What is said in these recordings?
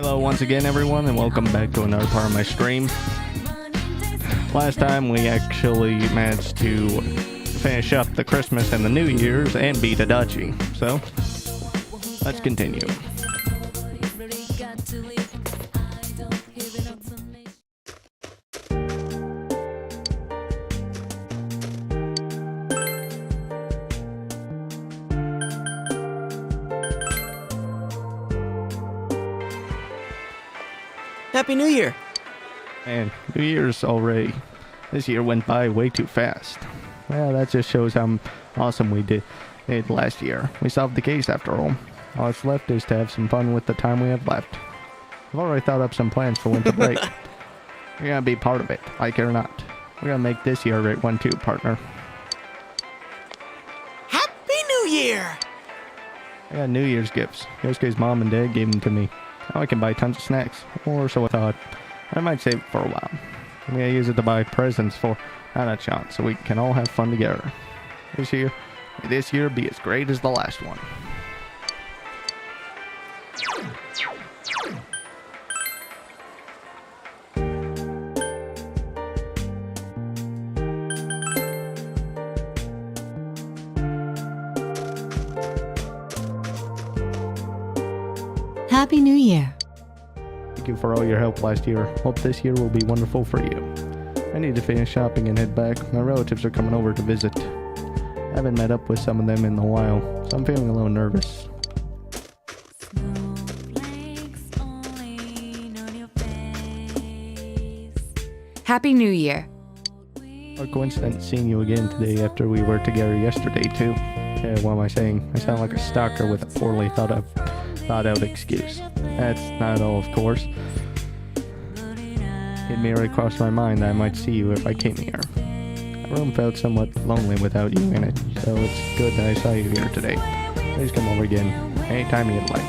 Hello once again everyone and welcome back to another part of my stream. Last time we actually managed to finish up the Christmas and the New Year's and beat a Duchy. So, let's continue. Happy New Year! Man, New Year's already. This year went by way too fast. Well, that just shows how awesome we did last year. We solved the case after all. All that's left is to have some fun with the time we have left. I've already thought up some plans for winter break. You're gonna be part of it, like it or not. We're gonna make this year a great one too, partner. Happy New Year! I got New Year's gifts. Yosuke's mom and dad gave them to me. Now I can buy tons of snacks, or so I thought. I might save it for a while. I'm gonna use it to buy presents for Anna-chan, so we can all have fun together. This year be as great as the last one. Happy New Year. Thank you for all your help last year. Hope this year will be wonderful for you. I need to finish shopping and head back. My relatives are coming over to visit. I haven't met up with some of them in a while, so I'm feeling a little nervous. Happy New Year. A coincidence seeing you again today after we were together yesterday too. Yeah, what am I saying? I sound like a stalker with a poorly thought out excuse. That's not all, of course. It merely crossed my mind that I might see you if I came here. The room felt somewhat lonely without you in it, so it's good that I saw you here today. Please come over again, anytime you'd like.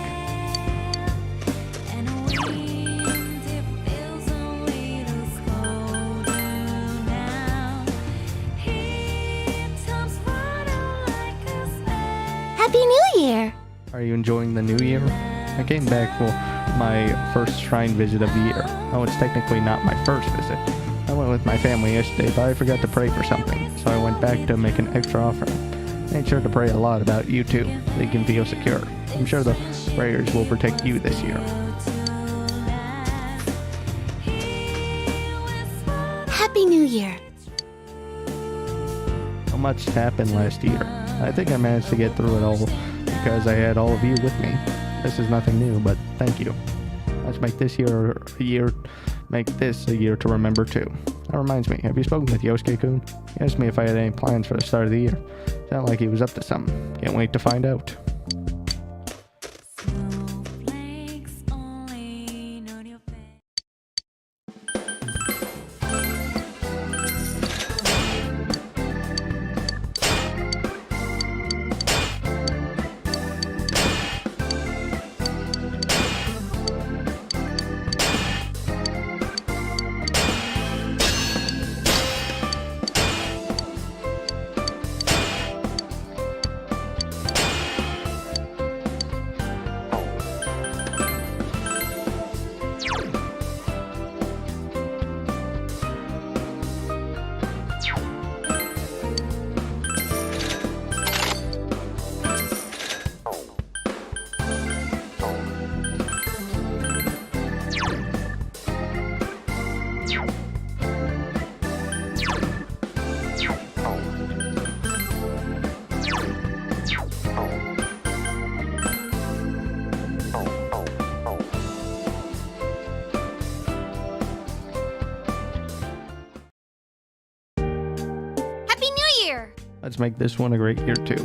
Happy New Year! Are you enjoying the new year? I came back for my first shrine visit of the year. Oh, it's technically not my first visit. I went with my family yesterday, but I forgot to pray for something, so I went back to make an extra offering. Made sure to pray a lot about you too, so you can feel secure. I'm sure the prayers will protect you this year. Happy New Year! So much happened last year. I think I managed to get through it all because I had all of you with me. This is nothing new, but thank you. Let's make this year a year, make this a year to remember too. That reminds me, have you spoken with Yosuke-kun? He asked me if I had any plans for the start of the year. Sounded like he was up to something. Can't wait to find out. Let's make this one a great year too.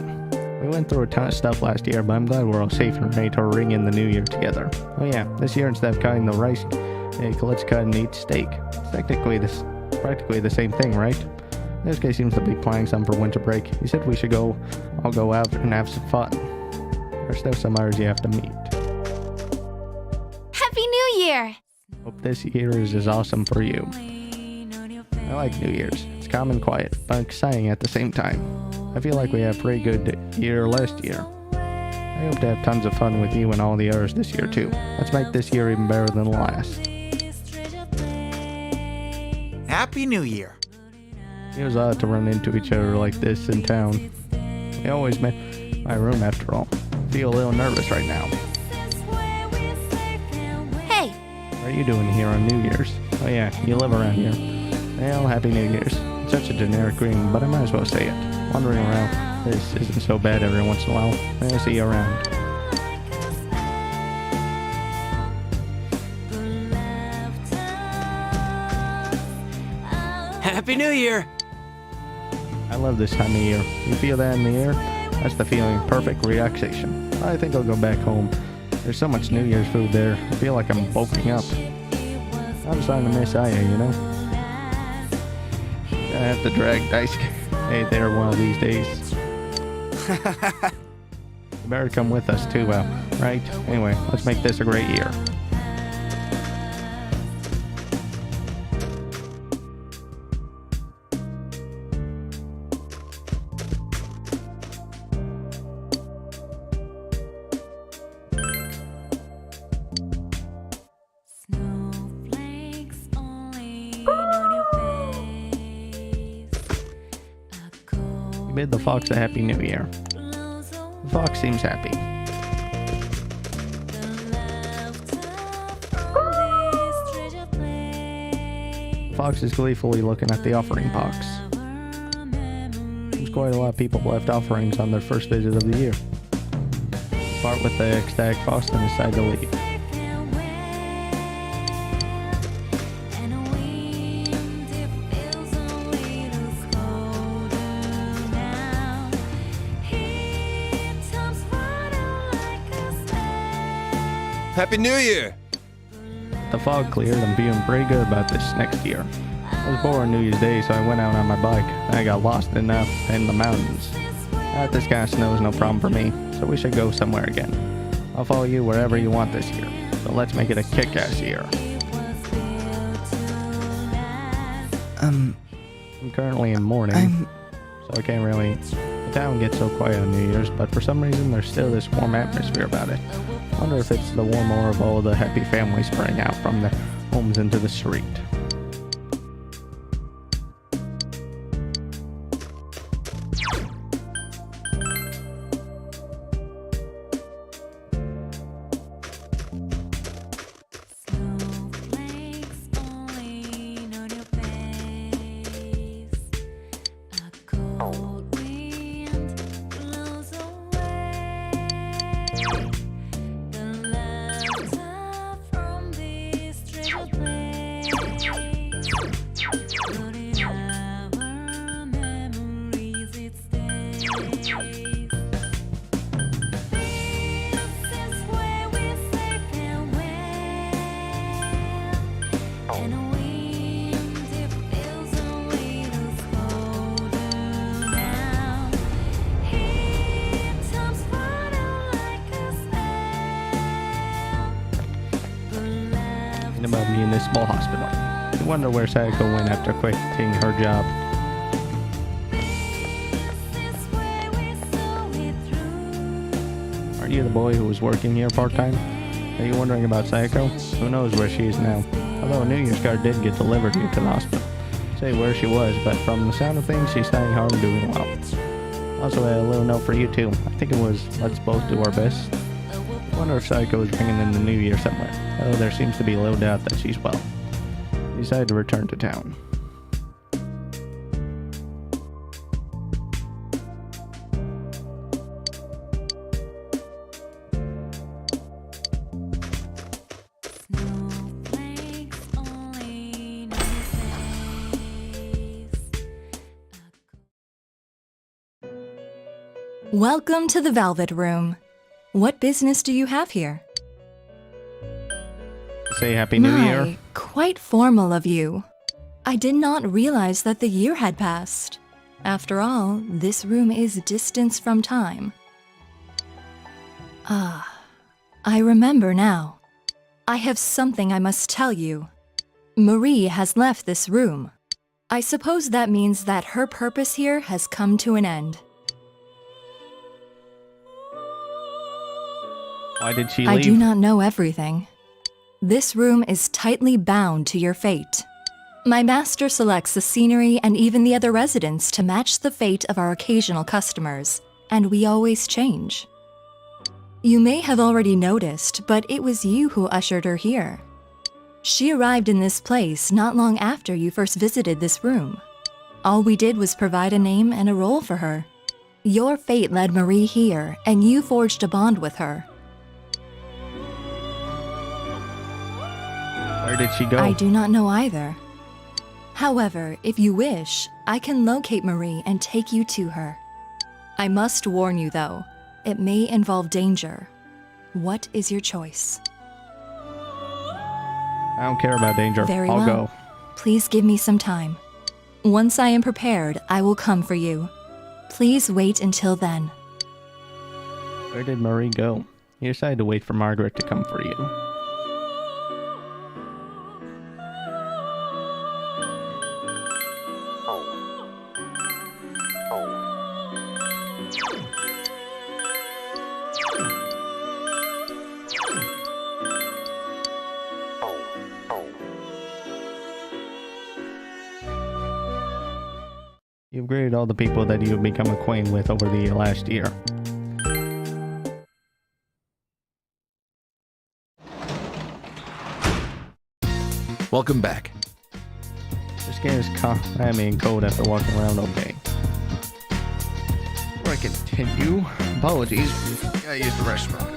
We went through a ton of stuff last year, but I'm glad we're all safe and ready to ring in the new year together. Oh yeah, this year instead of cutting the rice cake, let's cut and eat steak. It's practically the same thing, right? This guy seems to be planning something for winter break. He said we should all go out and have some fun. There's still some others you have to meet. Happy New Year! Hope this year is as awesome for you. I like New Year's. It's calm and quiet, but exciting at the same time. I feel like we had a pretty good year last year. I I hope to have tons of fun with you and all the others this year too. Let's make this year even better than the last. Happy New Year. It was odd to run into each other like this in town. We always met my room after all. I feel a little nervous right now. Hey, What are you doing here on New Year's? Oh yeah, you live around here. Well, Happy New Year's. It's such a generic greeting, but I might as well say it. Wandering around, this isn't so bad every once in a while. I'll see you around. Happy New Year. I love this time of year. You feel that in the air? That's the feeling of perfect relaxation. I think I'll go back home. There's so much New Year's food there. I feel like I'm bulking up. I'm starting to miss Aya, you know? I have to drag Dice hey there one of these days. You better come with us too, right? Anyway, let's make this a great year. Bid the fox a happy new year. The fox seems happy. The fox is gleefully looking at the offering box. There's quite a lot of people left offerings on their first visit of the year. Part with the ecstatic fox and decide to leave. Happy New Year! The fog cleared. I'm feeling pretty good about this next year. I was bored on New Year's Day, so I went out on my bike, and I got lost enough in the mountains. This kind of snow is no problem for me, so we should go somewhere again. I'll follow you wherever you want this year, so let's make it a kick-ass year. I'm currently in mourning, so I can't really... The town gets so quiet on New Year's, but for some reason there's still this warm atmosphere about it. I wonder if it's the warm aura of all the happy families spraying out from their homes into the street. About me in this small hospital. I wonder where Sadako went after quitting her job. Are you the boy who was working here part-time? Are you wondering about Sadako? Who knows where she is now? Although a New Year's card did get delivered here to the hospital. Say where she was, but from the sound of things, she's staying home and doing well. Also, a little note for you too. I think it was, let's both do our best. I wonder if Sadako is bringing in the new year somewhere, though there seems to be little doubt that she's well. She decided to return to town. Welcome to the Velvet Room. What business do you have here? Say Happy New Year. Quite formal of you. I did not realize that the year had passed. After all, this room is distance from time. Ah, I remember now. I have something I must tell you. Marie has left this room. I suppose that means that her purpose here has come to an end. Why did she I leave? do not know everything. This room is tightly bound to your fate. My master selects the scenery and even the other residents to match the fate of our occasional customers, and we always change. You may have already noticed, but it was you who ushered her here. She arrived in this place not long after you first visited this room. All we did was provide a name and a role for her. Your fate led Marie here, and you forged a bond with her. Where did she go? I do not know either. However, if you wish, I can locate Marie and take you to her. I must warn you, though, it may involve danger. What is your choice? I don't care about danger. Very I'll well. go. Please give me some time. Once I am prepared, I will come for you. Please wait until then. Where did Marie go? You decided to wait for Margaret to come for you. You've greeted all the people that you've become acquainted with over the last year. Welcome back. This game is clammy and cold after walking around all day. Before I continue, apologies, I used the restroom.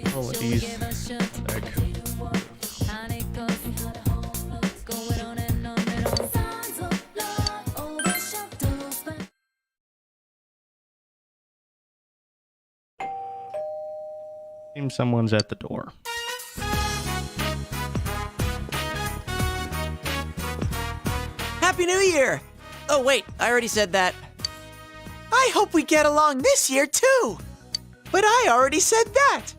Apologies. Back. Seems someone's at the door. Happy New Year! Oh wait, I already said that. I hope we get along this year too. But I already said that.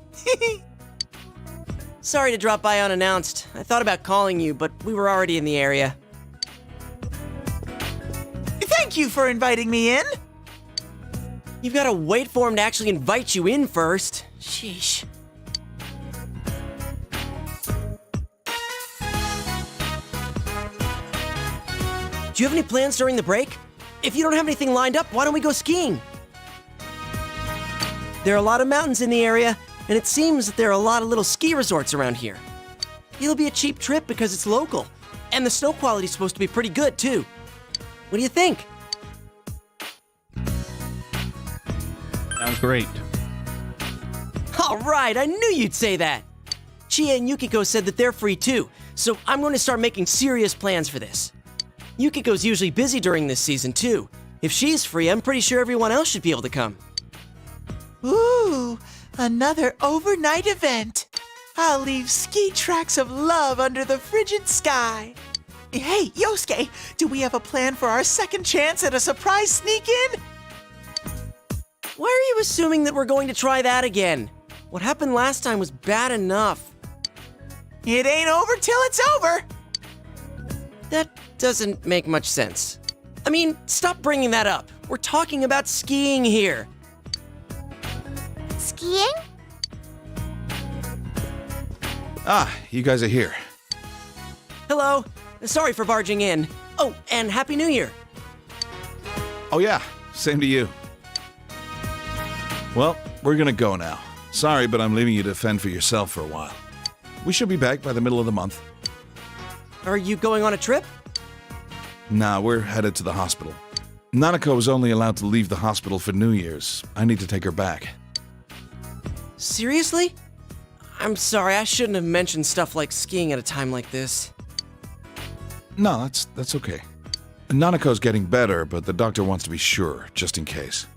Sorry to drop by unannounced. I thought about calling you, but we were already in the area. Thank you for inviting me in. You've got to wait for him to actually invite you in first. Sheesh. Do you have any plans during the break? If you don't have anything lined up, why don't we go skiing? There are a lot of mountains in the area, and it seems that there are a lot of little ski resorts around here. It'll be a cheap trip because it's local, and the snow quality's supposed to be pretty good, too. What do you think? Sounds great. All right, I knew you'd say that. Chia and Yukiko said that they're free, too, so I'm going to start making serious plans for this. Yukiko's usually busy during this season, too. If she's free, I'm pretty sure everyone else should be able to come. Ooh, another overnight event. I'll leave ski tracks of love under the frigid sky. Hey, Yosuke, do we have a plan for our second chance at a surprise sneak-in? Why are you assuming that we're going to try that again? What happened last time was bad enough. It ain't over till it's over. That doesn't make much sense. I mean, stop bringing that up. We're talking about skiing here. Skiing? Ah, you guys are here. Hello. Sorry for barging in. Oh, and Happy New Year. Oh yeah, same to you. Well, we're gonna go now. Sorry, but I'm leaving you to fend for yourself for a while. We should be back by the middle of the month. Are you going on a trip? Nah, we're headed to the hospital. Nanako is only allowed to leave the hospital for New Year's. I need to take her back. Seriously? I'm sorry, I shouldn't have mentioned stuff like skiing at a time like this. No, that's okay. Nanako's getting better, but the doctor wants to be sure, just in case.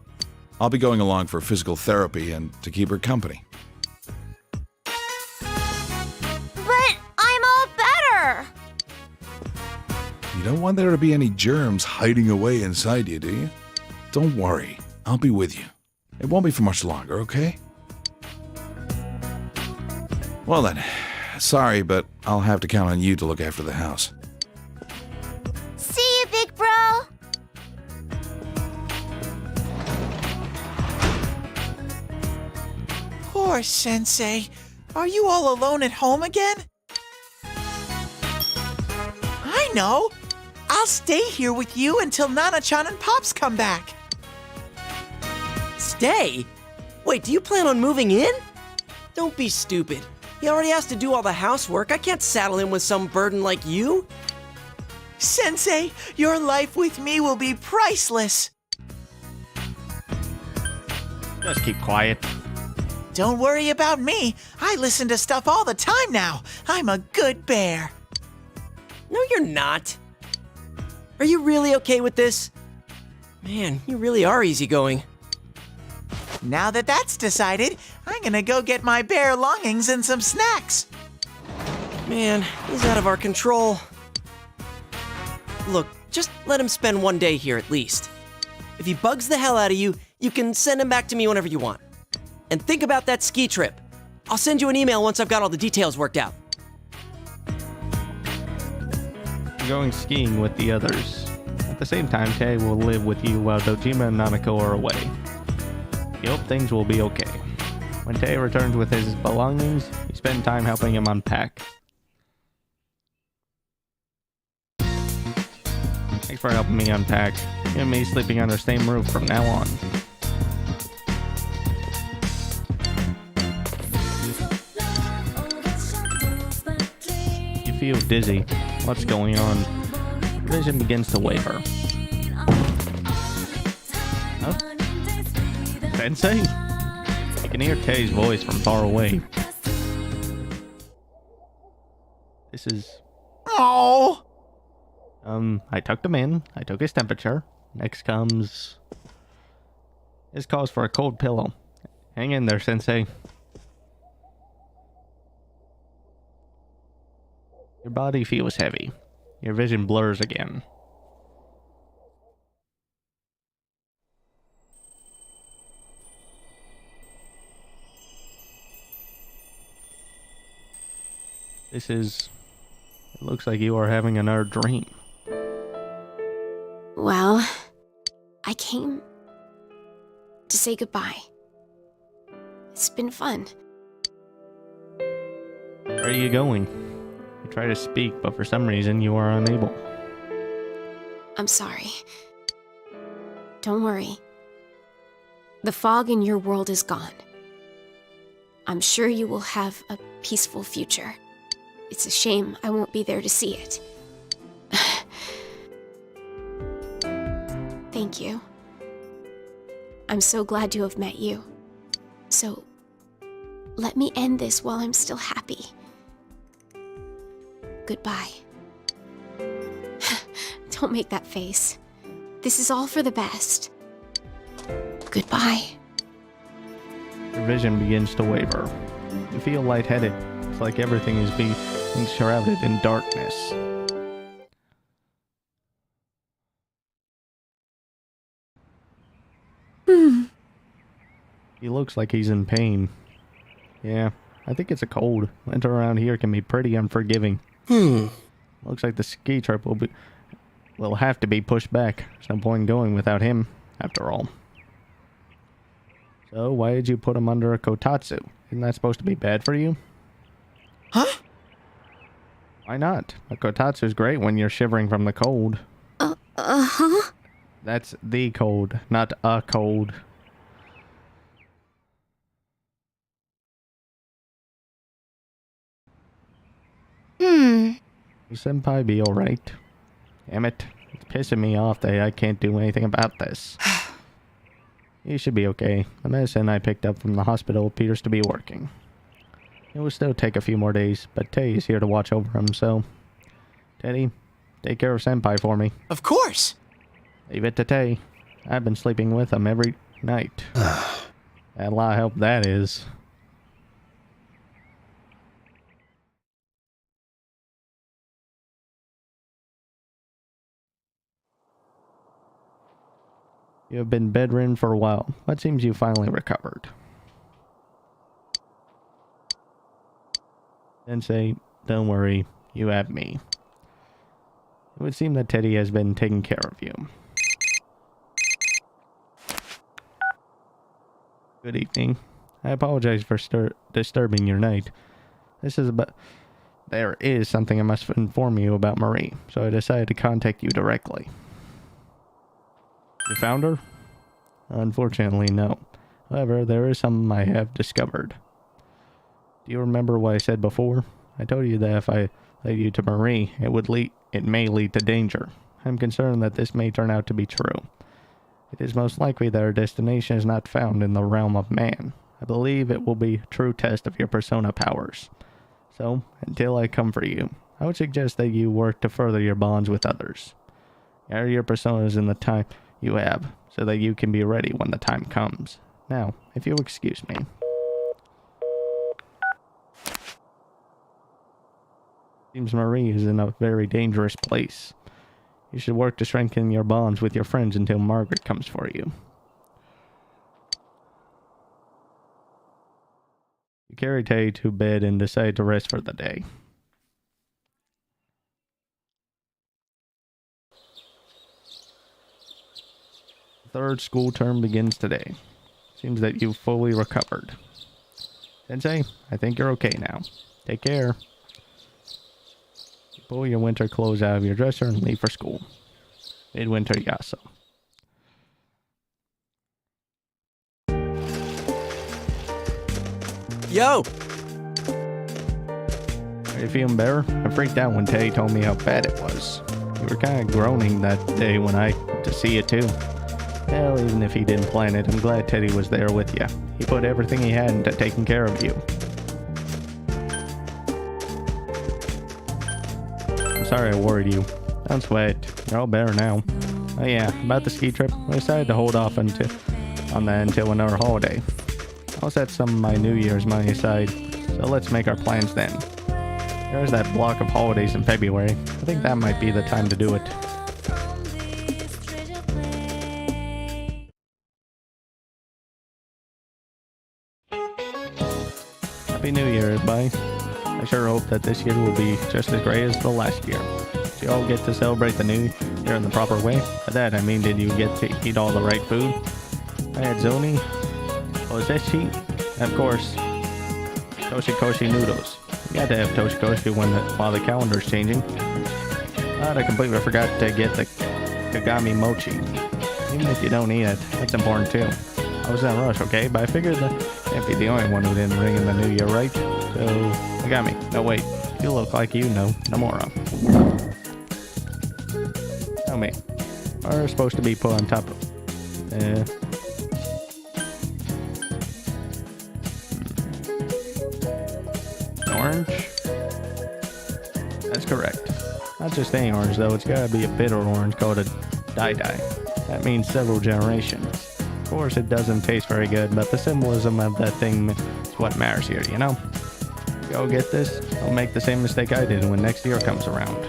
I'll be going along for physical therapy and to keep her company. don't want there to be any germs hiding away inside you, do you? Don't worry. I'll be with you. It won't be for much longer, okay? Well then, sorry, but I'll have to count on you to look after the house. See you, big bro. Poor Sensei. Are you all alone at home again? I know. I'll stay here with you until Nana-chan and Pops come back. Stay? Wait, do you plan on moving in? Don't be stupid. He already has to do all the housework. I can't saddle him with some burden like you. Sensei, your life with me will be priceless. Just keep quiet. Don't worry about me. I listen to stuff all the time now. I'm a good bear. No, you're not. Are you really okay with this? Man, you really are easygoing. Now that that's decided, I'm gonna go get my bear longings and some snacks. Man, he's out of our control. Look, just let him spend one day here at least. If he bugs the hell out of you, you can send him back to me whenever you want. And think about that ski trip. I'll send you an email once I've got all the details worked out. Going skiing with the others. At the same time, Tay will live with you while Dojima and Nanako are away. You hope things will be okay. When Tay returns with his belongings, you spend time helping him unpack. Thanks for helping me unpack. You and me sleeping under the same roof from now on. You feel dizzy. What's going on? Your vision begins to waver. Huh? Sensei? You can hear Tay's voice from far away. This is... Oh! I tucked him in. I took his temperature. Next comes... This calls for a cold pillow. Hang in there, Sensei. Your body feels heavy. Your vision blurs again. This is... It looks like you are having another dream. Well, I came to say goodbye. It's been fun. Where are you going? You try to speak, but for some reason you are unable. I'm sorry. Don't worry. The fog in your world is gone. I'm sure you will have a peaceful future. It's a shame I won't be there to see it. Thank you. I'm so glad to have met you. So, let me end this while I'm still happy. Goodbye. Don't make that face. This is all for the best. Goodbye. Your vision begins to waver. You feel lightheaded. It's like everything is being shrouded in darkness. He looks like he's in pain. Yeah, I think it's a cold. Winter around here can be pretty unforgiving. Looks like the ski trip will have to be pushed back. There's no point in going without him, after all. So, why did you put him under a kotatsu? Isn't that supposed to be bad for you? Huh? Why not? A kotatsu's great when you're shivering from the cold. Uh-huh. That's the cold, not a cold. Will Senpai be alright? Damn it. It's pissing me off that I can't do anything about this. He should be okay. The medicine I picked up from the hospital appears to be working. It will still take a few more days, but Tay is here to watch over him, so... Teddy, take care of Senpai for me. Of course. Leave it to Tay. I've been sleeping with him every night. And a lot of help that is. You have been bedridden for a while, but it seems you finally recovered. Sensei, don't worry, you have me. It would seem that Teddy has been taking care of you. Good evening. I apologize for disturbing your night. There is something I must inform you about Marie, so I decided to contact you directly. You found her? Unfortunately, no. However, there is something I have discovered. Do you remember what I said before? I told you that if I led you to Marie, it may lead to danger. I'm concerned that this may turn out to be true. It is most likely that our destination is not found in the realm of man. I believe it will be a true test of your persona powers. So, until I come for you, I would suggest that you work to further your bonds with others. Gather your personas in the time you have, so that you can be ready when the time comes. Now, if you'll excuse me. Seems Marie is in a very dangerous place. You should work to strengthen your bonds with your friends until Margaret comes for you. You carry Teddy to bed and decide to rest for the day. The third school term begins today. Seems that you've fully recovered. Sensei, I think you're okay now. Take care. You pull your winter clothes out of your dresser and leave for school. Midwinter Yasa. Yo! Are you feeling better? I freaked out when Teddy told me how bad it was. You were kind of groaning that day when I went to see you too. Well, even if he didn't plan it, I'm glad Teddy was there with you. He put everything he had into taking care of you. I'm sorry I worried you. Don't sweat. You're all better now. Oh yeah, about the ski trip, we decided to hold off on that until another holiday. I'll set some of my New Year's money aside, so let's make our plans then. There's that block of holidays in February. I think that might be the time to do it. Happy New Year, everybody. I sure hope that this year will be just as great as the last year. Did you all get to celebrate the new year in the proper way? By that, I mean, did you get to eat all the right food? I had zoni, osechi, and of course, toshikoshi noodles. You got to have toshikoshi while the calendar's changing. I completely forgot to get the kagami mochi. Even if you don't eat it, that's important too. I was in a rush, okay? But I figured that I can't be the only one who didn't ring in the new year, right? So, Kagami. No, wait. You look like you know Nomura. Tell me. Are supposed to be put on top of... Orange? That's correct. Not just any orange, though. It's gotta be a bitter orange called a dai-dai. That means several generations. Of course, it doesn't taste very good, but the symbolism of that thing is what matters here, you know? If y'all get this, don't make the same mistake I did when next year comes around.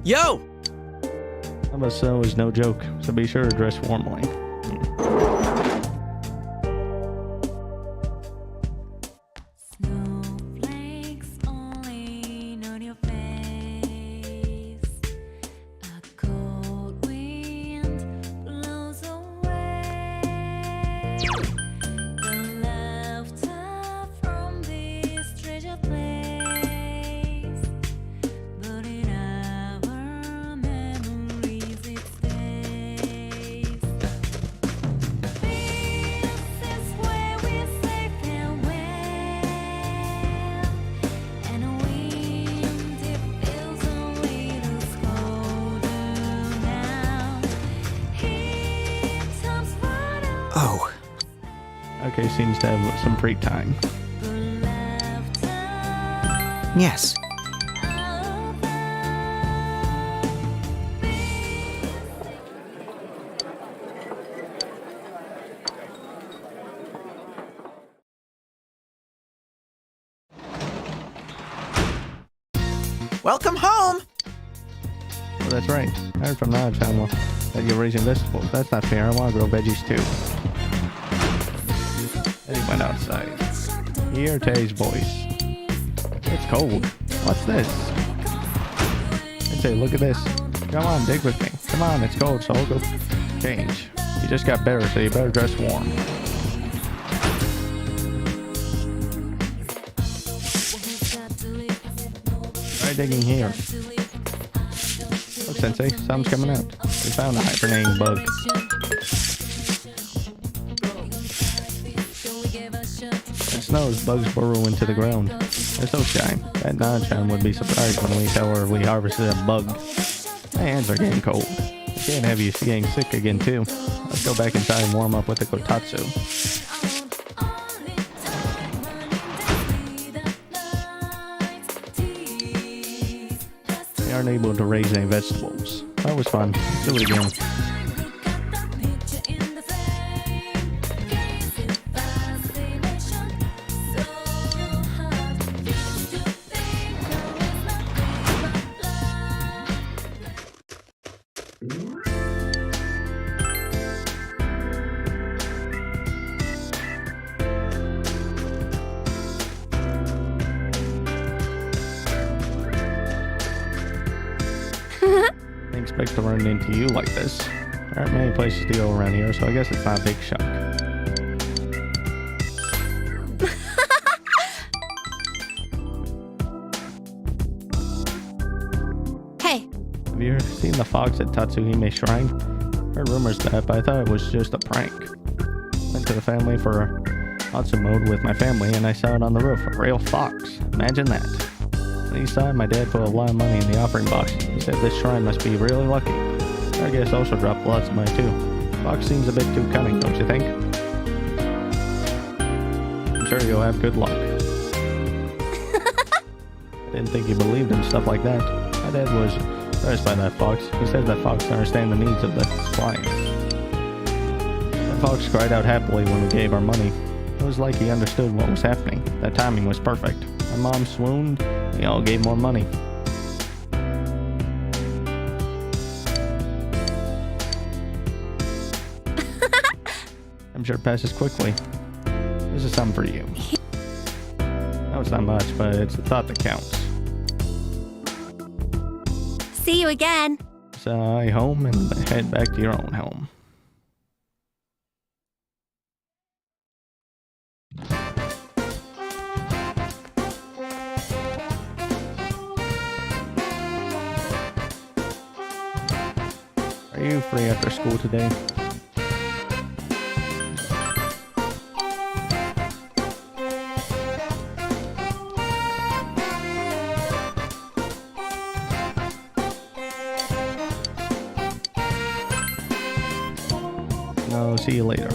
Yo! Summer is no joke, so be sure to dress warmly. Snowflakes falling on your face. A cold wind blows away the laughter from this treasure place. But in our memories it stays. This is where we're safe and well. And a wind, it feels a little colder now. Here comes water. Oh, Okay, seems to have some free time. The laughter yes. of the Welcome home. Oh, that's right. I heard from Nana-chan that you're raising vegetables. That's not fair. I want to grow veggies too. Then he went outside. Hear Tay's voice. It's cold. What's this? I'd say, look at this. Come on, dig with me. Come on, it's cold, so I'll go change. You just got better, so you better dress warm. Try digging here. Look, Sensei, something's coming out. We found a hibernating bug. It snows, bugs burrow into the ground. They're so shy. That Nana-chan would be surprised when we tell her we harvested a bug. My hands are getting cold. I can't have you getting sick again, too. Let's go back inside and warm up with the kotatsu. We aren't able to raise any vegetables. That was fun. Let's do it again. I expect to run into you like this. There aren't many places to go around here, so I guess it's not a big shock. Hey, Have you seen the fox at Tatsuhime Shrine? Heard rumors of that, but I thought it was just a prank. Went to the family for Hatsu mode with my family, and I saw it on the roof. A real fox. Imagine that. When he saw it, my dad put a lot of money in the offering box. He said this shrine must be really lucky. I guess also dropped lots of money too. Fox seems a bit too cunning, don't you think? I'm sure you'll have good luck. I didn't think you believed in stuff like that. My dad was impressed by that fox. He said that fox understands the needs of the client. The fox cried out happily when we gave our money. It was like he understood what was happening. That timing was perfect. My mom swooned. We all gave more money. I'm sure it passes quickly. This is something for you. No, it's not much, but it's the thought that counts. See you again. So I home and head back to your own home. Are you free after school today? No, see you later.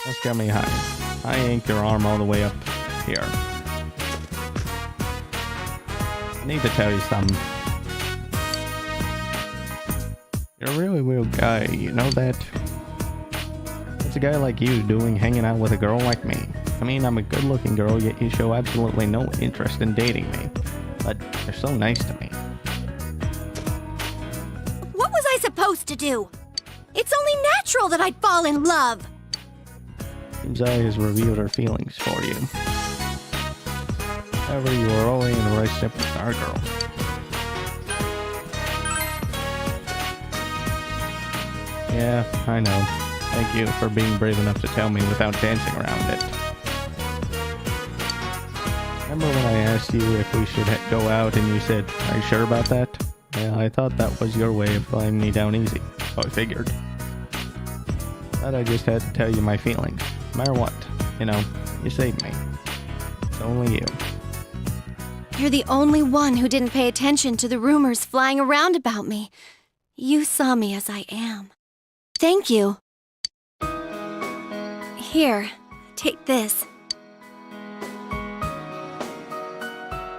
Let's get me high. I yank your arm all the way up here. I need to tell you something. You're a really weird guy, you know that? What's a guy like you doing hanging out with a girl like me? I mean, I'm a good-looking girl, yet you show absolutely no interest in dating me. But you're so nice to me. What was I supposed to do? It's only natural that I'd fall in love. Seems I has revealed her feelings for you. However, you are already in a relationship with our girl. Yeah, I know. Thank you for being brave enough to tell me without dancing around it. Remember when I asked you if we should go out and you said, "Are you sure about that?" Yeah, I thought that was your way of letting me down easy, so I figured. But I just had to tell you my feelings. No matter what, you know, you saved me. It's only you. you're the only one who didn't pay attention to the rumors flying around about me. You saw me as I am. Thank you. Here, take this.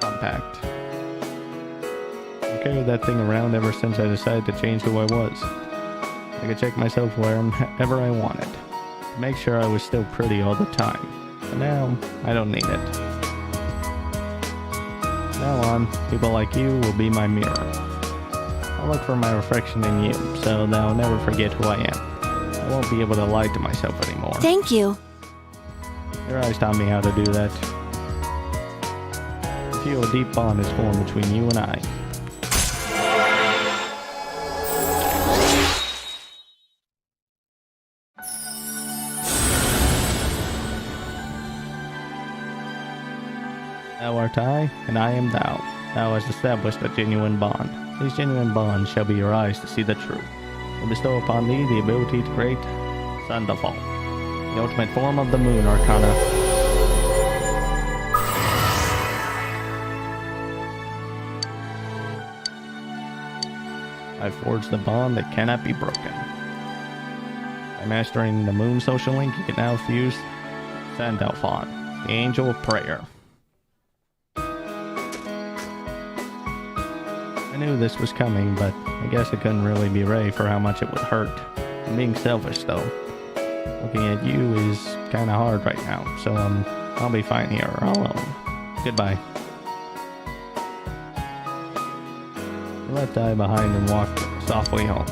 Compact. carried that thing around ever since I decided to change who I was. I could check myself wherever I wanted, to make sure I was still pretty all the time. But now, I don't need it. From now on, people like you will be my mirror. I'll look for my reflection in you, so that I'll never forget who I am. I won't be able to lie to myself anymore. Thank you. Your eyes taught me how to do that. I feel a deep bond is formed between you and I. Thou art I, and I am thou. Thou hast established a genuine bond. These genuine bonds shall be your eyes to see the truth, and bestow upon thee the ability to create Sundafal, the ultimate form of the Moon Arcana. I forged the bond that cannot be broken. By mastering the Moon Social Link, you can now fuse Sandalphon, the Angel of Prayer. I knew this was coming, but I guess I couldn't really be ready for how much it would hurt. I'm being selfish, though. Looking at you is kind of hard right now, so I'll be fine here alone. Goodbye. I left Die behind and walked softly home.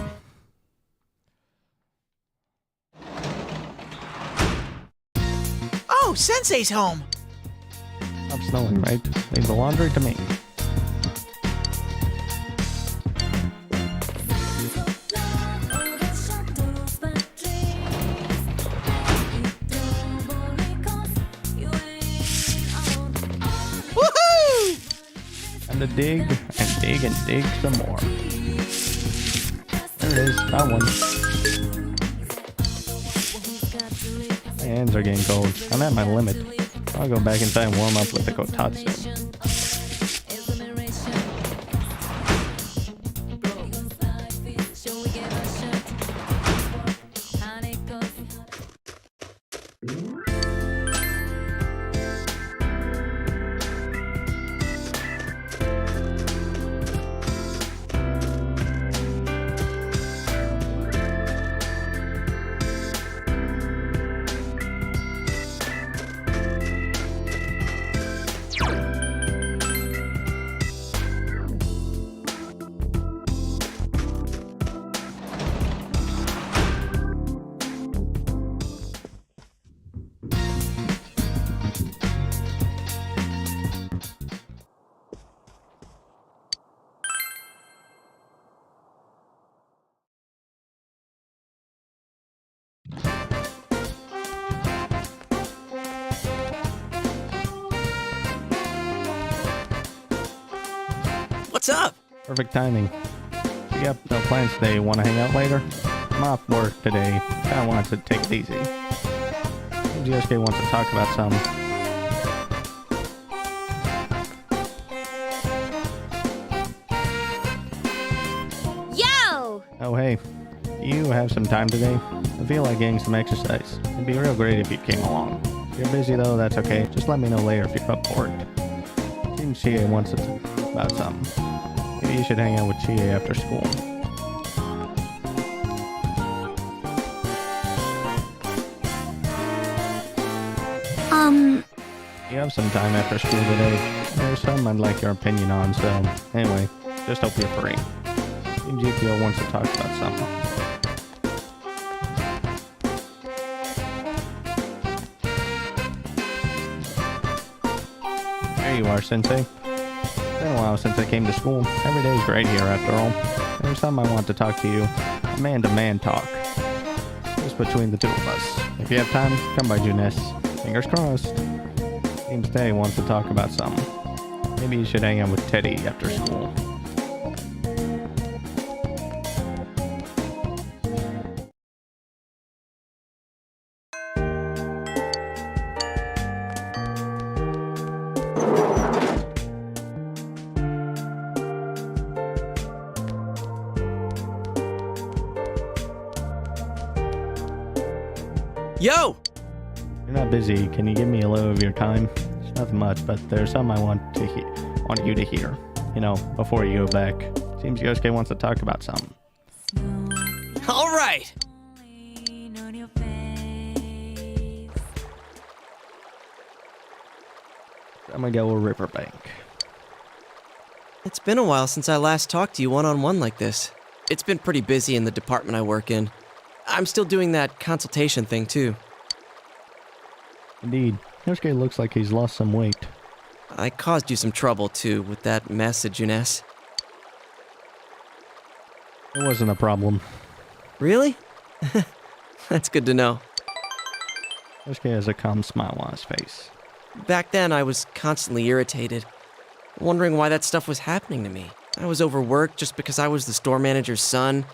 Oh, Sensei's home. Stop snowing, right? Leave the laundry to me. Time to dig and dig and dig some more. There it is, found one. My hands are getting cold. I'm at my limit. I'll go back inside and warm up with the Kotatsu. What's up? Perfect timing. You got no plans today? Want to hang out later? I'm off work today. Kinda want to take it easy. GSK wants to talk about some. Yo! Oh hey, do you have some time today? I feel like getting some exercise. It'd be real great if you came along. If you're busy though, that's okay. Just let me know later if you're up for it. Seems Chie wants to talk about something. Maybe you should hang out with Chie after school. You have some time after school today. There's some I'd like your opinion on, so anyway, just hope you're free. Team GPO wants to talk about something. There you are, Sensei. It's been a while since I came to school. Every day's great here, after all. There's something I want to talk to you. A man-to-man talk. Just between the two of us. If you have time, come by Junes. Fingers crossed. Seems Teddy wants to talk about something. Maybe you should hang out with Teddy after school. Yo! You're not busy. Can you give me a little of your time? It's nothing much, but there's something I want you to hear. You know, before you go back. Seems Yosuke wants to talk about something. All right. I'm gonna go with Riverbank. It's been a while since I last talked to you one-on-one like this. It's been pretty busy in the department I work in. I'm still doing that consultation thing, too. Indeed, Yosuke looks like he's lost some weight. I caused you some trouble, too, with that mess at Junes. It wasn't a problem. Really? That's good to know. Yosuke has a calm smile on his face. Back then, I was constantly irritated, wondering why that stuff was happening to me. I was overworked just because I was the store manager's son,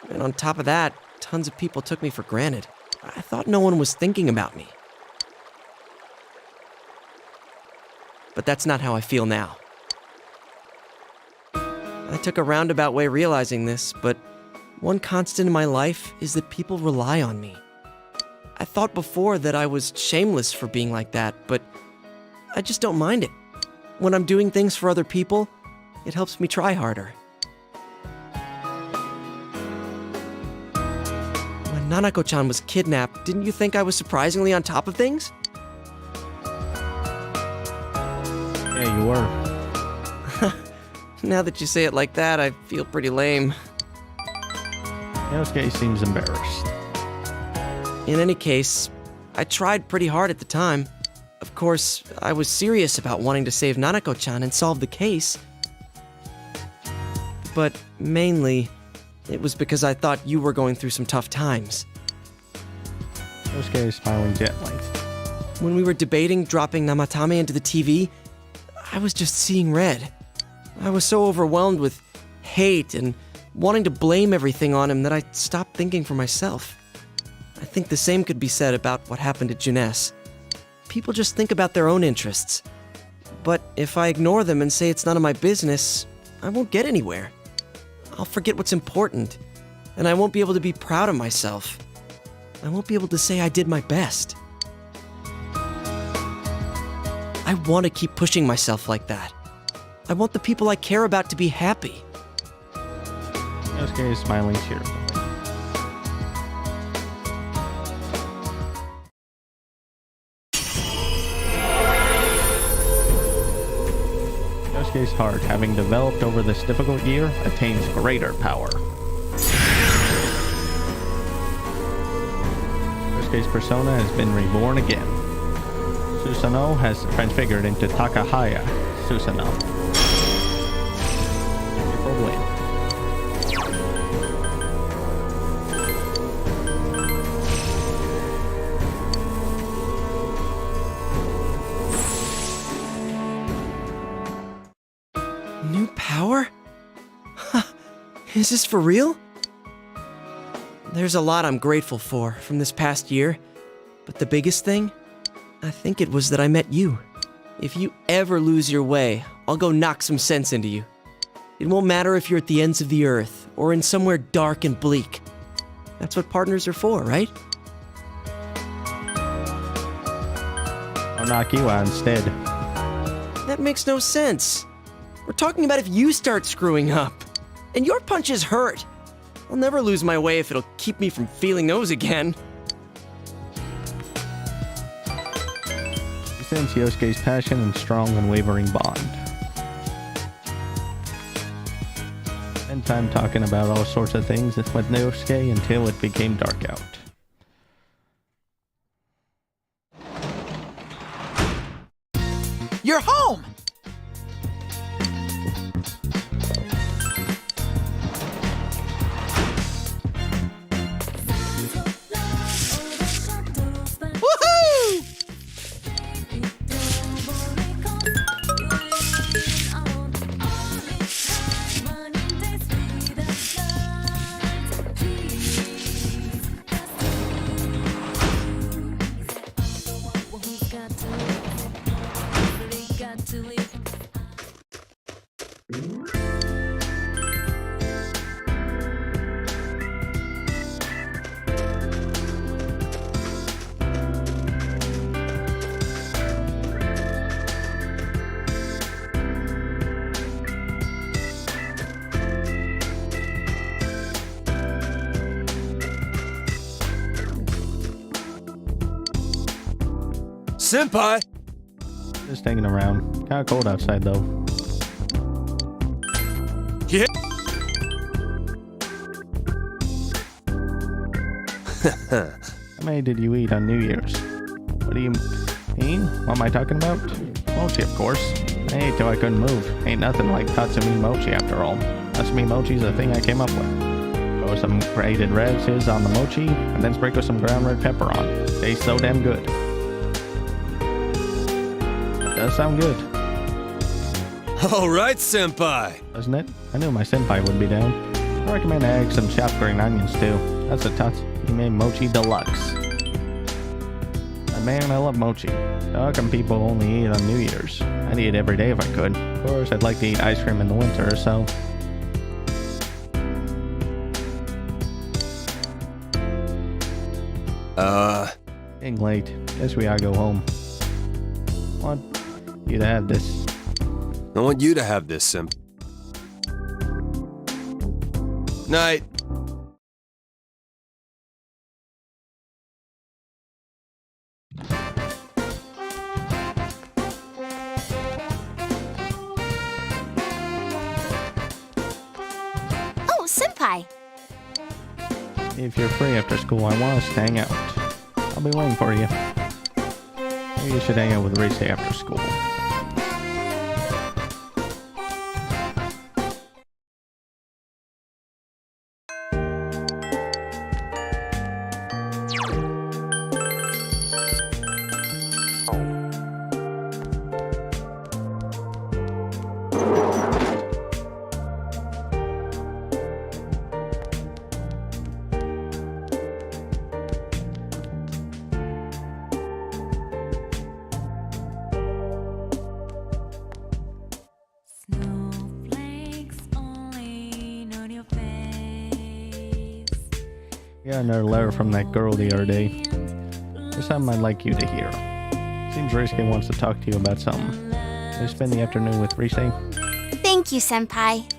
and on top of that, tons of people took me for granted. I thought no one was thinking about me. But that's not how I feel now. I took a roundabout way realizing this, but one constant in my life is that people rely on me. I thought before that I was shameless for being like that, but I just don't mind it. When I'm doing things for other people, it helps me try harder. When Nanako-chan was kidnapped, didn't you think I was surprisingly on top of things? Yeah, you were. Now that you say it like that, I feel pretty lame. Yosuke seems embarrassed. In any case, I tried pretty hard at the time. Of course, I was serious about wanting to save Nanako-chan and solve the case. But mainly, it was because I thought you were going through some tough times. Yosuke is smiling gently. When we were debating dropping Namatame into the TV, I was just seeing red. I was so overwhelmed with hate and wanting to blame everything on him that I stopped thinking for myself. I think the same could be said about what happened at Junes. People just think about their own interests. But if I ignore them and say it's none of my business, I won't get anywhere. I'll forget what's important, and I won't be able to be proud of myself. I won't be able to say I did my best. I want to keep pushing myself like that. I want the people I care about to be happy. Yosuke is smiling cheerfully. Yosuke's heart, having developed over this difficult year, attains greater power. Yosuke's persona has been reborn again. Susanoo has transfigured into Takahaya Susanoo. Beautiful win. New power? Is this for real? There's a lot I'm grateful for from this past year, but the biggest thing? I think it was that I met you. If you ever lose your way, I'll go knock some sense into you. It won't matter if you're at the ends of the earth or in somewhere dark and bleak. That's what partners are for, right? I'll knock you out instead. That makes no sense. We're talking about if you start screwing up. And your punches hurt. I'll never lose my way if it'll keep me from feeling those again. You sense Yosuke's passion and strong, unwavering bond. Spend time talking about all sorts of things with Yosuke until it became dark out. You're home! Woohoo! senpai! Just hanging around. Kinda cold outside though. Yeah. How many did you eat on New Year's? What do you mean? What am I talking about? Mochi, of course. I ate till I couldn't move. Ain't nothing like Tatsumi Mochi after all. Tatsumi Mochi's the thing I came up with. Throw some grated radish on the mochi, and then sprinkle some ground red pepper on. Tastes so damn good. It does sound good, Alright, senpai! doesn't it? I knew my senpai would be down. I recommend adding some chopped green onions too. That's a Tatsumi Mochi Deluxe. But man, I love mochi. How come people only eat on New Year's? I'd eat it every day if I could. Of course, I'd like to eat ice cream in the winter, so... Getting late. Guess we gotta go home. Want you to have this. I want you to have this, Simp. Night. Oh, senpai! If you're free after school, I want us to hang out. I'll be waiting for you. Maybe you should hang out with Reese after school. Got another letter from that girl the other day. There's something I'd like you to hear. Seems Risky wants to talk to you about something. Can you spend the afternoon with Rise? Thank you, senpai.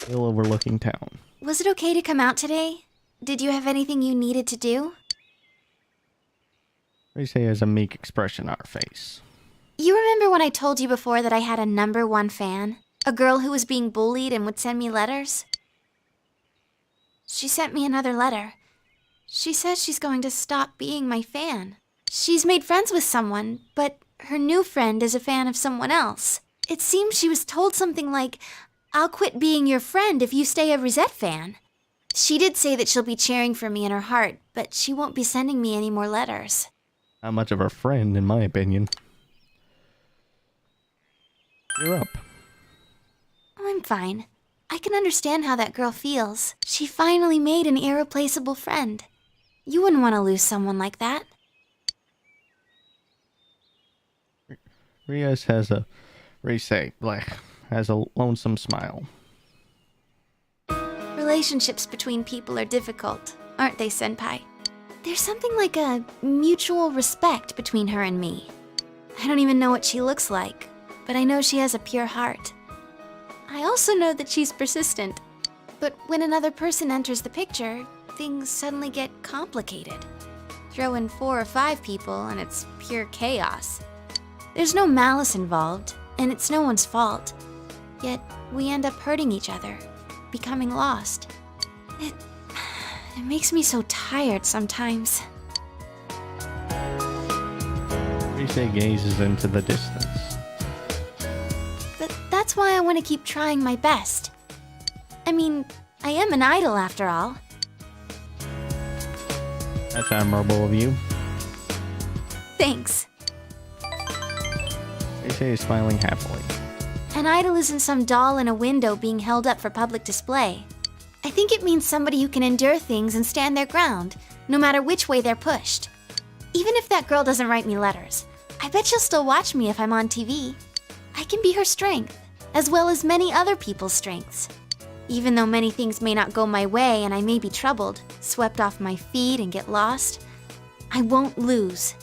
Hill overlooking town. Was it okay to come out today? Did you have anything you needed to do? Rise has a meek expression on her face. You remember when I told you before that I had a #1 fan? A girl who was being bullied and would send me letters? She sent me another letter. She says she's going to stop being my fan. She's made friends with someone, but her new friend is a fan of someone else. It seems she was told something like, "I'll quit being your friend if you stay a Rosette fan." She did say that she'll be cheering for me in her heart, but she won't be sending me any more letters. Not much of a friend, in my opinion. You're up. I'm fine. I can understand how that girl feels. She finally made an irreplaceable friend. You wouldn't want to lose someone like that. Rise has a lonesome smile. Relationships between people are difficult, aren't they, senpai? There's something like a mutual respect between her and me. I don't even know what she looks like, but I know she has a pure heart. I also know that she's persistent. But when another person enters the picture, things suddenly get complicated. Throw in 4 or 5 people and it's pure chaos. There's no malice involved, and it's no one's fault. Yet we end up hurting each other, becoming lost. It makes me so tired sometimes. Rise gazes into the distance. That's why I want to keep trying my best. I mean, I am an idol after all. That's admirable of you. Thanks. Rise is smiling happily. An idol isn't some doll in a window being held up for public display. I think it means somebody who can endure things and stand their ground, no matter which way they're pushed. Even if that girl doesn't write me letters, I bet she'll still watch me if I'm on TV. I can be her strength, as well as many other people's strengths. Even though many things may not go my way and I may be troubled, swept off my feet and get lost, I won't lose.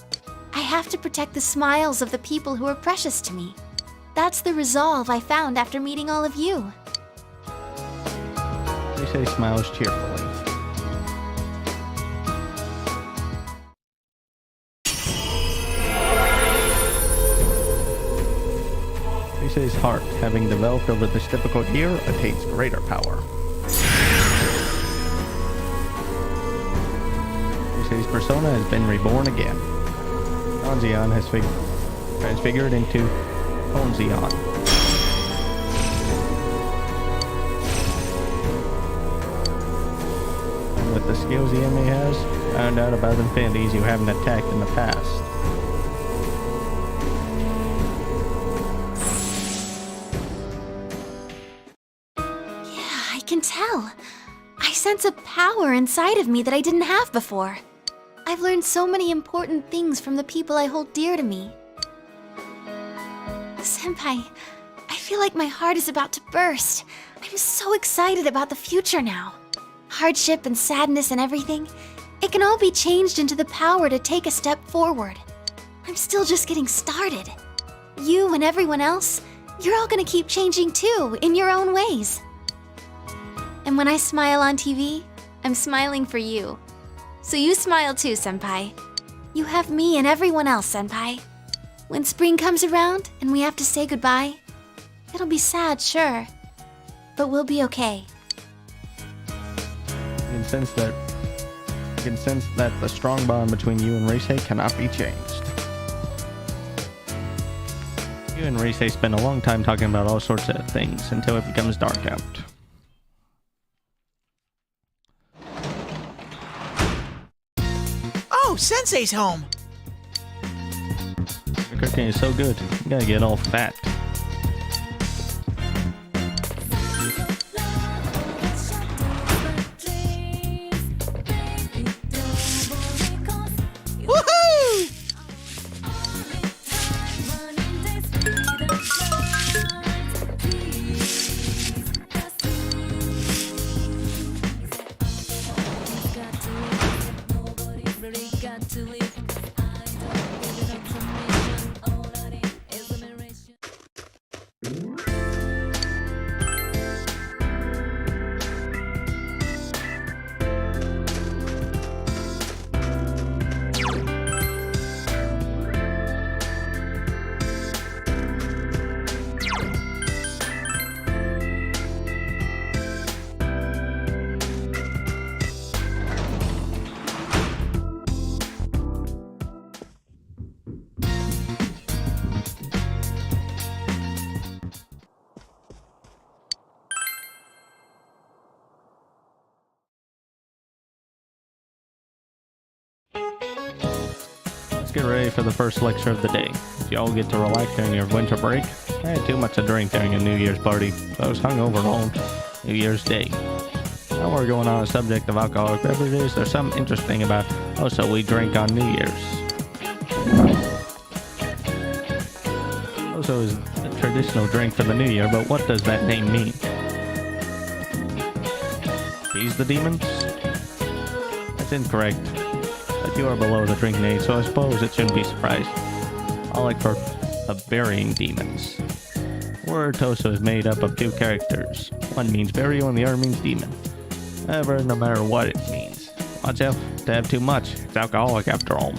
I have to protect the smiles of the people who are precious to me. That's the resolve I found after meeting all of you. Rise smiles cheerfully. Reisei's heart, having developed over this difficult year, attains greater power. Reisei's persona has been reborn again. Onzion has transfigured into Onzion. And with the skills the enemy has, found out about infinities you haven't attacked in the past. Yeah, I can tell. I sense a power inside of me that I didn't have before. I've learned so many important things from the people I hold dear to me. Senpai, I feel like my heart is about to burst. I'm so excited about the future now. Hardship and sadness and everything, it can all be changed into the power to take a step forward. I'm still just getting started. You and everyone else, you're all gonna keep changing too, in your own ways. And when I smile on TV, I'm smiling for you. So you smile too, Senpai. You have me and everyone else, Senpai. When spring comes around and we have to say goodbye, it'll be sad, sure. But we'll be okay. You can sense that the strong bond between you and Reisei cannot be changed. You and Reisei spend a long time talking about all sorts of things until it becomes dark out. Oh, Sensei's home. The cooking is so good, you gotta get all fat. Woohoo! Get ready for the first lecture of the day. If y'all get to relax during your winter break, I had too much to drink during a New Year's party, so I was hungover all New Year's Day. Now we're going on a subject of alcoholic beverages. There's something interesting about also we drink on New Year's. Also is a traditional drink for the New Year, but what does that name mean? Appease the demons? That's incorrect. But you are below the drinking age, so I suppose it shouldn't be surprised. I like for burying demons. Word Toso is made up of two characters. One means burial and the other means demon. However, no matter what it means, watch out to have too much. It's alcoholic after all.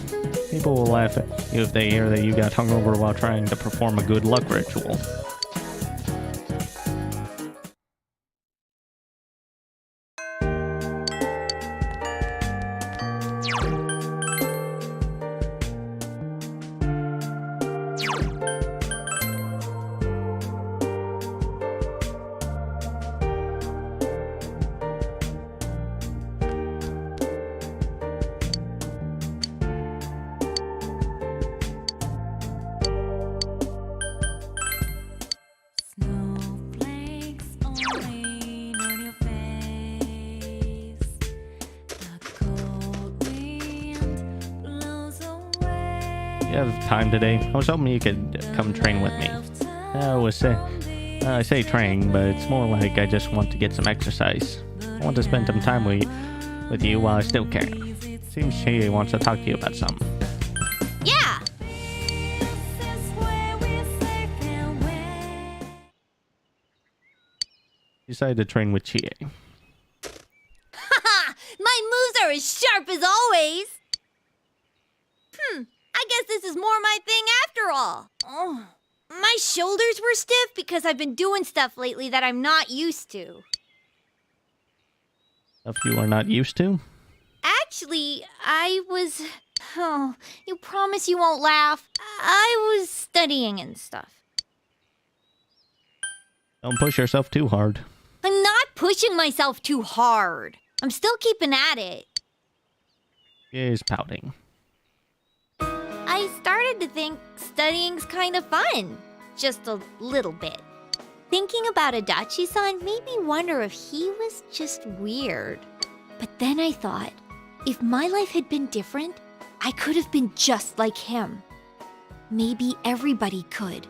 People will laugh at you if they hear that you got hungover while trying to perform a good luck ritual. You have time today? I was hoping you could come train with me. I say train, but it's more like I just want to get some exercise. I want to spend some time with you while I still can. Seems she wants to talk to you about something. Yeah! Decided to train with Chie. Haha! My moves are as sharp as always! I guess this is more my thing after all. My shoulders were stiff because I've been doing stuff lately that I'm not used to. Stuff you are not used to? Actually, I was... Oh, you promise you won't laugh? I was studying and stuff. Don't push yourself too hard. I'm not pushing myself too hard. I'm still keeping at it. She is pouting. I started to think studying's kind of fun. Just a little bit. Thinking about Adachi-san made me wonder if he was just weird. But then I thought, if my life had been different, I could have been just like him. Maybe everybody could.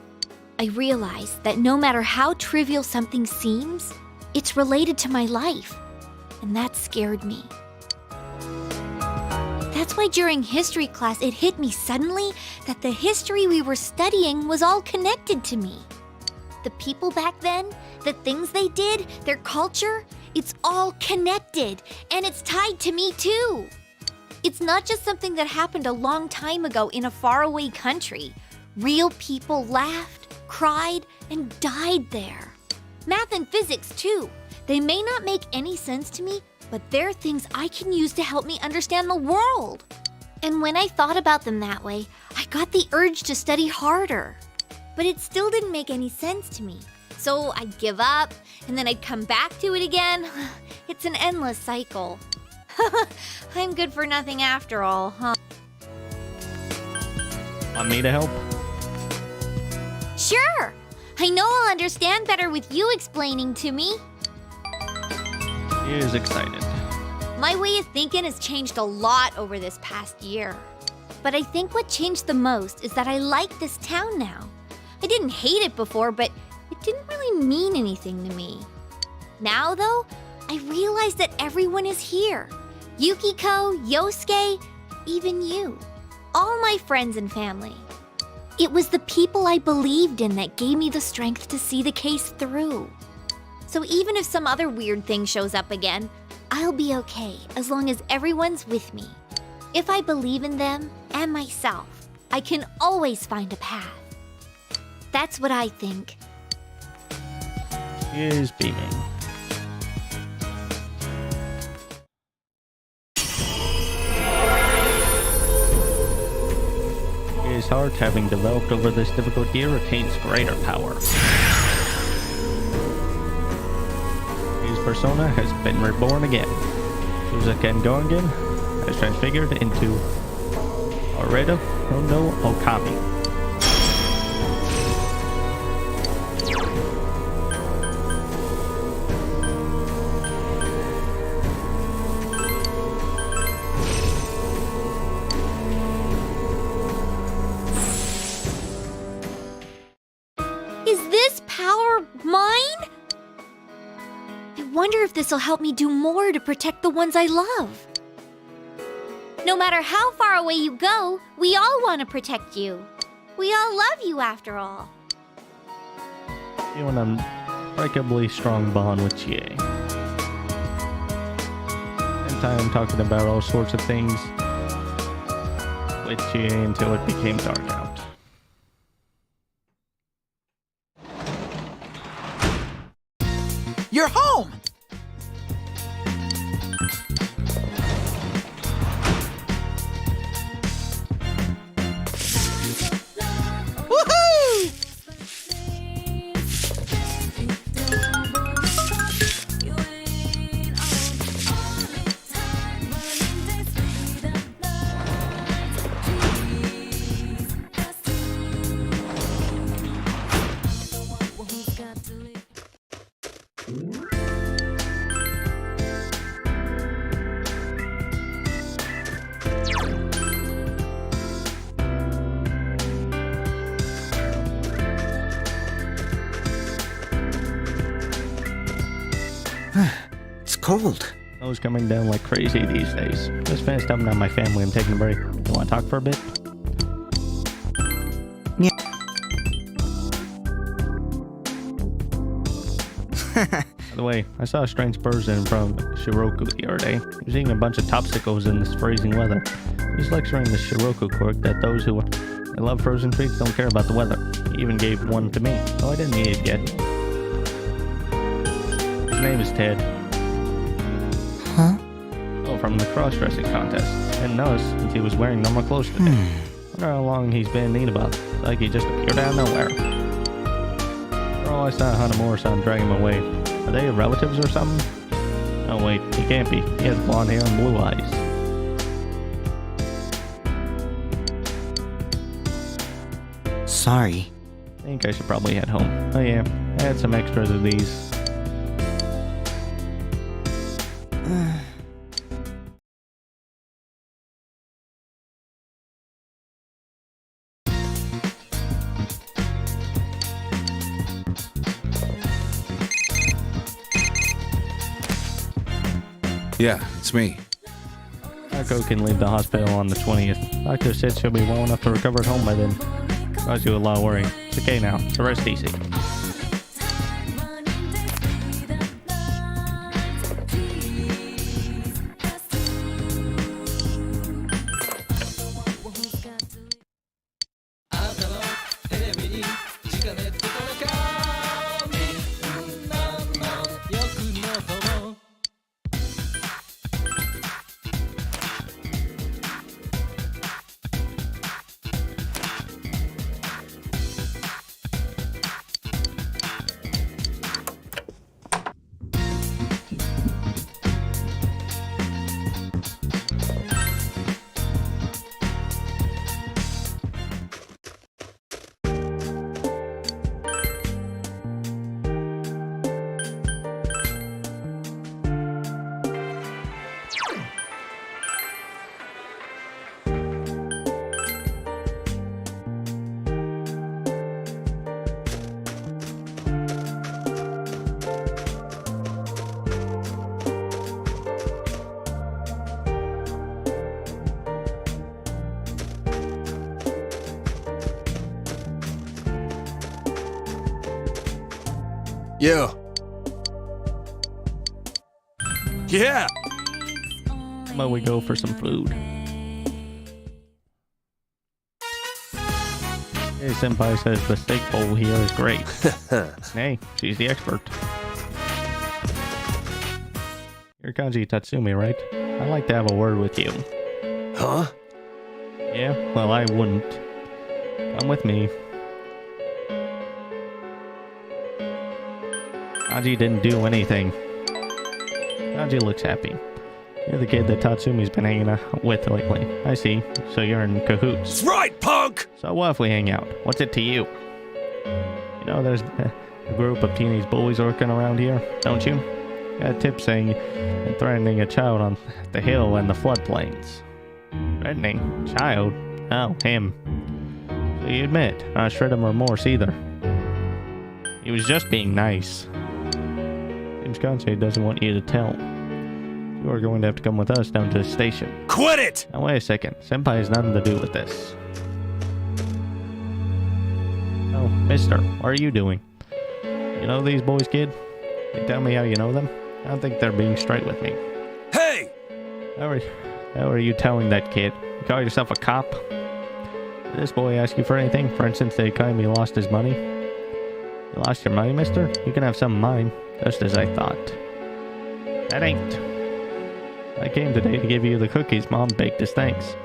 I realized that no matter how trivial something seems, it's related to my life. And that scared me. That's why during history class it hit me suddenly that the history we were studying was all connected to me. The people back then, the things they did, their culture, it's all connected, and it's tied to me too. It's not just something that happened a long time ago in a faraway country. Real people laughed, cried, and died there. Math and physics too. They may not make any sense to me, but they're things I can use to help me understand the world. And when I thought about them that way, I got the urge to study harder. But it still didn't make any sense to me. So I'd give up, and then I'd come back to it again. It's an endless cycle. I'm good for nothing after all, huh? Want me to help? Sure! I know I'll understand better with you explaining to me. She is excited. My way of thinking has changed a lot over this past year. But I think what changed the most is that I like this town now. I didn't hate it before, but it didn't really mean anything to me. Now, though, I realize that everyone is here. Yukiko, Yosuke, even you. All my friends and family. It was the people I believed in that gave me the strength to see the case through. So even if some other weird thing shows up again, I'll be okay as long as everyone's with me. If I believe in them and myself, I can always find a path. That's what I think. She is beaming. His heart, having developed over this difficult year, attains greater power. His persona has been reborn again. Suzuken Gongen has transfigured into Oredo Hondo Okami. Is this power mine? I wonder if this'll help me do more to protect the ones I love. No matter how far away you go, we all want to protect you. We all love you after all. You want an unbreakably strong bond with Chie. And I'm talking about all sorts of things with Chie until it became dark out. You're home! Woohoo! It's cold. Snow's coming down like crazy these days. Just finished dumping on my family. I'm taking a break. You want to talk for a bit? Yeah. By the way, I saw a strange person from Shiroku the other day. He was eating a bunch of popsicles in this freezing weather. He was lecturing the Shiroku quirk that those who They love frozen treats, don't care about the weather. He even gave one to me. Oh, I didn't eat it yet. His name is Ted. Huh? Oh, from the cross-dressing contest. Didn't notice since he was wearing normal clothes today. Wonder how long he's been neat about it. It's like he just appeared out of nowhere. For all I saw Hanamura-san drag him away. Are they relatives or something? Oh wait, he can't be. He has blonde hair and blue eyes. Sorry. I think I should probably head home. Oh yeah, I had some extras of these. Yeah, it's me. Narco can leave the hospital on the 20th. Doctor said she'll be well enough to recover at home by then. Caused you a lot of worry. It's okay now, so rest easy. Yo. Yeah. How about we go for some food? Hey, Senpai says the steak bowl here is great. Hey, she's the expert. You're Kanji Tatsumi, right? I'd like to have a word with you. Huh? Yeah? Well, I wouldn't. Come with me. Kanji didn't do anything. Kanji looks happy. You're the kid that Tatsumi's been hanging out with lately. I see. So you're in cahoots. That's right, punk! So what if we hang out? What's it to you? You know there's a group of teenage bullies working around here, don't you? Got a tip saying you're threatening a child on the hill and the floodplains. Threatening? Child? Oh, him. So you admit, not a shred of remorse either. He was just being nice. Seems Kansei doesn't want you to tell. You are going to have to come with us down to the station. Quit it! Now wait a second. Senpai has nothing to do with this. Oh, mister, what are you doing? You know these boys, kid? Can you tell me how you know them? I don't think they're being straight with me. Hey! How are you telling that kid? You call yourself a cop? Did this boy ask you for anything? For instance, they claim he lost his money? You lost your money, mister? You can have some of mine. Just as I thought. That ain't. I came today to give you the cookies Mom baked as thanks.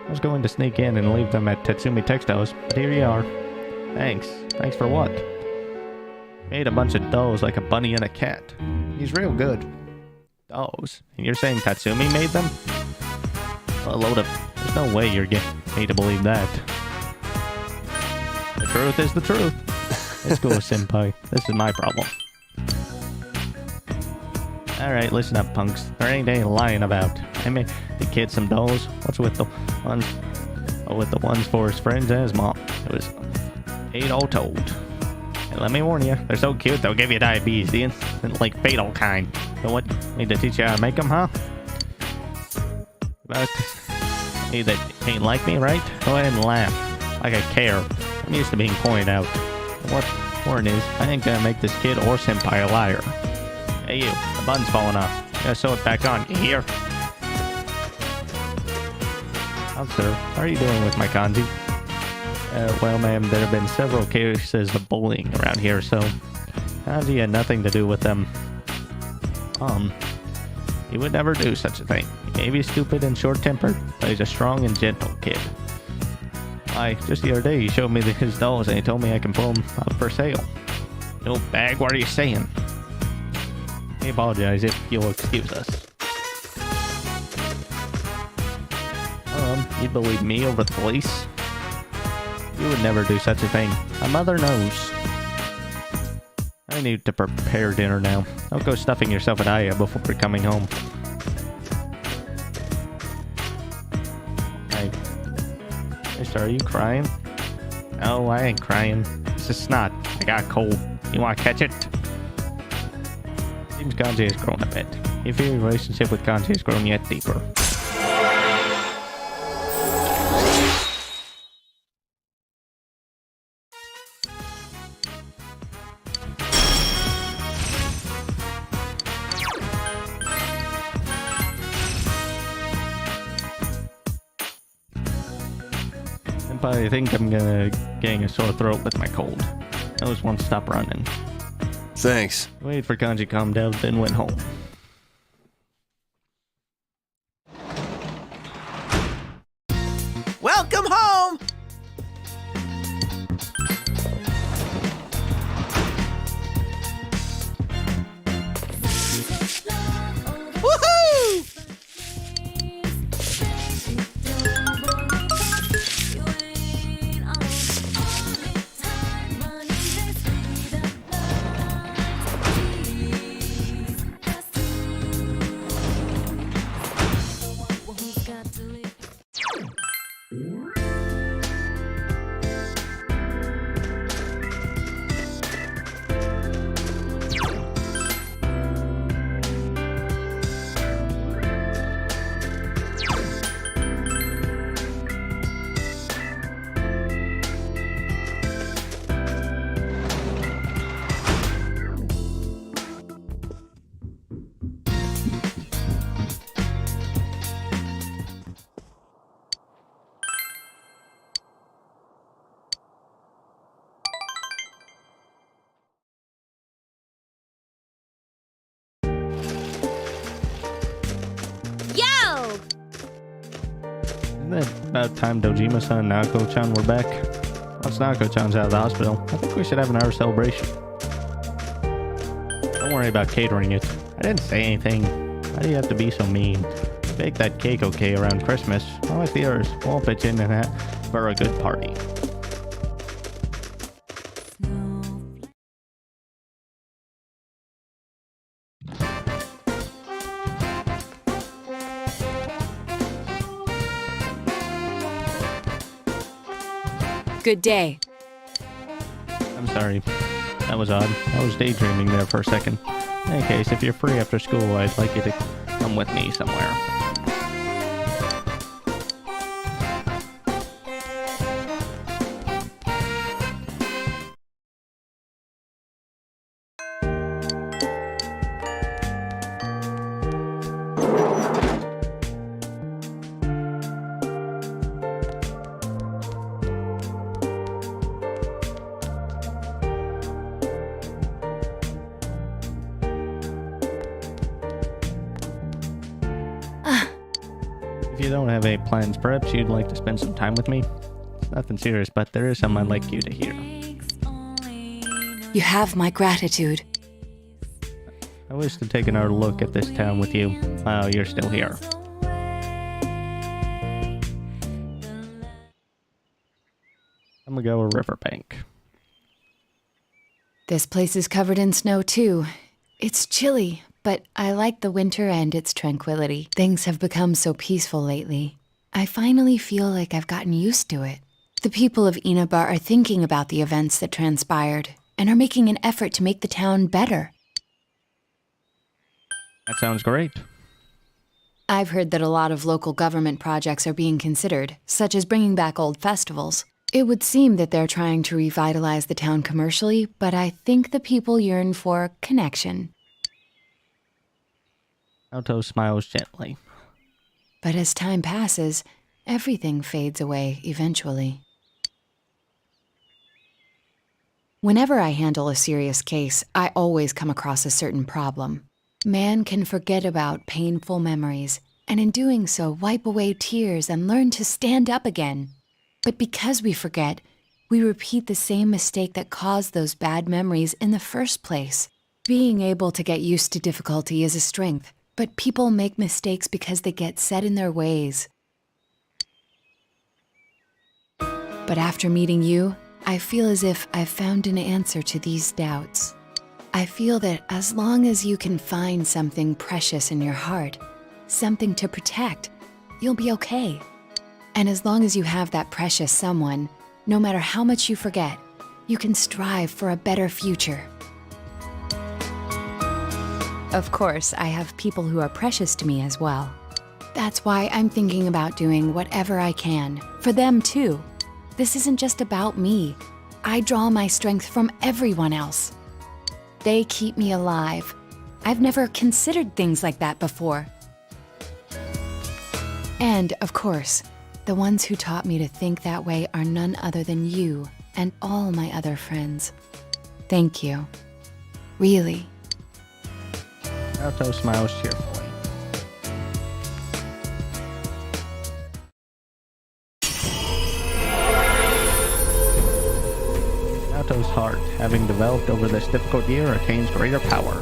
I was going to sneak in and leave them at Tatsumi Textiles, but here you are. Thanks. Thanks for what? Made a bunch of dolls like a bunny and a cat. He's real good. Dolls? And you're saying Tatsumi made them? A load of... There's no way you're getting me to believe that. The truth is the truth. Let's go, Senpai. This is my problem. Alright, listen up, punks. There ain't any lying about. I made the kid some dolls. What's with the ones? Oh, with the ones for his friends and his mom. It was 8 all told. And let me warn you, they're so cute they'll give you diabetes, the instant, like, fatal kind. So what? Need to teach you how to make them, huh? But you that ain't like me, right? Go ahead and laugh. Like I care. I'm used to being pointed out. What warn is, I ain't gonna make this kid or Senpai a liar. Hey you, the button's falling off. You gotta sew it back on, you hear? Oh sir, how are you doing with my kanji? Well, ma'am, there have been several cases of bullying around here, so Kanji had nothing to do with them. He would never do such a thing. He may be stupid and short-tempered, but he's a strong and gentle kid. Why, just the other day he showed me his dolls and he told me I can pull them up for sale. No bag, what are you saying? I apologize if you'll excuse us. You believe me over the police? You would never do such a thing. My mother knows. I need to prepare dinner now. Don't go stuffing yourself at Aya before coming home. Hey. Mister, are you crying? No, I ain't crying. It's just snot. I got a cold. You want to catch it? Seems Kanji has grown a bit. If your relationship with Kanji has grown yet deeper. I think I'm getting a sore throat with my cold. Nose won't stop running. Thanks. Wait for Kanji calmed down, then went home. Welcome home! Woohoo! Isn't it about time Dojima-san and Naoko-chan were back? Once Naoko-chan's out of the hospital, I think we should have an hour celebration. Don't worry about catering it. I didn't say anything. Why do you have to be so mean? We bake that cake okay around Christmas. I like the others. We'll all pitch in and that for a good party. Good day. I'm sorry. That was odd. I was daydreaming there for a second. In any case, if you're free after school, I'd like you to come with me somewhere. If you don't have any plans, perhaps you'd like to spend some time with me? It's nothing serious, but there is something I'd like you to hear. You have my gratitude. I wish to take another look at this town with you while you're still here. I'm gonna go to Riverbank. This place is covered in snow too. It's chilly, but I like the winter and its tranquility. Things have become so peaceful lately. I finally feel like I've gotten used to it. The people of Inaba are thinking about the events that transpired and are making an effort to make the town better. That sounds great. I've heard that a lot of local government projects are being considered, such as bringing back old festivals. It would seem that they're trying to revitalize the town commercially, but I think the people yearn for connection. Naoto smiles gently. But as time passes, everything fades away eventually. Whenever I handle a serious case, I always come across a certain problem. Man can forget about painful memories, and in doing so, wipe away tears and learn to stand up again. But because we forget, we repeat the same mistake that caused those bad memories in the first place. Being able to get used to difficulty is a strength, but people make mistakes because they get set in their ways. But after meeting you, I feel as if I've found an answer to these doubts. I feel that as long as you can find something precious in your heart, something to protect, you'll be okay. And as long as you have that precious someone, no matter how much you forget, you can strive for a better future. Of course, I have people who are precious to me as well. That's why I'm thinking about doing whatever I can, for them too. This isn't just about me. I draw my strength from everyone else. They keep me alive. I've never considered things like that before. And, of course, the ones who taught me to think that way are none other than you and all my other friends. Thank you. Really. Naoto smiles cheerfully. Naoto's heart, having developed over this difficult year, attains greater power.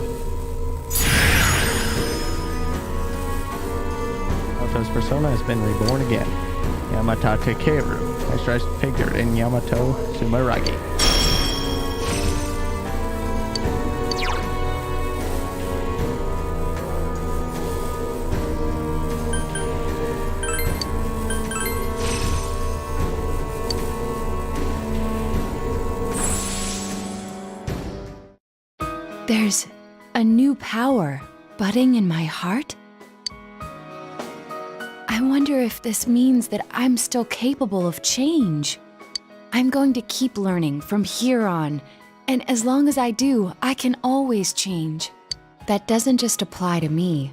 Naoto's persona has been reborn again. Yamata Takeru, a stressed figure in Yamato Sumeragi. There's a new power budding in my heart? I wonder if this means that I'm still capable of change. I'm going to keep learning from here on, and as long as I do, I can always change. That doesn't just apply to me.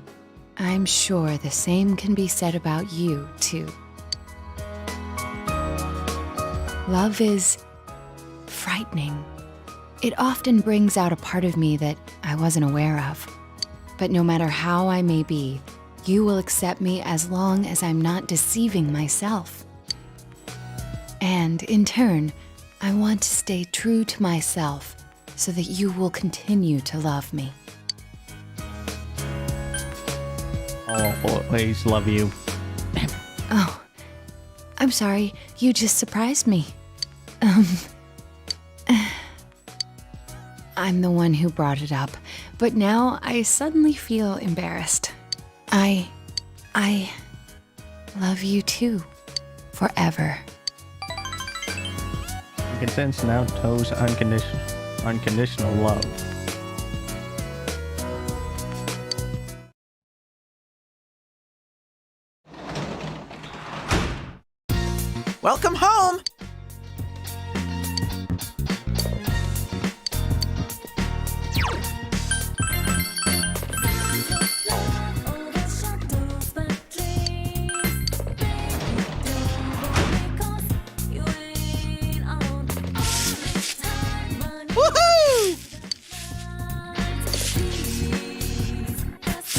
I'm sure the same can be said about you, too. Love is frightening. It often brings out a part of me that I wasn't aware of. But no matter how I may be, you will accept me as long as I'm not deceiving myself. And in turn, I want to stay true to myself so that you will continue to love me. I'll always love you. Oh, I'm sorry, you just surprised me. I'm the one who brought it up, but now I suddenly feel embarrassed. I love you too, forever. You can sense Naoto's unconditional love. Welcome home!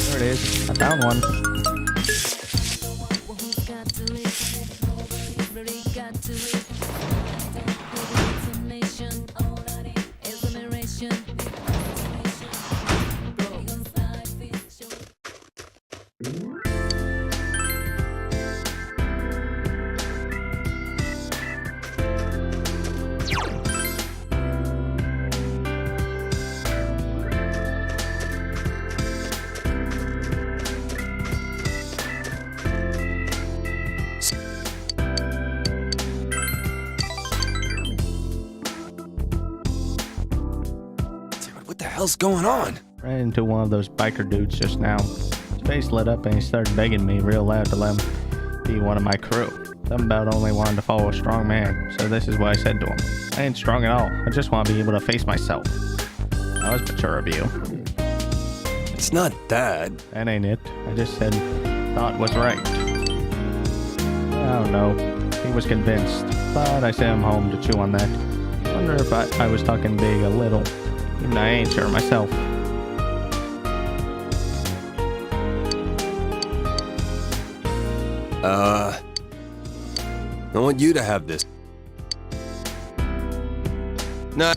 There it is. I found one. What the hell's going on? Ran into one of those biker dudes just now. His face lit up and he started begging me real loud to let him be one of my crew. Something about only wanting to follow a strong man, so this is what I said to him. I ain't strong at all. I just want to be able to face myself. That was mature of you. It's not that. That ain't it. I just said, thought was right. I don't know. He was convinced, but I sent him home to chew on that. Wonder if I was talking big a little. Even I ain't sure myself. I want you to have this. No.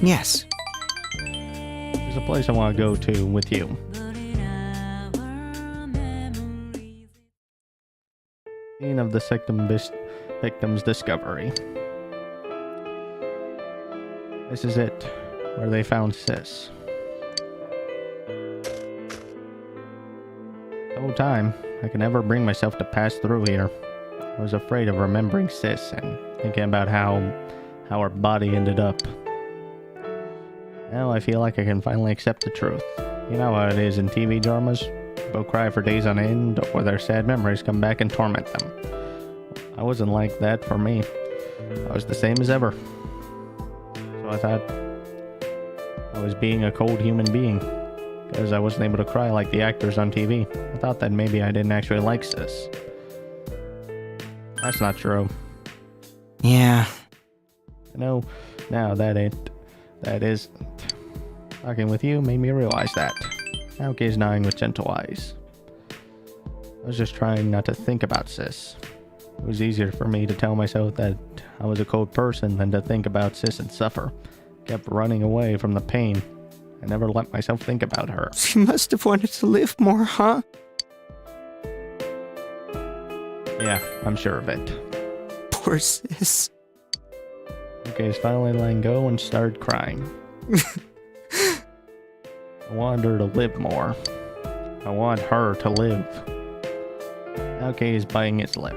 Yes. There's a place I want to go to with you. Scene of the victim's discovery. This is it, where they found Sis. The whole time, I could never bring myself to pass through here. I was afraid of remembering Sis and thinking about how her body ended up. Now I feel like I can finally accept the truth. You know how it is in TV dramas? People cry for days on end, or their sad memories come back and torment them. I wasn't like that for me. I was the same as ever. So I thought I was being a cold human being, because I wasn't able to cry like the actors on TV. I thought that maybe I didn't actually like Sis. That's not true. Yeah. I know now that isn't. Talking with you made me realize that. Naoki is nodding with gentle eyes. I was just trying not to think about Sis. It was easier for me to tell myself that I was a cold person than to think about Sis and suffer. Kept running away from the pain. I never let myself think about her. She must have wanted to live more, huh? Yeah, I'm sure of it. Poor Sis. Okay, finally letting go and started crying. I wanted her to live more. I want her to live. Okay, he's biting his lip.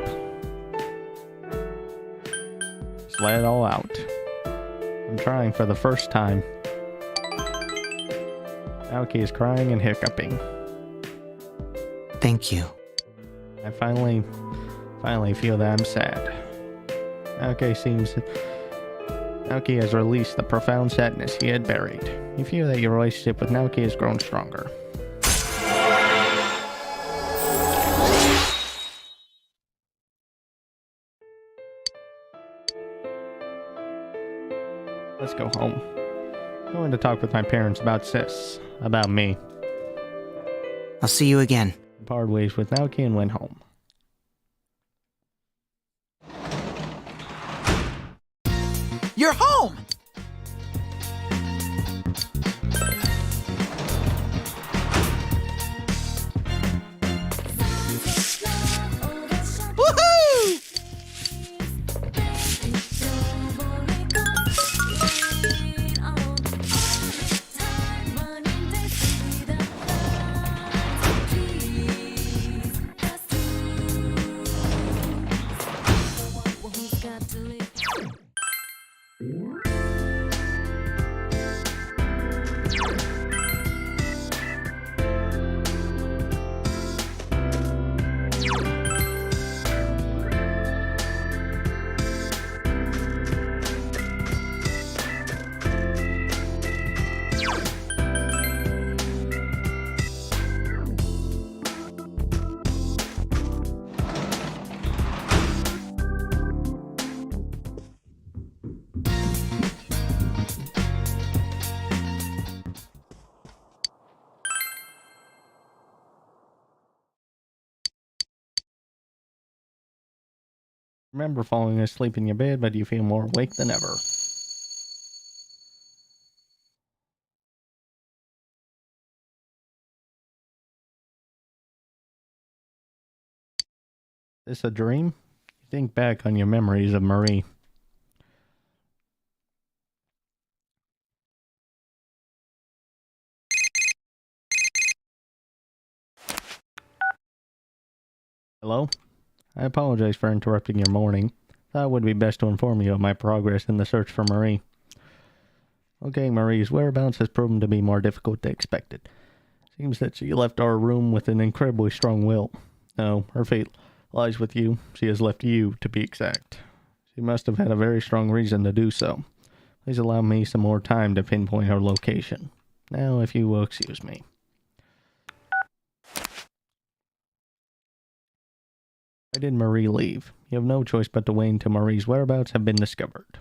Just let it all out. I'm trying for the first time. Naoki is crying and hiccuping. Thank you. I finally feel that I'm sad. Naoki has released the profound sadness he had buried. You feel that your relationship with Naoki has grown stronger. Let's go home. I'm going to talk with my parents about Sis, about me. I'll see you again. I parted ways with Naoki and went home. You're home! Woohoo! Remember falling asleep in your bed, but you feel more awake than ever. Is this a dream? You think back on your memories of Marie. Hello? I apologize for interrupting your morning. Thought it would be best to inform you of my progress in the search for Marie. Okay, Marie's whereabouts has proven to be more difficult than expected. Seems that she left our room with an incredibly strong will. No, her fate lies with you. She has left you, to be exact. She must have had a very strong reason to do so. Please allow me some more time to pinpoint her location. Now, if you will excuse me. Why did Marie leave? You have no choice but to wait until Marie's whereabouts have been discovered.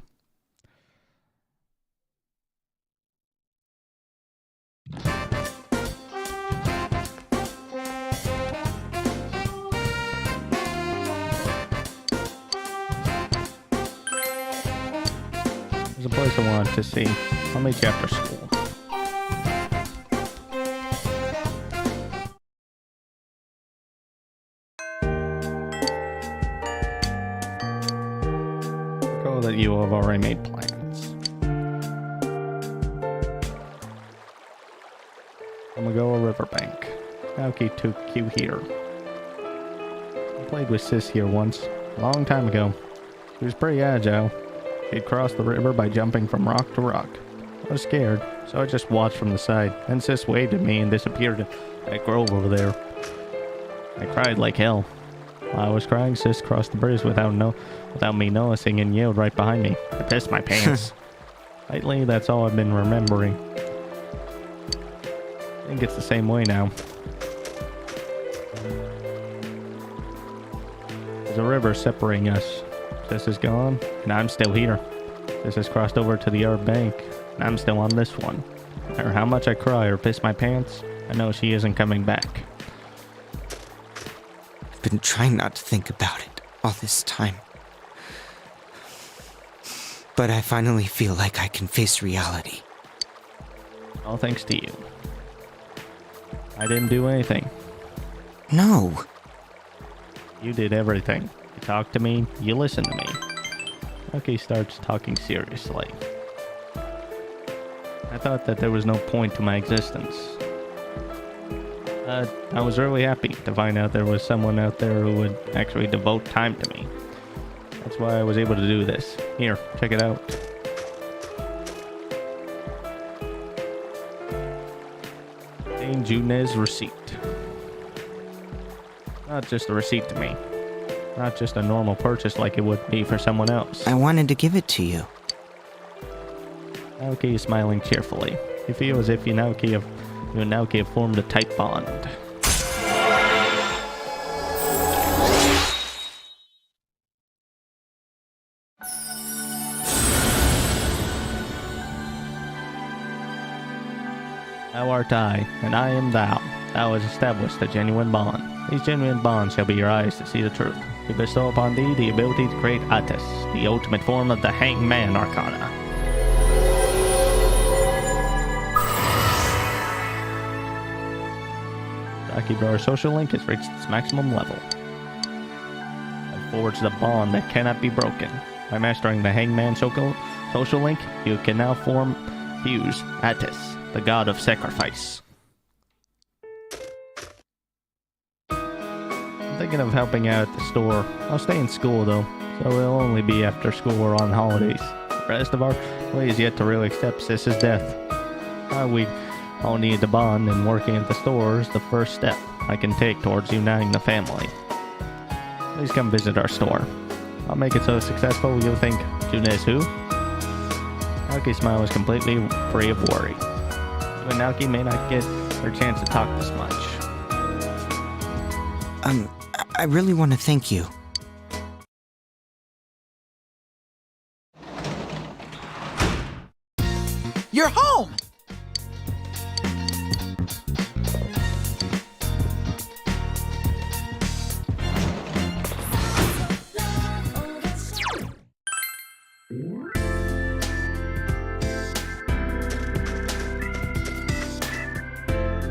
There's a place I wanted to see. I'll meet you after school. Recall that you have already made plans. Kamigawa Riverbank. Naoki took you here. I played with Sis here once, a long time ago. She was pretty agile. She'd cross the river by jumping from rock to rock. I was scared, so I just watched from the side. Then Sis waved at me and disappeared in that grove over there. I cried like hell. While I was crying, Sis crossed the bridge without me noticing and yelled right behind me. I pissed my pants. Lately, that's all I've been remembering. I think it's the same way now. There's a river separating us. Sis is gone, and I'm still here. Sis has crossed over to the other bank, and I'm still on this one. No matter how much I cry or piss my pants, I know she isn't coming back. I've been trying not to think about it all this time. But I finally feel like I can face reality. All thanks to you. I didn't do anything. No. You did everything. You talked to me, you listened to me. Naoki starts talking seriously. I thought that there was no point to my existence. I was really happy to find out there was someone out there who would actually devote time to me. That's why I was able to do this. Here, check it out. Jane Junez receipt. Not just a receipt to me. Not just a normal purchase like it would be for someone else. I wanted to give it to you. Naoki is smiling cheerfully. You feel as if you and Naoki have formed a tight bond. Thou art I, and I am thou. Thou hast established a genuine bond. These genuine bonds shall be your eyes to see the truth. We bestow upon thee the ability to create Atis, the ultimate form of the Hangman Arcana. Akibar social link has reached its maximum level. I've forged a bond that cannot be broken. By mastering the Hangman social link, you can now fuse Atis, the god of sacrifice. I'm thinking of helping out at the store. I'll stay in school though, so it'll only be after school or on holidays. The rest of our way is yet to really accept Sis's death. We all need to bond, and working at the store is the first step I can take towards uniting the family. Please come visit our store. I'll make it so successful you'll think, Junez who? Naoki's smile was completely free of worry. But Naoki may not get her chance to talk this much. I really want to thank you. You're home!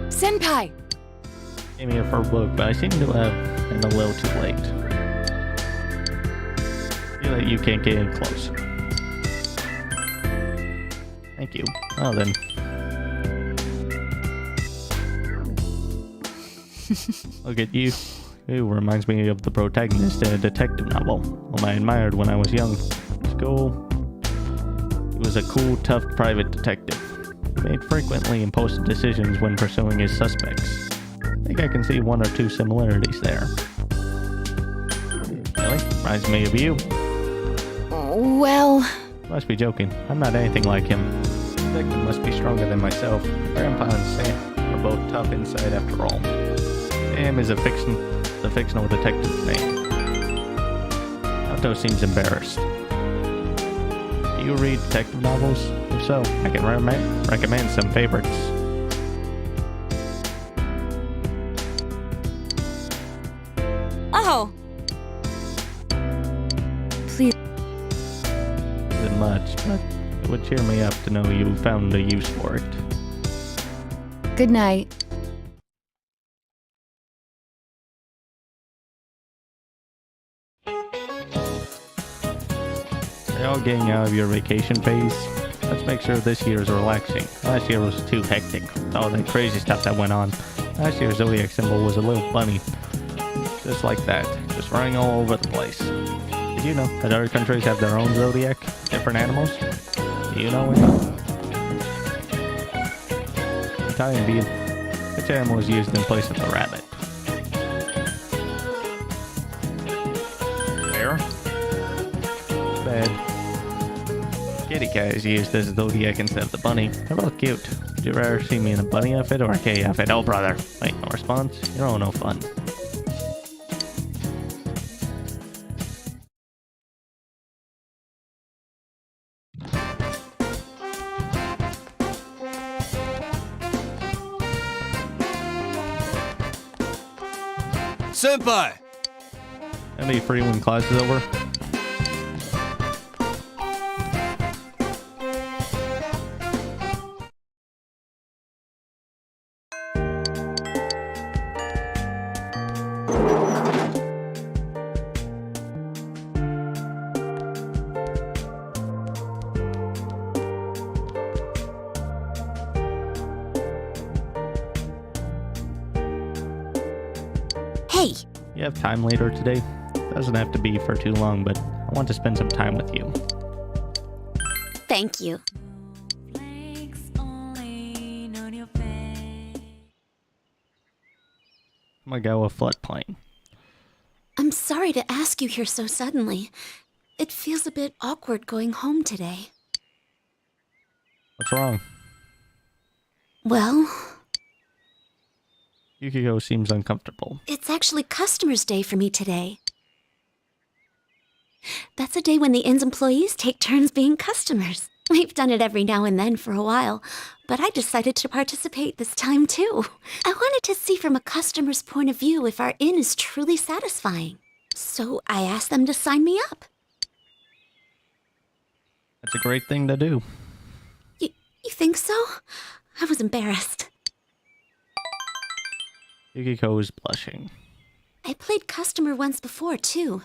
Senpai! Came here for a book, but I seem to have been a little too late. Feel that you can't get in closer. Thank you. Oh, then. Look at you. Ooh, reminds me of the protagonist in a detective novel, one I admired when I was young. School. He was a cool, tough private detective. He made frequently impulsive decisions when pursuing his suspects. I think I can see one or two similarities there. Really? Reminds me of you. Well, Must be joking. I'm not anything like him. The victim must be stronger than myself. Grandpa and Sam are both tough inside after all. Sam is the fictional detective's name. Otto seems embarrassed. Do you read detective novels? If so, I can recommend some favorites. Oh! Please. Isn't much, but it would cheer me up to know you found a use for it. good night. Are y'all getting out of your vacation phase? Let's make sure this year is relaxing. Last year was too hectic with all that crazy stuff that went on. Last year's zodiac symbol was a little bunny. Just like that. Just running all over the place. Did you know that other countries have their own zodiac? Different animals? Do you know any? Italian being. Which animal is used in place of the rabbit? Bear? Bad. Kitty cat is used as a zodiac instead of the bunny. They're both cute. Would you rather see me in a bunny outfit or a kitty outfit? Oh, brother. Wait, no response? You're all no fun. Senpai! Any free when class is over? Hey, You have time later today? Doesn't have to be for too long, but I want to spend some time with you. thank you. I'm gonna go with floodplain. I'm sorry to ask you here so suddenly. It feels a bit awkward going home today. What's wrong? Well, Yukiko seems uncomfortable. it's actually Customers' Day for me today. That's a day when the inn's employees take turns being customers. We've done it every now and then for a while, but I decided to participate this time too. I wanted to see from a customer's point of view if our inn is truly satisfying. So I asked them to sign me up. That's a great thing to do. You think so? I was embarrassed. Yukiko is blushing. I played customer once before, too,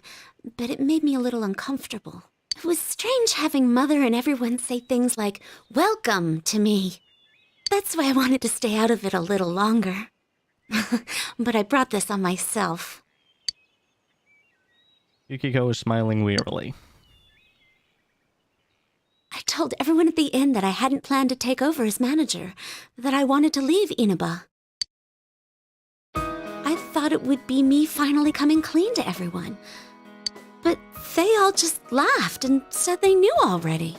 but it made me a little uncomfortable. It was strange having Mother and everyone say things like, "Welcome" to me. That's why I wanted to stay out of it a little longer. But I brought this on myself. Yukiko is smiling wearily. I told everyone at the inn that I hadn't planned to take over as manager, that I wanted to leave Inaba. I thought it would be me finally coming clean to everyone. But they all just laughed and said they knew already.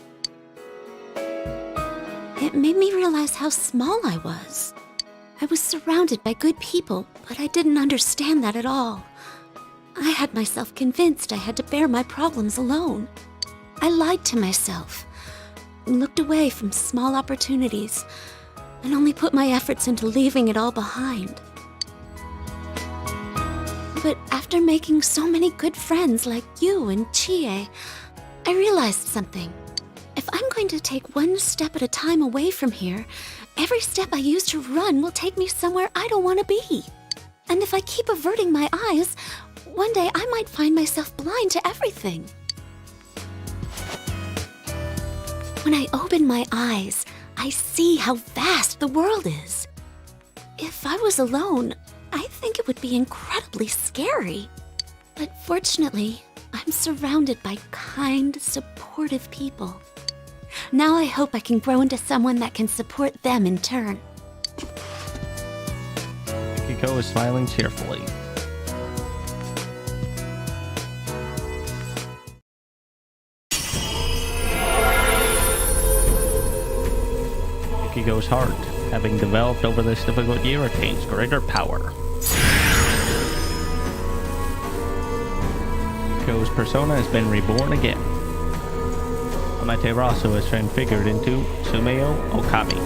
It made me realize how small I was. I was surrounded by good people, but I didn't understand that at all. I had myself convinced I had to bear my problems alone. I lied to myself, looked away from small opportunities, and only put my efforts into leaving it all behind. But after making so many good friends like you and Chie, I realized something. If I'm going to take one step at a time away from here, every step I use to run will take me somewhere I don't want to be. And if I keep averting my eyes, one day I might find myself blind to everything. When I open my eyes, I see how vast the world is. If I was alone, I think it would be incredibly scary. But fortunately, I'm surrounded by kind, supportive people. Now I hope I can grow into someone that can support them in turn. Yukiko is smiling cheerfully. Yukiko's heart, having developed over this difficult year, attains greater power. Yukiko's persona has been reborn again. Amaterasu is transfigured into Sumio Okami.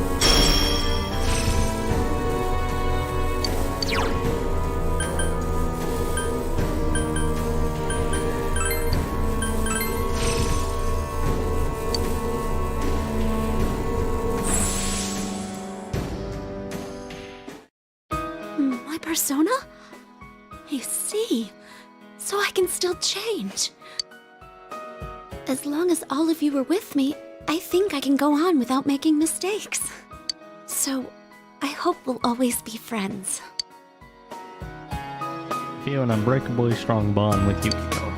My persona? I see. So I can still change. As long as all of you are with me, I think I can go on without making mistakes. So, I hope we'll always be friends. Feel an unbreakably strong bond with Yukiko.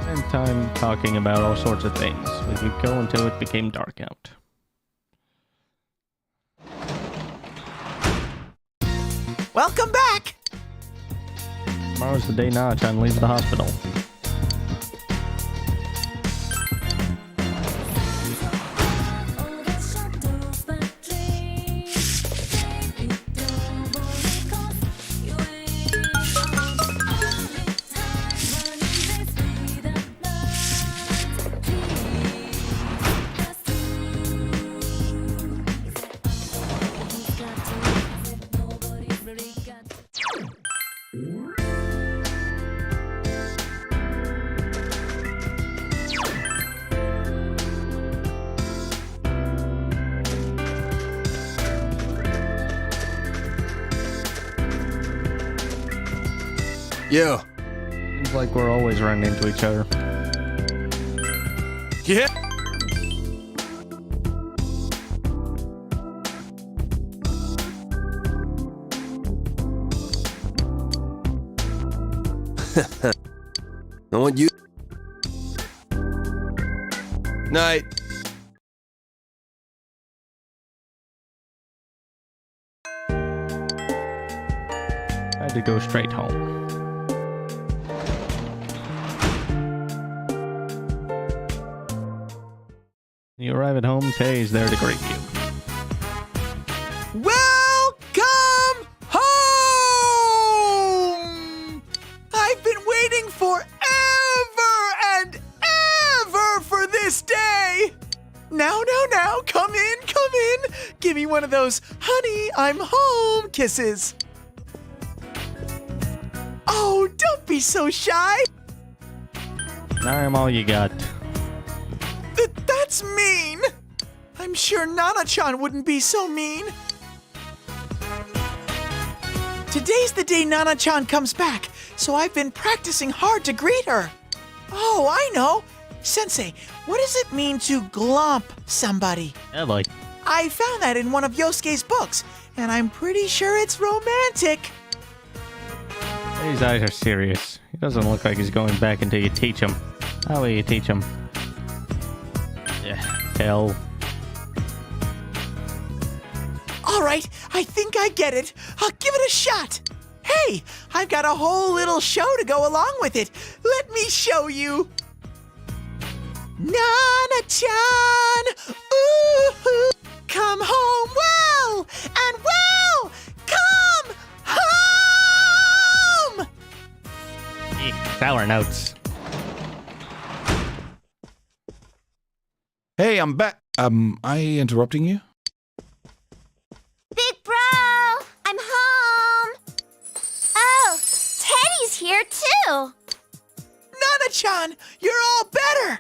Spent time talking about all sorts of things with Yukiko until it became dark out. Welcome back! Tomorrow's the day Nana-chan leaves the hospital. Yo. Seems like we're always running into each other. Yeah. I want you. Night. I had to go straight home. When you arrive at home, Tay is there to greet you. Welcome home! I've been waiting forever and ever for this day! Now, come in! Give me one of those, honey, I'm home kisses. Oh, don't be so shy! I am all you got. That's mean! I'm sure Nana-chan wouldn't be so mean. Today's the day Nana-chan comes back, so I've been practicing hard to greet her. Oh, I know. Sensei, what does it mean to glomp somebody? Yeah, like, I found that in one of Yosuke's books, and I'm pretty sure it's romantic. his eyes are serious. He doesn't look like he's going back until you teach him. How will you teach him? Yeah, hell. All right, I think I get it. I'll give it a shot. Hey, I've got a whole little show to go along with it. Let me show you. Nana-chan, ooh, come home well, and well, come home! Sour notes. Hey, I'm back. I interrupting you? Big bro, I'm home. Oh, Teddy's here too. Nana-chan, you're all better.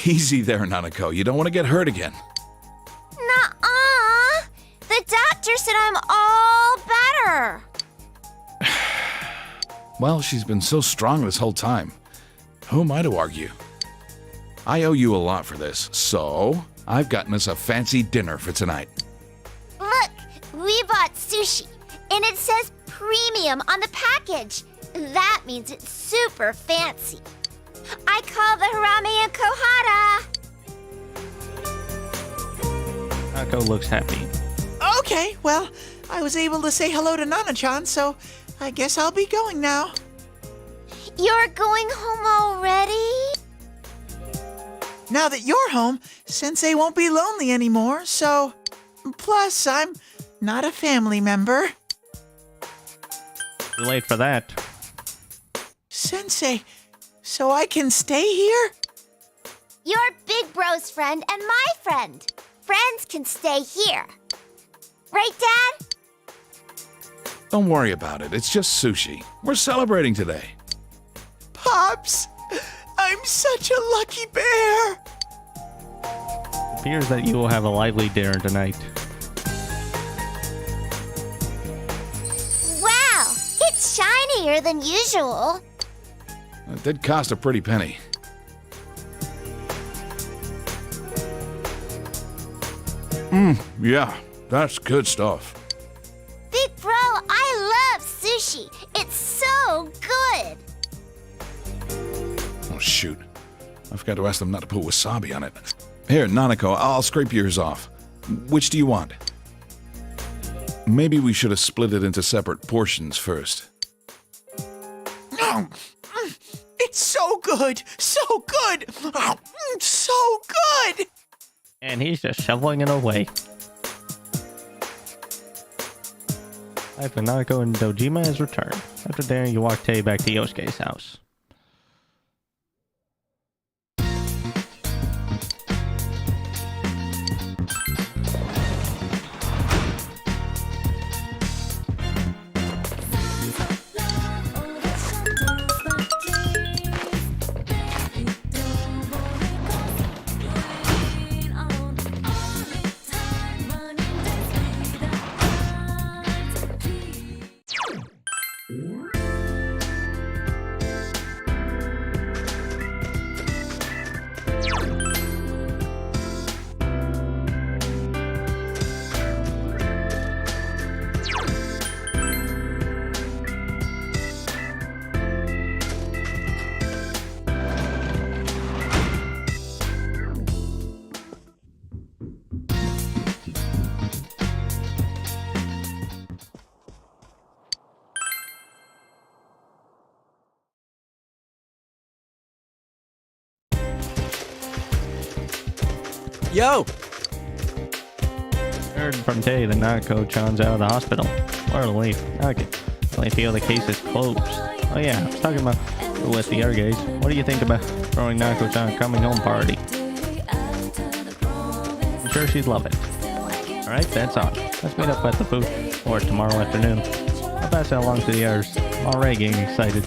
Easy there, Nanako. You don't want to get hurt again. Nuh-uh. The doctor said I'm all better. Well, she's been so strong this whole time. Who am I to argue? I owe you a lot for this, so I've gotten us a fancy dinner for tonight. Look, sushi, and it says premium on the package. That means it's super fancy. I call the harame a kohara. Nanako looks happy. Okay, well, I was able to say hello to Nana-chan, so I guess I'll be going now. You're going home already? Now that you're home, Sensei won't be lonely anymore, so... Plus, I'm not a family member. Too late for that. Sensei, so I can stay here? You're Big Bro's friend and my friend. Friends can stay here. Right, Dad? Don't worry about it. It's just sushi. We're celebrating today. Pops, I'm such a lucky bear. It appears that you will have a lively dinner tonight. Wow, it's shinier than usual. It did cost a pretty penny. Yeah, that's good stuff. Big Bro, I love sushi. It's so good. Oh, shoot. I forgot to ask them not to put wasabi on it. Here, Nanako, I'll scrape yours off. Which do you want? Maybe we should have split it into separate portions first. It's so good, so good, so good. And he's just shoveling it away. Life with Nanako and Dojima has returned. After dinner, you walk Tei back to Yosuke's house. Yo! Heard from Tei that Nanako-chan's out of the hospital. What a relief. Okay. I feel the case is closed. Oh yeah, I was talking about with the other guys. What do you think about throwing Nanako-chan a coming home party? I'm sure she'd love it. Alright, that's on. Let's meet up at the booth, or tomorrow afternoon. I'll pass that along to the others. I'm already getting excited.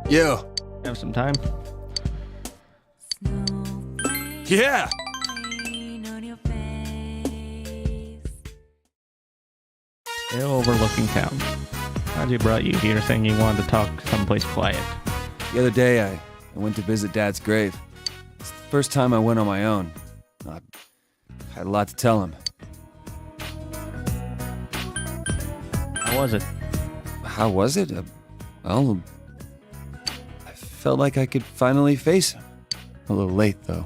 Yo. Have some time? Yeah. Still overlooking town. Haji brought you here saying you wanted to talk someplace quiet. The other day, I went to visit Dad's grave. It's the first time I went on my own. I had a lot to tell him. How was it? How was it? Well, I felt like I could finally face him. A little late, though.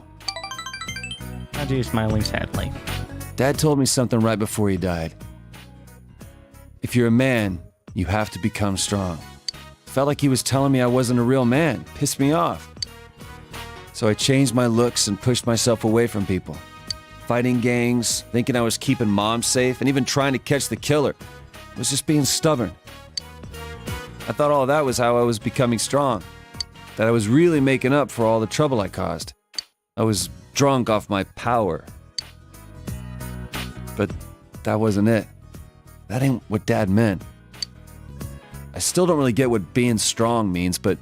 Haji is smiling sadly. Dad told me something right before he died. If you're a man, you have to become strong. Felt like he was telling me I wasn't a real man. Pissed me off. So I changed my looks and pushed myself away from people. fighting gangs, thinking I was keeping Mom safe, and even trying to catch the killer. I was just being stubborn. I thought all that was how I was becoming strong. That I was really making up for all the trouble I caused. I was drunk off my power. But that wasn't it. That ain't what Dad meant. I still don't really get what being strong means, but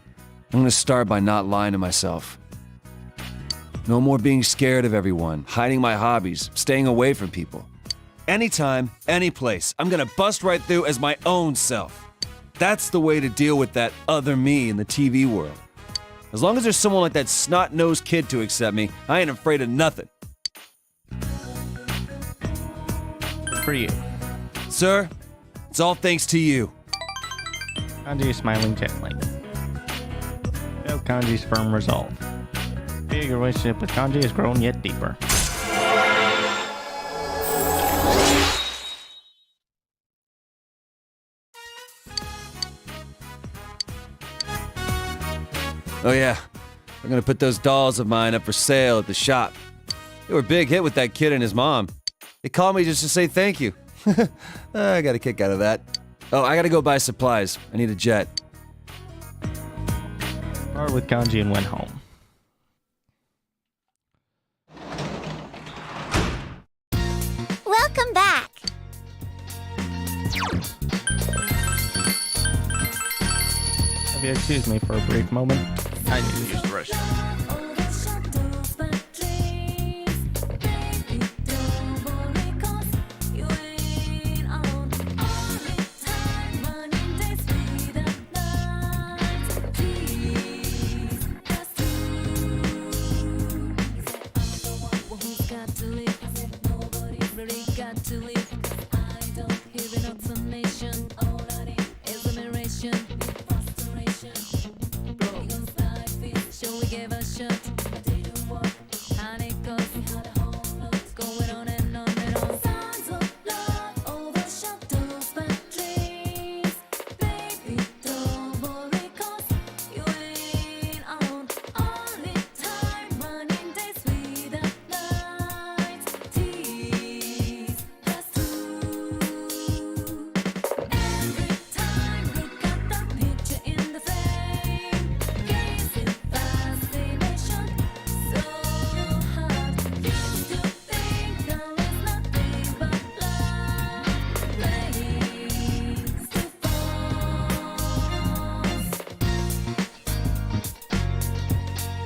I'm gonna start by not lying to myself. No more being scared of everyone, hiding my hobbies, staying away from people. Anytime, any place, I'm gonna bust right through as my own self. That's the way to deal with that other me in the TV world. As long as there's someone like that snot-nosed kid to accept me, I ain't afraid of nothing. For you. Sir, it's all thanks to you. Kanji is smiling gently. Feel Kanji's firm resolve. Feel your relationship with Kanji has grown yet deeper. Oh yeah, we're gonna put those dolls of mine up for sale at the shop. They were a big hit with that kid and his mom. They called me just to say thank you. I got a kick out of that. Oh, I gotta go buy supplies. I need a jet. Parted with Kanji and went home. Welcome back. If you excuse me for a brief moment, I need to use the restroom.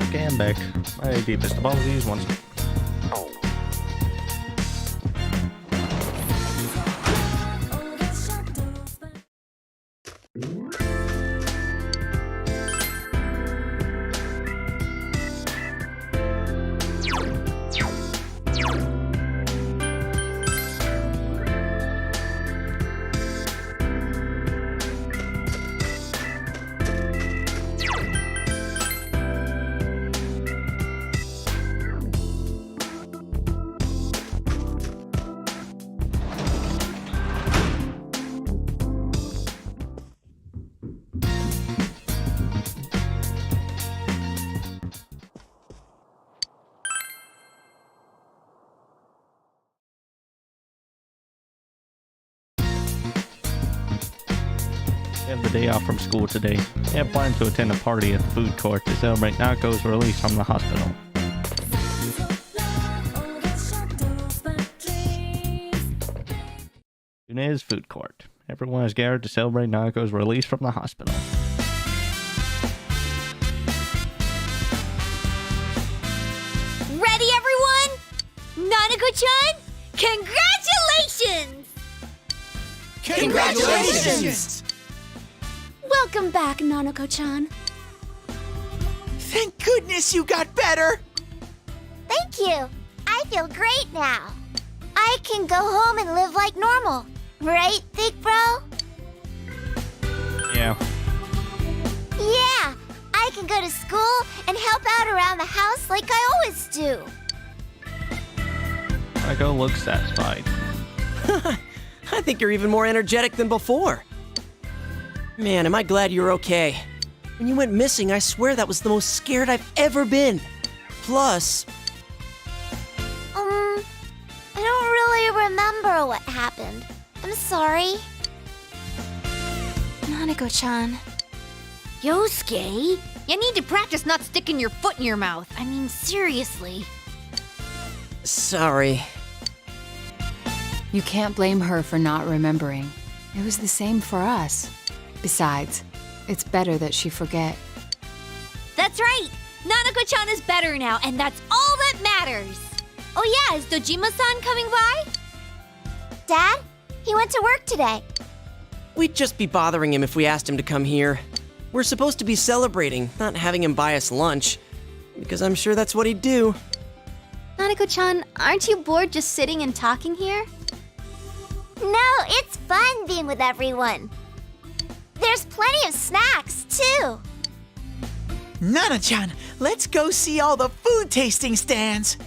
Okay, I'm back. My deepest apologies once again. I have the day off from school today. I have planned to attend a party at the food court to celebrate Nako's release from the hospital. Yune's food court. Everyone is gathered to celebrate Nako's release from the hospital. Ready, everyone? Nanako-chan, congratulations! Congratulations! Welcome back, Nanako-chan. Thank goodness you got better! Thank you. I feel great now. I can go home and live like normal. Right, big bro? Yeah. Yeah, I can go to school and help out around the house like I always do. Nako looks satisfied. I think you're even more energetic than before. Man, am I glad you're okay. When you went missing, I swear that was the most scared I've ever been. Plus... remember what happened. I'm sorry. Nanako-chan. Yosuke, you need to practice not sticking your foot in your mouth. I mean, seriously. Sorry. You can't blame her for not remembering. It was the same for us. Besides, it's better that she forget. That's right! Nanako-chan is better now, and that's all that matters! Oh yeah, is Dojima-san coming by? Dad? He went to work today. We'd just be bothering him if we asked him to come here. We're supposed to be celebrating, not having him buy us lunch. Because I'm sure that's what he'd do. Nanako-chan, aren't you bored just sitting and talking here? No, it's fun being with everyone. There's plenty of snacks, too. Nana-chan, let's go see all the food tasting stands.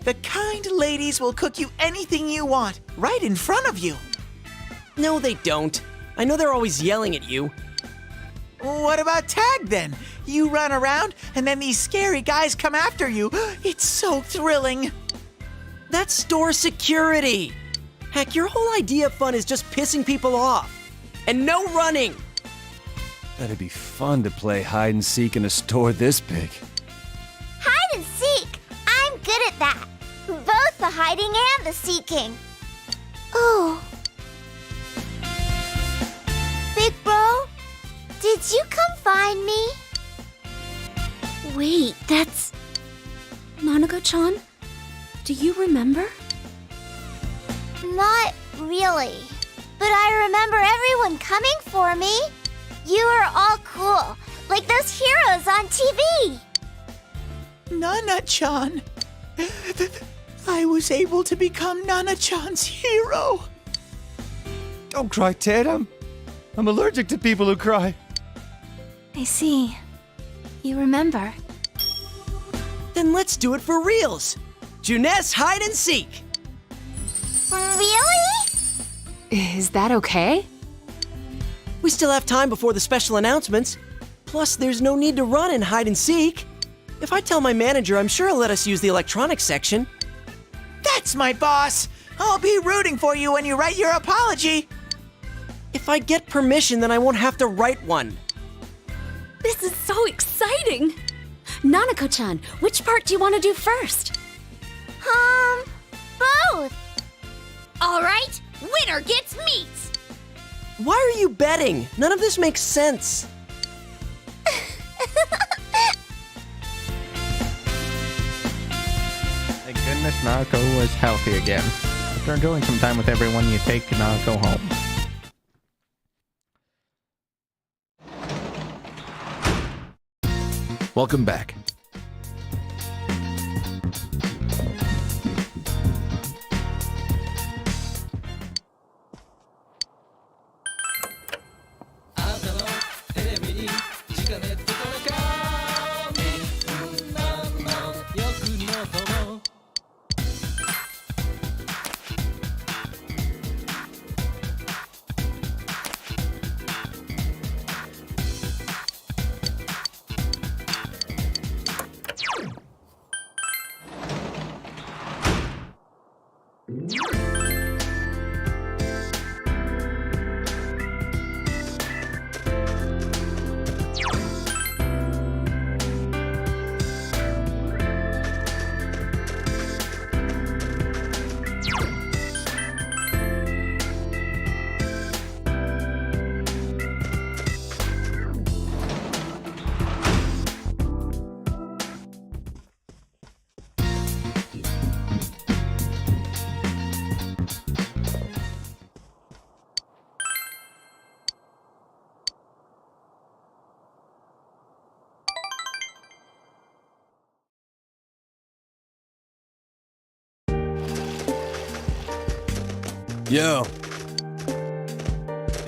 The kind ladies will cook you anything you want, right in front of you. No, they don't. I know they're always yelling at you. What about tag then? You run around and then these scary guys come after you. It's so thrilling. That's store security. Heck, your whole idea of fun is just pissing people off. And no running. That'd be fun to play hide and seek in a store this big. Hide and seek. I'm good at that. Both the hiding and the seeking. Oh. Big bro, did you come find me? Wait, that's... Nanako-chan? Do you remember? Not really. But I remember everyone coming for me. You are all cool, like those heroes on TV. Nana-chan. I was able to become Nana-chan's hero. Don't cry, Ted. I'm allergic to people who cry. I see. You remember. Then let's do it for reals. Junes hide and seek. Really? Is that okay? We still have time before the special announcements. Plus, there's no need to run and hide and seek. If I tell my manager, I'm sure he'll let us use the electronics section. That's my boss. I'll be rooting for you when you write your apology. If I get permission, then I won't have to write one. This is so exciting! Nanako-chan, which part do you want to do first? Both. Alright, winner gets meat! Why are you betting? None of this makes sense. Thank goodness Nanako was healthy again. After enjoying some time with everyone, you take Nanako home. Welcome back. Yo.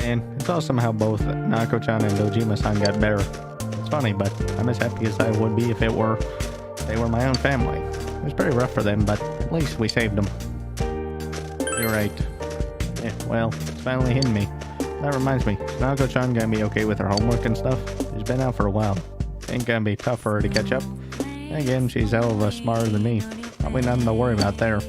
And it's awesome how both Nanako-chan and Dojima-san got better. It's funny, but I'm as happy as I would be if they were my own family. It was pretty rough for them, but at least we saved them. You're right. Yeah, well, it's finally hitting me. That reminds me, is Nanako-chan gonna be okay with her homework and stuff? She's been out for a while. Ain't gonna be tough for her to catch up. And again, she's a hell of a smarter than me. Probably nothing to worry about there.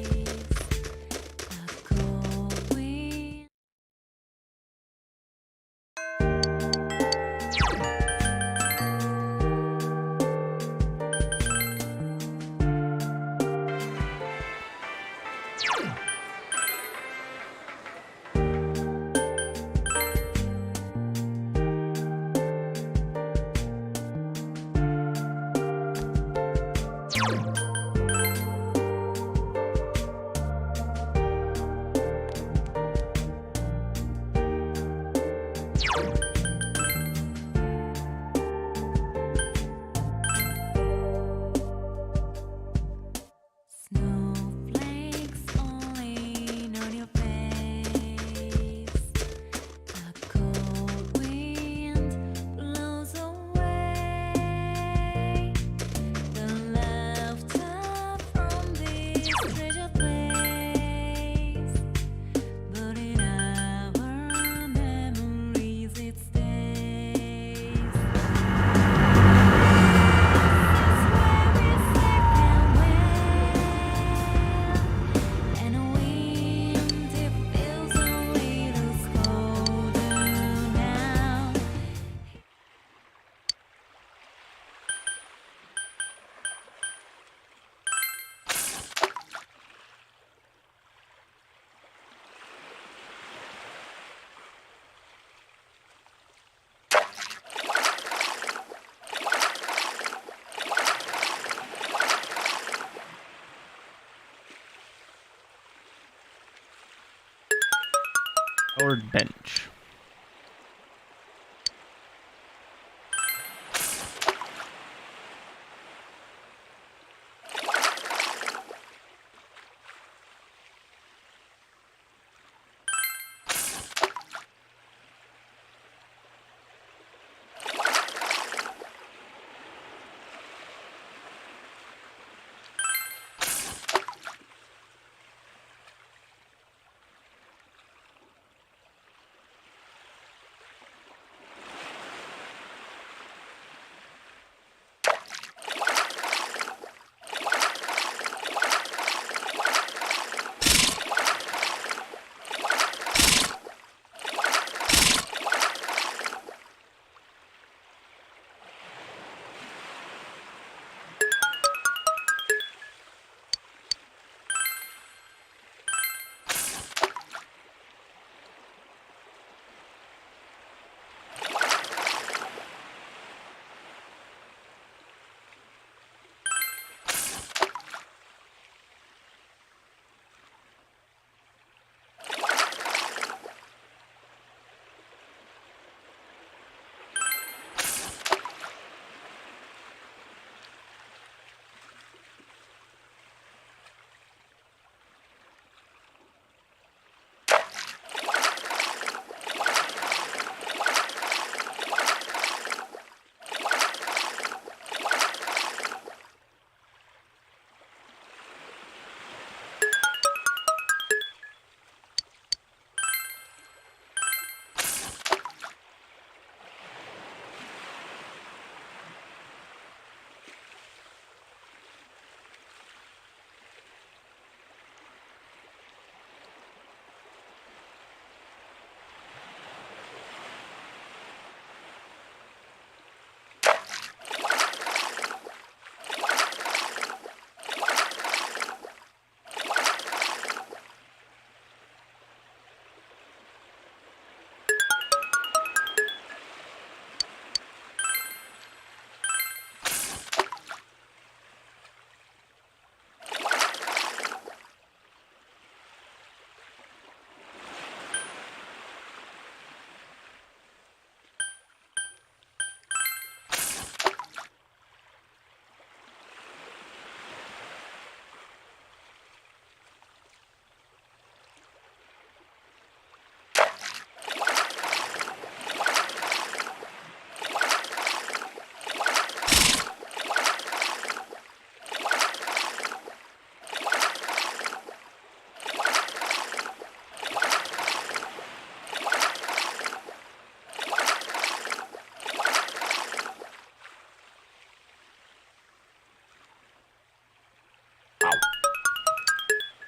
Or bench.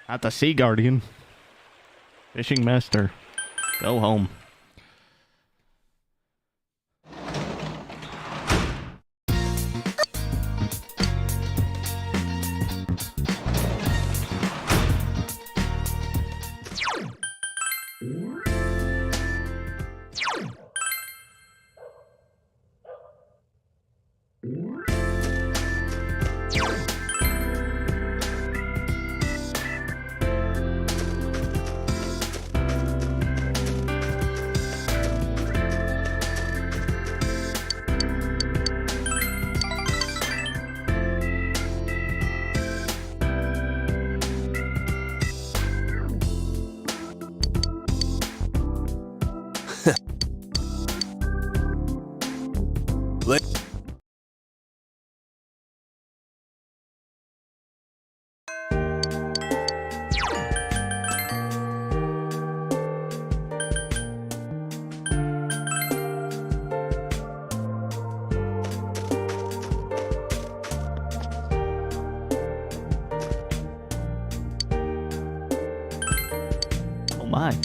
Not the Sea Guardian. Fishing Master. Go home.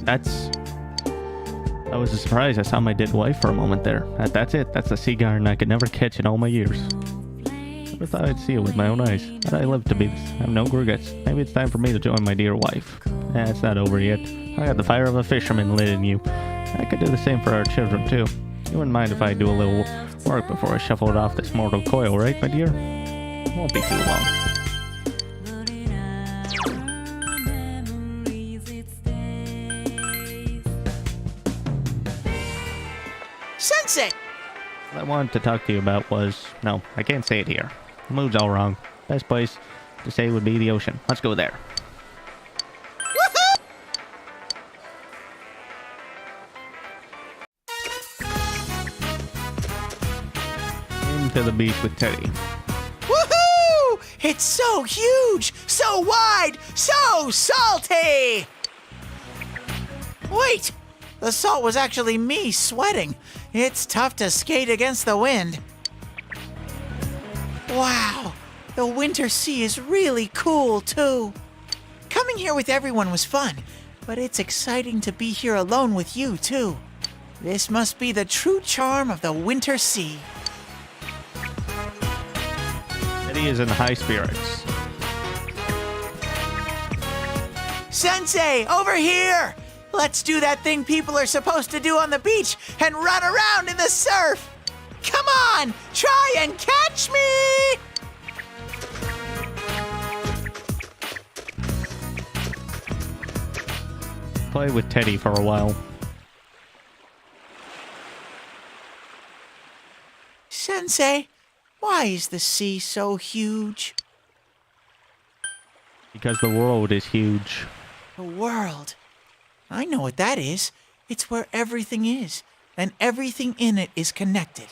That was a surprise. I saw my dead wife for a moment there. That's it. That's the sea garden I could never catch in all my years. Never thought I'd see it with my own eyes. But I live to be this. I have no regrets. Maybe it's time for me to join my dear wife. It's not over yet. I got the fire of a fisherman lit in you. I could do the same for our children too. You wouldn't mind if I do a little work before I shuffle it off this mortal coil, right, my dear? It won't be too long. I wanted to talk to you about was... No, I can't say it here. The mood's all wrong. Best place to say would be the ocean. Let's go there. Into the beach with Teddy. Woohoo! It's so huge, so wide, so salty! Wait! The salt was actually me sweating. It's tough to skate against the wind. Wow, the winter sea is really cool too. Coming here with everyone was fun, but it's exciting to be here alone with you too. This must be the true charm of the winter sea. Teddy is in high spirits. Sensei, over here! Let's do that thing people are supposed to do on the beach and run around in the surf! Come on! Try and catch me! Play with Teddy for a while. Sensei, why is the sea so huge? Because the world is huge. The world. I know what that is. It's where everything is, and everything in it is connected.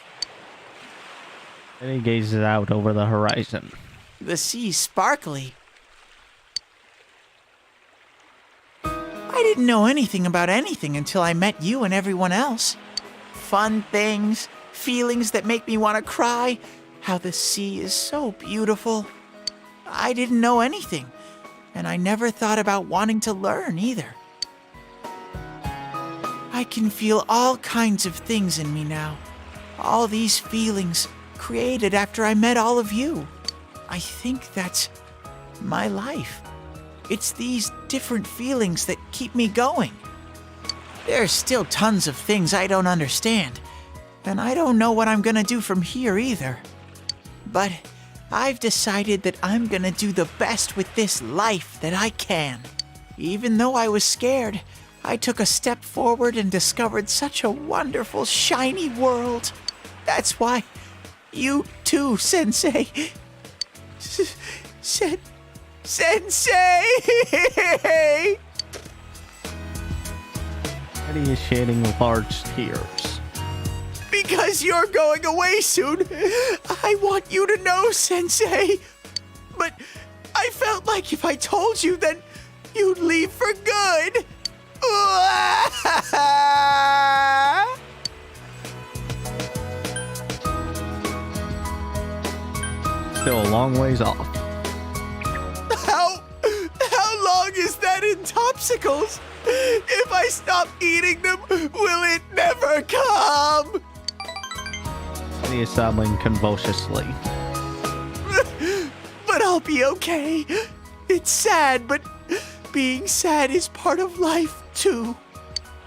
Teddy gazes out over the horizon. The sea's sparkly. I didn't know anything about anything until I met you and everyone else. Fun things, feelings that make me want to cry, how the sea is so beautiful. I didn't know anything, and I never thought about wanting to learn either. I can feel all kinds of things in me now. All these feelings created after I met all of you. I think that's my life. It's these different feelings that keep me going. There's still tons of things I don't understand, and I don't know what I'm gonna do from here either. But I've decided that I'm gonna do the best with this life that I can. Even though I was scared, I took a step forward and discovered such a wonderful, shiny world. That's why you too, Sensei. Sensei! Teddy is shedding large tears. Because you're going away soon, I want you to know, Sensei. But I felt like if I told you, then you'd leave for good. Still a long ways off. How long is that in Topsicles? If I stop eating them, will it never come? Teddy is sobbing convulsively. But I'll be okay. It's sad, but being sad is part of life, too.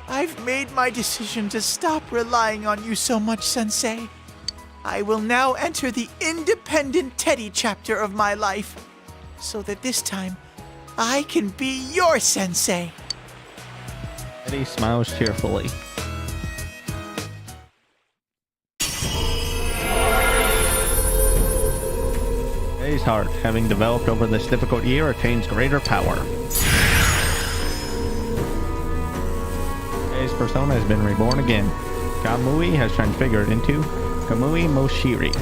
I've made my decision to stop relying on you so much, Sensei. I will now enter the independent Teddy chapter of my life, so that this time I can be your Sensei. Teddy smiles cheerfully. Teddy's heart, having developed over this difficult year, attains greater power. Teddy's persona has been reborn again. Kamui has transfigured into Kamui Moshiri.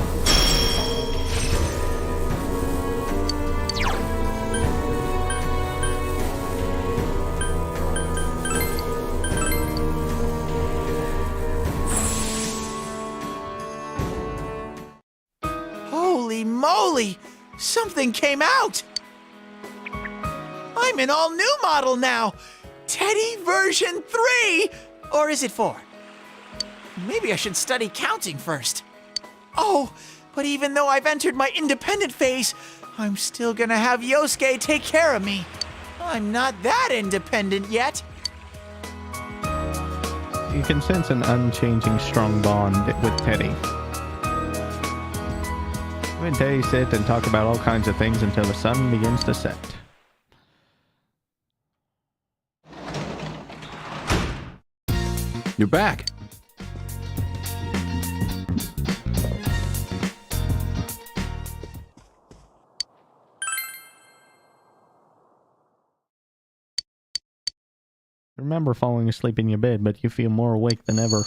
Holy moly! Something came out! I'm an all-new model now! Teddy version 3! Or is it 4? Maybe I should study counting first. Oh, but even though I've entered my independent phase, I'm still gonna have Yosuke take care of me. I'm not that independent yet. You can sense an unchanging strong bond with Teddy. You and Teddy sit and talk about all kinds of things until the sun begins to set. You're back. remember falling asleep in your bed, but you feel more awake than ever. Is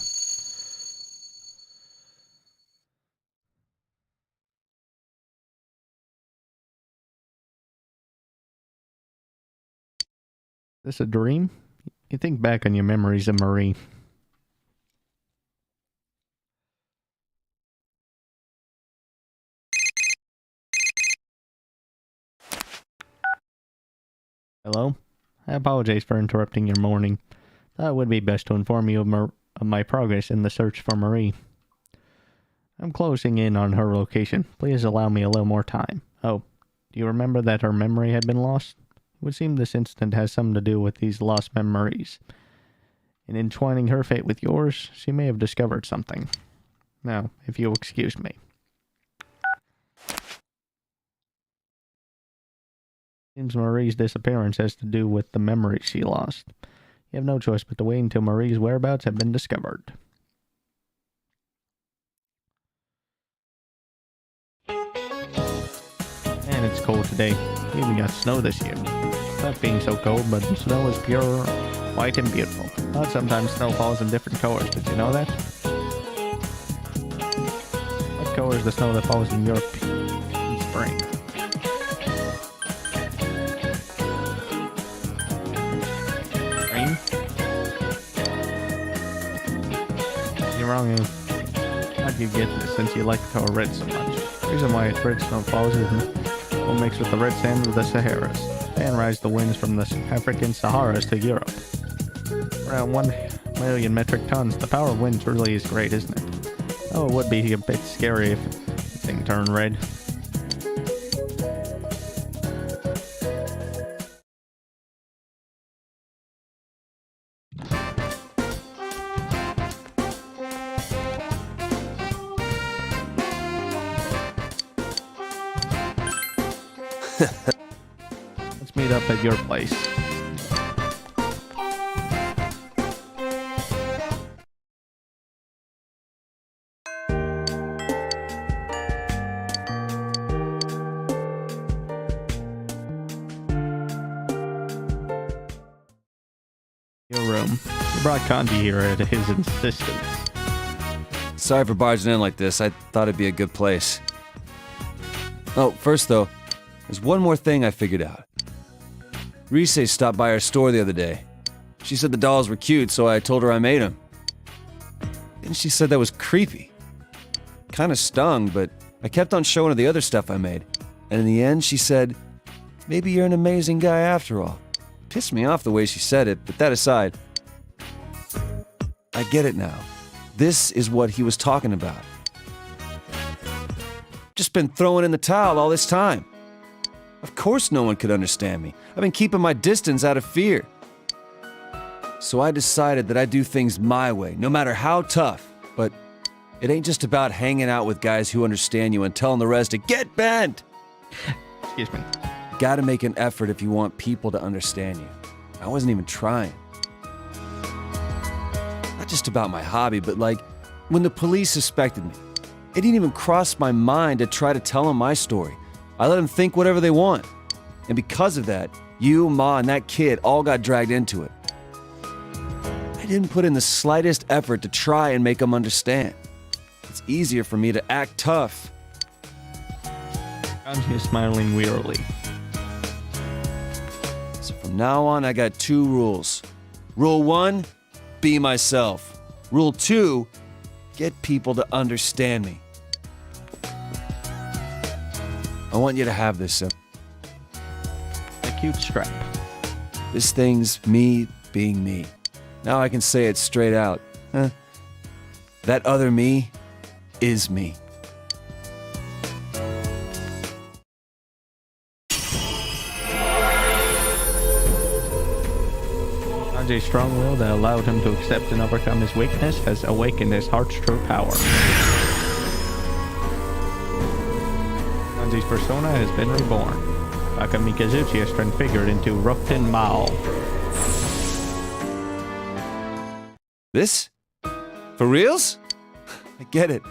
this a dream? You think back on your memories of Marie. Hello? I apologize for interrupting your morning. Thought it would be best to inform you of my progress in the search for Marie. I'm closing in on her location. Please allow me a little more time. Oh, do you remember that her memory had been lost? It would seem this incident has something to do with these lost memories. In entwining her fate with yours, she may have discovered something. Now, if you'll excuse me. Seems Marie's disappearance has to do with the memories she lost. You have no choice but to wait until Marie's whereabouts have been discovered. And it's cold today. We even got snow this year. Not being so cold, but the snow is pure, white, and beautiful. But sometimes snow falls in different colors. Did you know that? What color is the snow that falls in Europe in spring? Green? You're wrong, Amy. How'd you get this since you like the color red so much? The reason why red snow falls is what mixed with the red sand of the Saharas. And rise the winds from the African Saharas to Europe. Around 1 million metric tons. The power of winds really is great, isn't it? Oh, it would be a bit scary if the thing turned red. Let's meet up at your place. Your room. You brought Kanji here at his insistence. Sorry for barging in like this. I thought it'd be a good place. Oh, first though, there's one more thing I figured out. Rise stopped by our store the other day. She said the dolls were cute, so I told her I made them. And she said that was creepy. Kinda stung, but I kept on showing her the other stuff I made. And in the end, she said, maybe you're an amazing guy after all. Pissed me off the way she said it, but that aside, I get it now. This is what he was talking about. Just been throwing in the towel all this time. Of course no one could understand me. I've been keeping my distance out of fear. So I decided that I'd do things my way, no matter how tough. But it ain't just about hanging out with guys who understand you and telling the rest to get bent. Excuse me. Gotta make an effort if you want people to understand you. I wasn't even trying. Not just about my hobby, but like, when the police suspected me, it didn't even cross my mind to try to tell them my story. I let them think whatever they want. And because of that, you, Ma, and that kid all got dragged into it. I didn't put in the slightest effort to try and make them understand. It's easier for me to act tough. Kanji is smiling wearily. So from now on, I got 2 rules. Rule 1, be myself. Rule 2, get people to understand me. I want you to have this, Sim. A cute strap. This thing's me being me. Now I can say it straight out. That other me is me. Kanji's strong will that allowed him to accept and overcome his weakness has awakened his heart's true power. Kanji's persona has been reborn. Taka Mikazuchi is transfigured into Rukten Mao. This? For reals? I get it.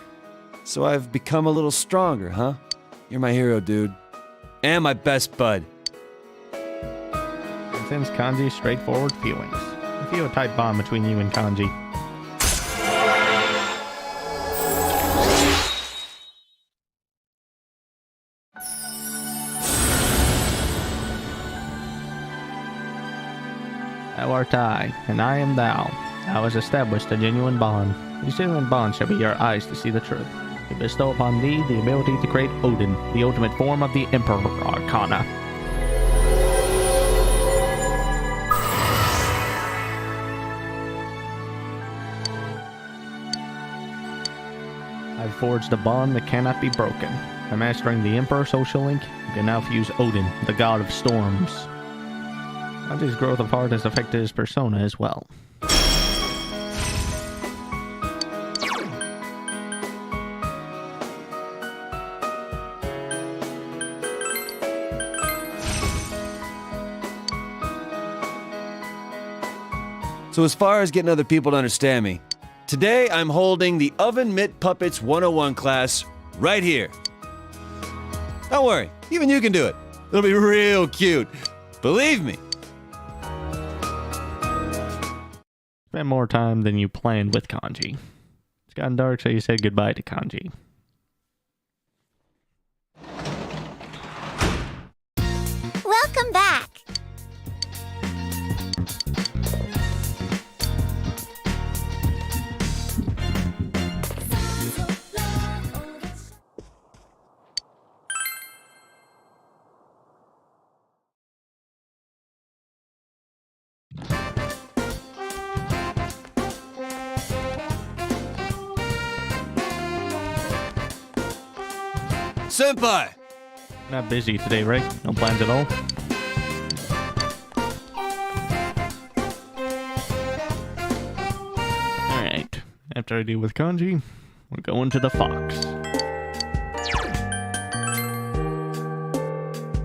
So I've become a little stronger, huh? You're my hero, dude. And my best bud. And sends Kanji's straightforward feelings. If feel a tight bond between you and Kanji. Thou art I, and I am thou. Thou hast established a genuine bond. These genuine bonds shall be your eyes to see the truth. To bestow upon thee the ability to create Odin, the ultimate form of the Emperor Arcana. I've forged a bond that cannot be broken. By mastering the Emperor social link, you can now fuse Odin, the god of storms. Kanji's growth of heart has affected his persona as well. So as far as getting other people to understand me, today I'm holding the Oven Mitt Puppets 101 class right here. Don't worry, even you can do it. It'll be real cute. Believe me. Spent more time than you planned with Kanji. It's gotten dark, so you said goodbye to Kanji. Welcome back. Senpai! Not busy today, right? No plans at all? Alright. After I deal with Kanji, we're going to the Fox.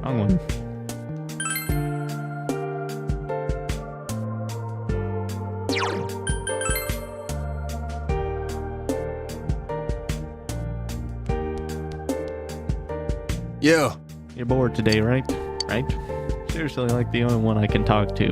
Wrong one. Yo. You're bored today, right? Right? Seriously, like the only one I can talk to.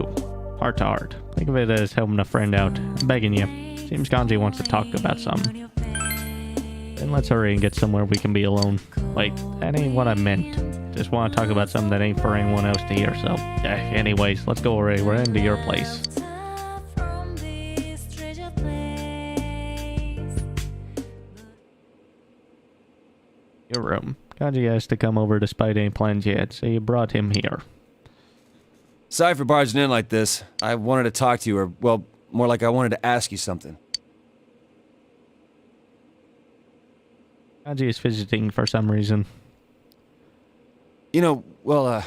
Heart to heart. Think of it as helping a friend out. I'm begging you. Seems Kanji wants to talk about something. Then let's hurry and get somewhere we can be alone. Wait, that ain't what I meant. Just want to talk about something that ain't for anyone else to hear, so... anyways, let's go already. We're into your place. Your room. Kanji has to come over despite any plans yet, so you brought him here. Sorry for barging in like this. I wanted to talk to you, or, well, more like I wanted to ask you something. Kanji is fidgeting for some reason. You know, well,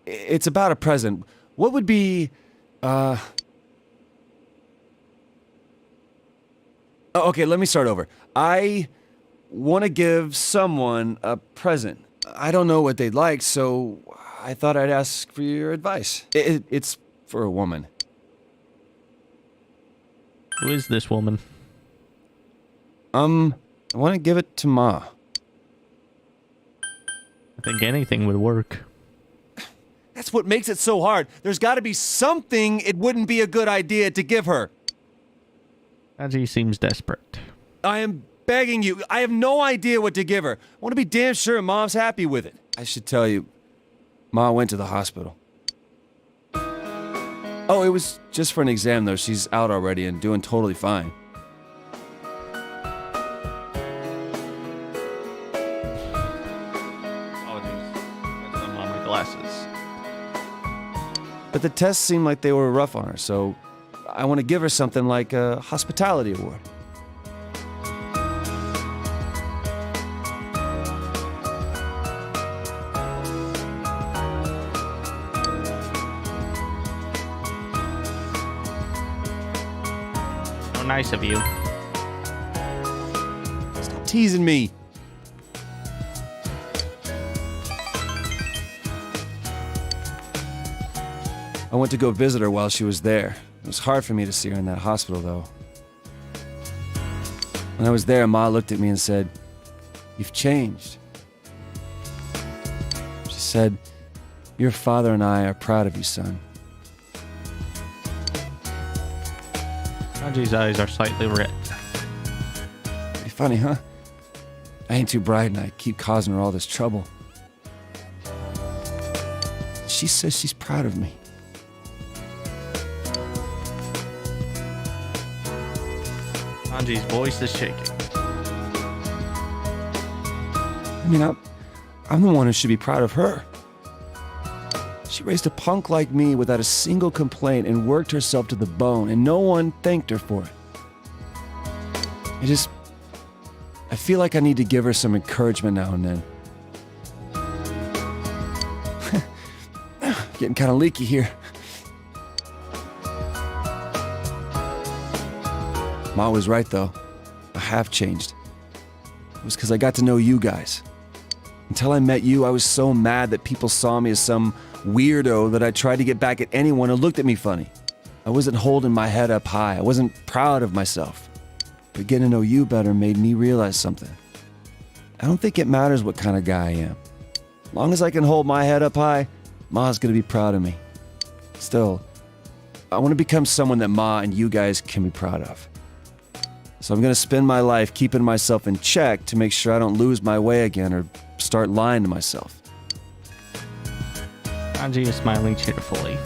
it's about a present. What would be, Oh, okay, let me start over. I want to give someone a present. I don't know what they'd like, so I thought I'd ask for your advice. It's for a woman. Who is this woman? I want to give it to Ma. I think anything would work. That's what makes it so hard. There's got to be something it wouldn't be a good idea to give her. Kanji seems desperate. I am begging you. I have no idea what to give her. I want to be damn sure Mom's happy with it. I should tell you, Ma went to the hospital. Oh, it was just for an exam, though. She's out already and doing totally fine. But the tests seemed like they were rough on her, so I want to give her something like a hospitality award. How nice of you. Stop teasing me. I went to go visit her while she was there. It was hard for me to see her in that hospital, though. When I was there, Ma looked at me and said, "You've changed." She said, "Your father and I are proud of you, son." Kanji's eyes are slightly red. Pretty funny, huh? I ain't too bright and I keep causing her all this trouble. She says she's proud of me. Kanji's voice is shaking. I mean, I'm the one who should be proud of her. She raised a punk like me without a single complaint and worked herself to the bone, and no one thanked her for it. I feel like I need to give her some encouragement now and then. Getting kind of leaky here. Ma was right, though. I have changed. It was because I got to know you guys. Until I met you, I was so mad that people saw me as some weirdo that I tried to get back at anyone who looked at me funny. I wasn't holding my head up high. I wasn't proud of myself. But getting to know you better made me realize something. I don't think it matters what kind of guy I am. As long as I can hold my head up high, Ma's gonna be proud of me. Still, I want to become someone that Ma and you guys can be proud of. So I'm gonna spend my life keeping myself in check to make sure I don't lose my way again or start lying to myself. Kanji is smiling cheerfully.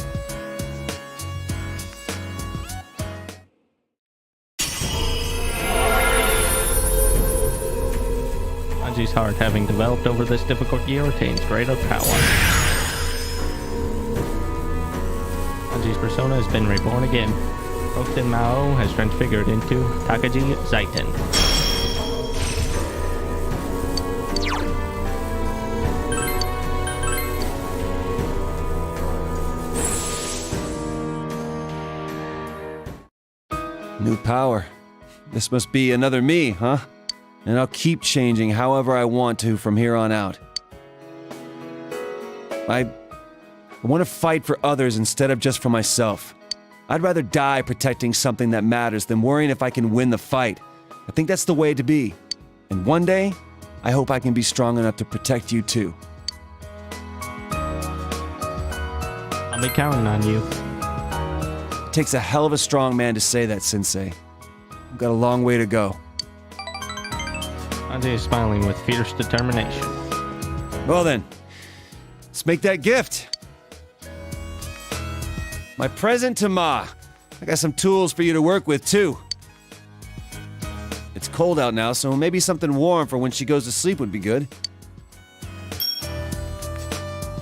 Kanji's heart, having developed over this difficult year, attains greater power. Kanji's persona has been reborn again. Rokuten Mao has transfigured into Takagi Zaiten. New power. This must be another me, huh? And I'll keep changing however I want to from here on out. I want to fight for others instead of just for myself. I'd rather die protecting something that matters than worrying if I can win the fight. I think that's the way to be. And one day, I hope I can be strong enough to protect you too. I'll be counting on you. It takes a hell of a strong man to say that, Sensei. I've got a long way to go. Kanji is smiling with fierce determination. Well then, let's make that gift. My present to Ma. I got some tools for you to work with, too. It's cold out now, so maybe something warm for when she goes to sleep would be good.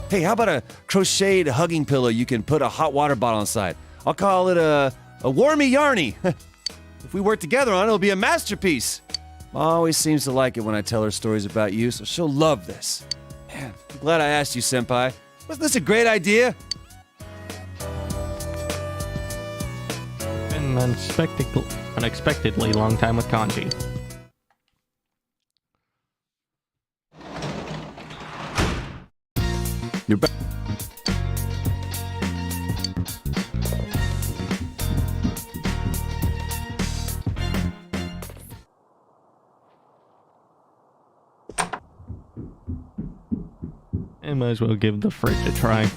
Hey, how about a crocheted hugging pillow you can put a hot water bottle inside? I'll call it a warmy yarny. If we work together on it, it'll be a masterpiece. Ma always seems to like it when I tell her stories about you, so she'll love this. Man, I'm glad I asked you, Senpai. Wasn't this a great idea? An unexpectedly long time with Kanji. You're back. I might as well give the fridge a try.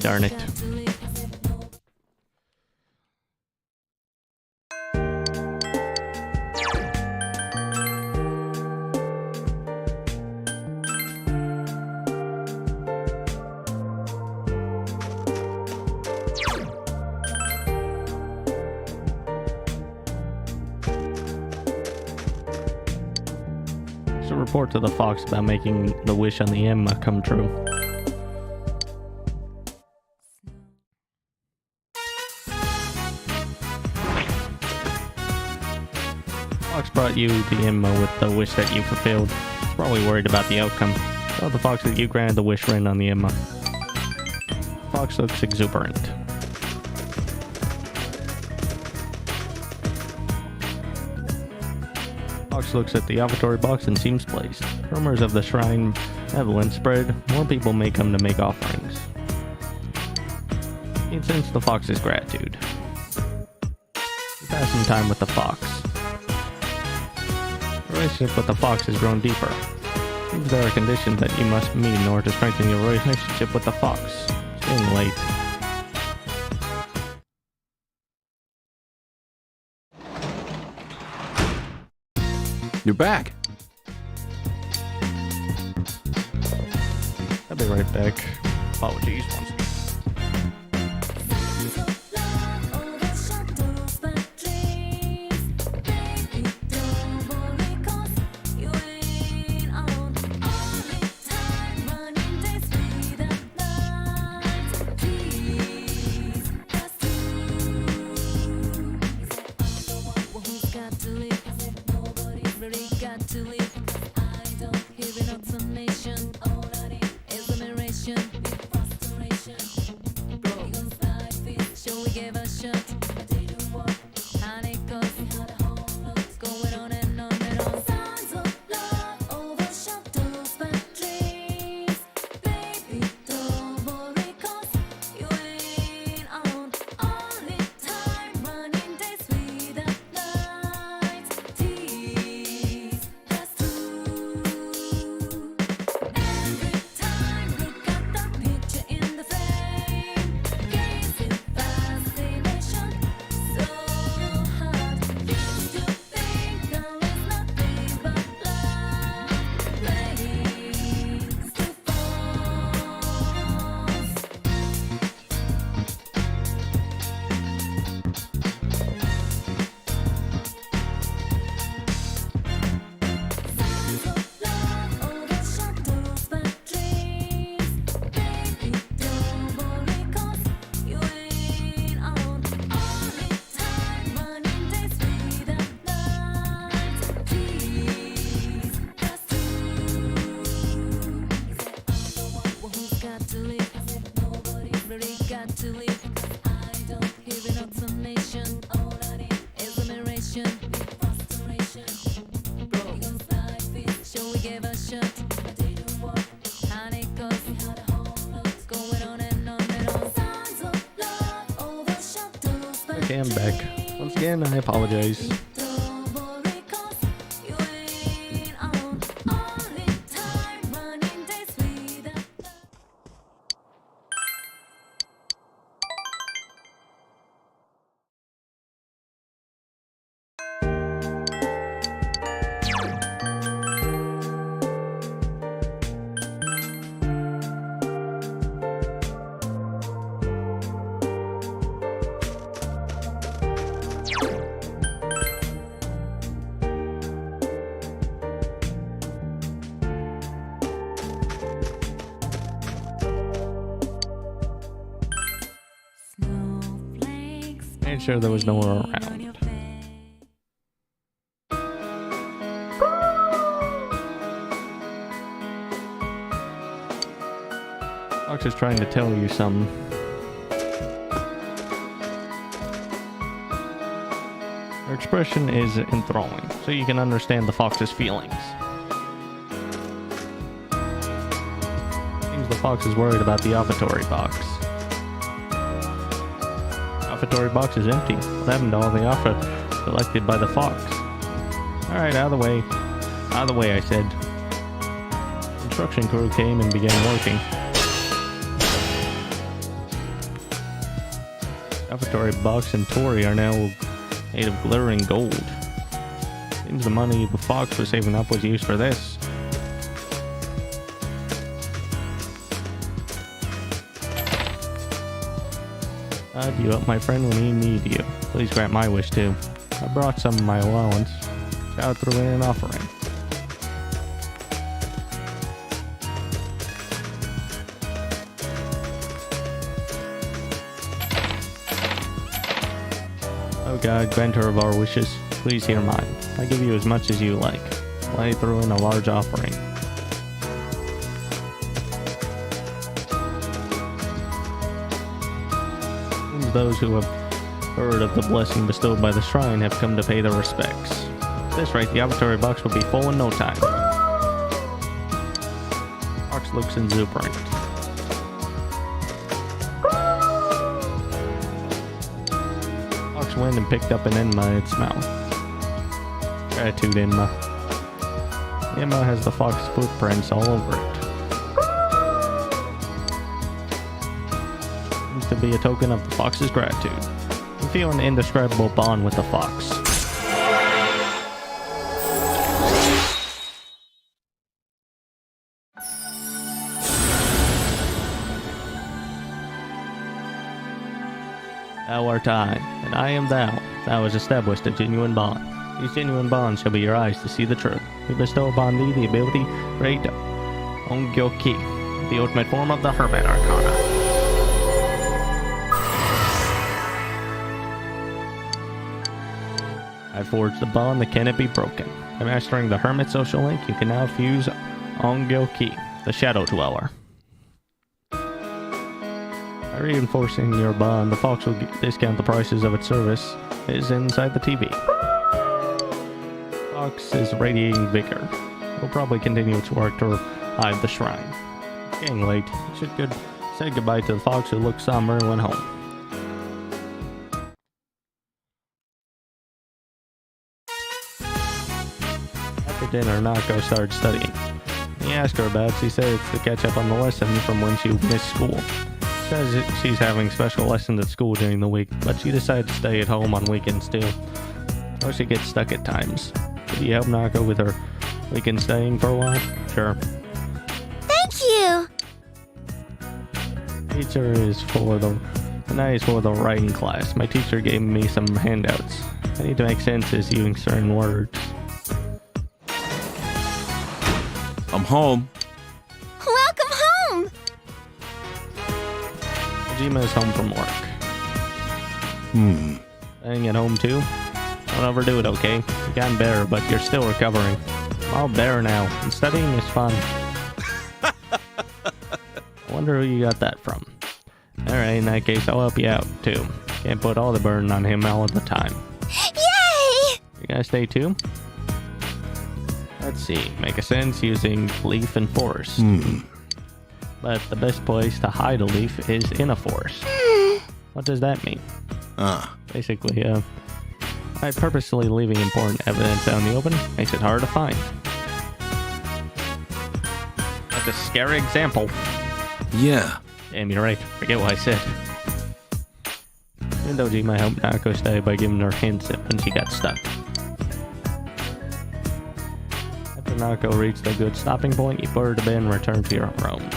Darn it. So report to the Fox about making the wish on the Emma come true. Fox brought you the Emma with the wish that you fulfilled. He's probably worried about the outcome. Tell the Fox that you granted the wish ring on the Emma. Fox looks exuberant. Fox looks at the offertory box and seems pleased. Rumors of the shrine benevolence spread. More people may come to make offerings. He sends the fox's gratitude. You pass some time with the fox. The relationship with the fox has grown deeper. Seems there are conditions that you must meet in order to strengthen your relationship with the fox. It's getting late. You're back. I'll be right back. Apologies once again. Okay, I'm back. Once again, I apologize. Made sure there was no one around. Fox is trying to tell you something. Her expression is enthralling, so you can understand the fox's feelings. Seems the fox is worried about the offertory box. Offertory box is empty. What happened to all the offer collected by the fox? Alright, out of the way. Out of the way, I said. Construction crew came and began working. Offertory box and Tori are now made of glittering gold. Seems the money the fox was saving up was used for this. You up, my friend, when he need you. Please grant my wish too. I brought some of my allowance. Chow threw in an offering. Oh God, granter of our wishes, please hear mine. I give you as much as you like. I threw in a large offering. Those who have heard of the blessing bestowed by the shrine have come to pay their respects. At this rate, the observatory box will be full in no time. Box looks exuberant. Fox went and picked up an enema in its mouth. Gratitude, enema. The enema has the fox footprints all over it. Seems to be a token of the fox's gratitude. You feel an indescribable bond with the fox. Thou art I, and I am thou. Thou hast established a genuine bond. These genuine bonds shall be your eyes to see the truth. We bestow upon thee the ability Great Ongyoki, the ultimate form of the Hermit Arcana. I forged the bond that cannot be broken. By mastering the Hermit social link, you can now fuse Ongyoki, the Shadow Dweller. By reinforcing your bond, the fox will discount the prices of its service is inside the TV. Fox is radiating vigor. It will probably continue its work to revive the shrine. It's getting late. You should say goodbye to the fox who looked somber and went home. After dinner, Nako started studying. He asked her about it. She said it's to catch up on the lessons from when she missed school. Says she's having special lessons at school during the week, but she decided to stay at home on weekends too. So she gets stuck at times. Could you help Nako with her weekend staying for a while? Sure. Thank you! Teacher is for tonight is for the writing class. My teacher gave me some handouts. I need to make sentences using certain words. I'm home. Welcome home! Kojima is home from work. Staying at home too? Don't overdo it, okay? You've gotten better, but you're still recovering. I'm all better now, and studying is fun. I wonder who you got that from. Alright, in that case, I'll help you out, too. Can't put all the burden on him all of the time. Yay! You gonna stay too? Let's see. Make a sentence using leaf and forest. But the best place to hide a leaf is in a forest. What does that mean? Basically, by purposely leaving important evidence out in the open makes it hard to find. That's a scary example. Yeah. Damn, you're right. Forget what I said. Even though Kojima helped Nako stay by giving her hints when she got stuck. After Nako reached a good stopping point, you put her to bed and return to your room.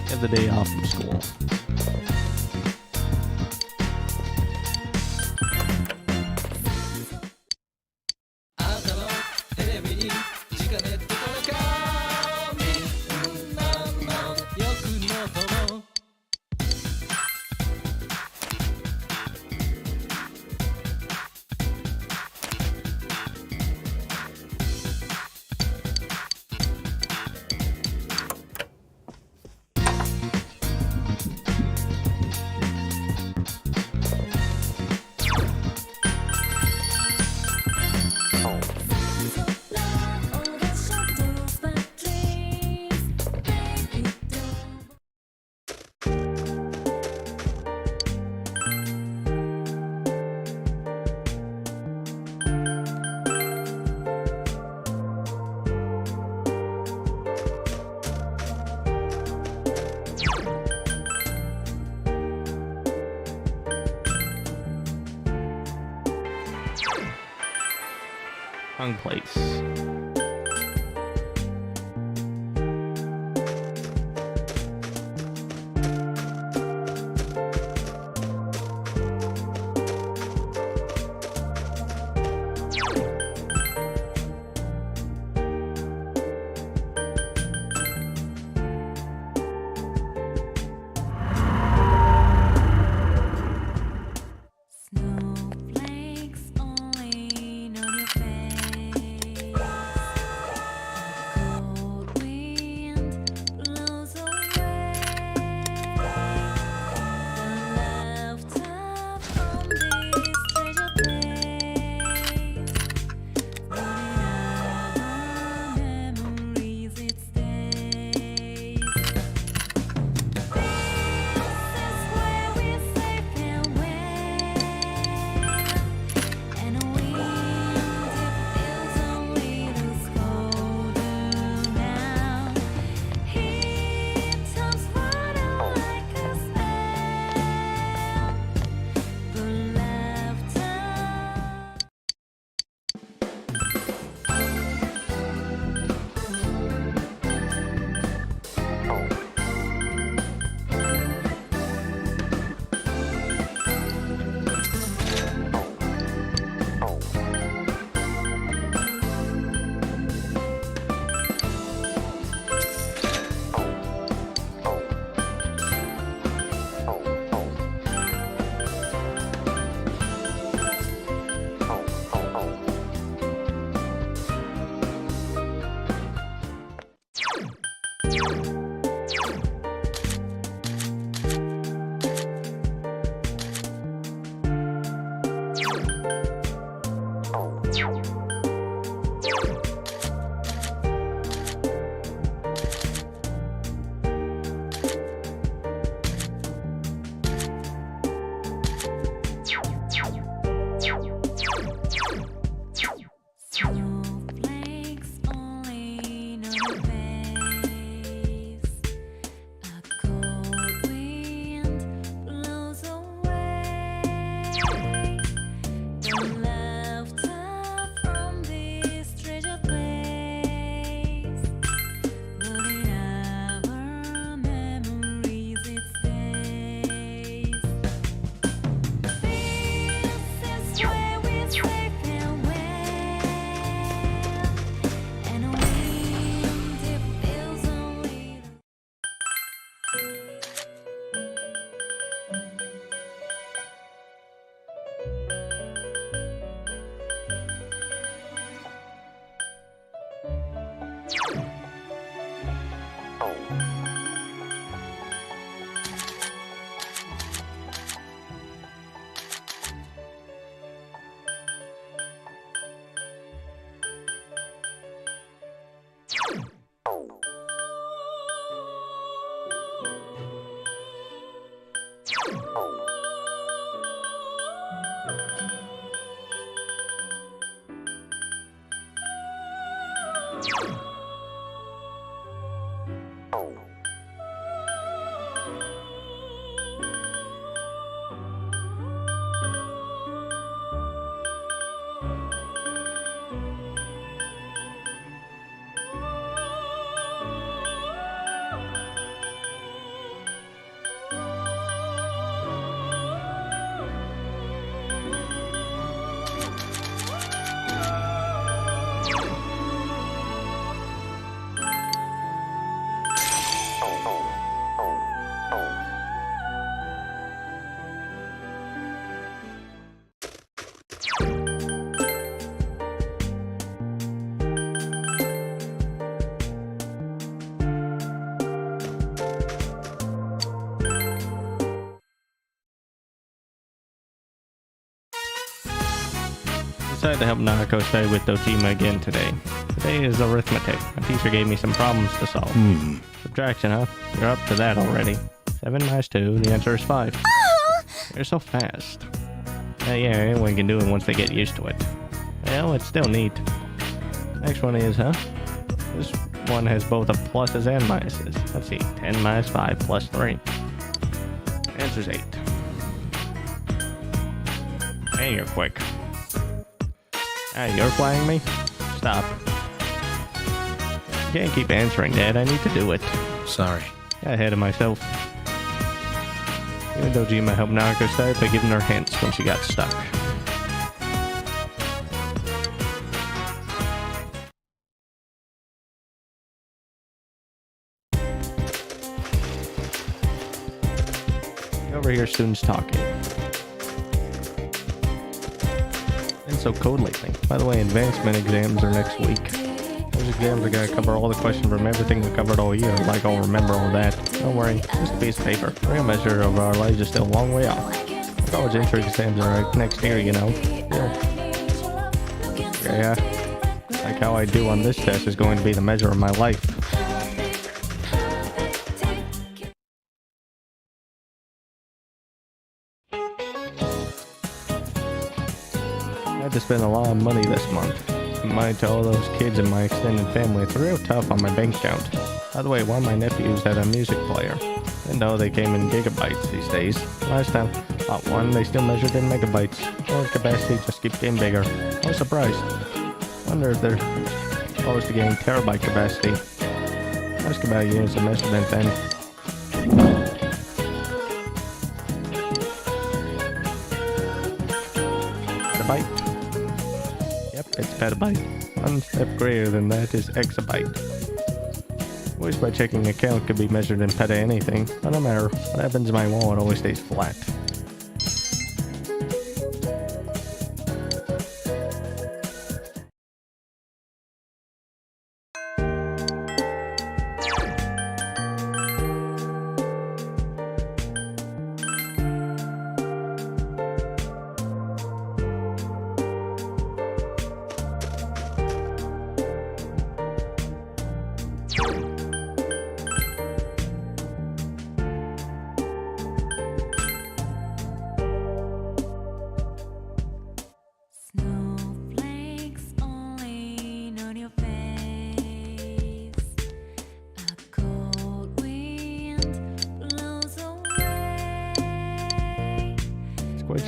Get the day off from school. Wrong place. Decided to help Nariko study with Dojima again today. Today is arithmetic. My teacher gave me some problems to solve. Subtraction, huh? You're up to that already. 7 minus 2, the answer is 5. You're so fast. Yeah, anyone can do it once they get used to it. Well, it's still neat. Next one is, this one has both a pluses and minuses. Let's see, 10 minus 5 plus 3. Answer's 8. Hey, you're quick. Hey, you're flying me? Stop. You can't keep answering that. I need to do it. Sorry. Got ahead of myself. Even Dojima helped Nariko study by giving her hints when she got stuck. You overhear students talking. Been so cold lately. By the way, advancement exams are next week. Those exams are going to cover all the questions from everything we covered all year, like I'll remember all that. Don't worry, just a piece of paper. The real measure of our lives is still a long way off. College entrance exams are next year, you know. Yeah, like how I do on this test is going to be the measure of my life. I had to spend a lot of money this month. Money to all those kids in my extended family. It's real tough on my bank account. By the way, one of my nephews had a music player. Didn't know they came in gigabytes these days. Last time I bought one, they still measured in megabytes. Storage capacity just keeps getting bigger. I was surprised. Wonder if they're close to getting terabyte capacity. Ask about units of measurement then. Petabyte? Yep, it's petabyte. One step greater than that is exabyte. Voice by checking account could be measured in peta anything, but no matter what happens, my wallet always stays flat.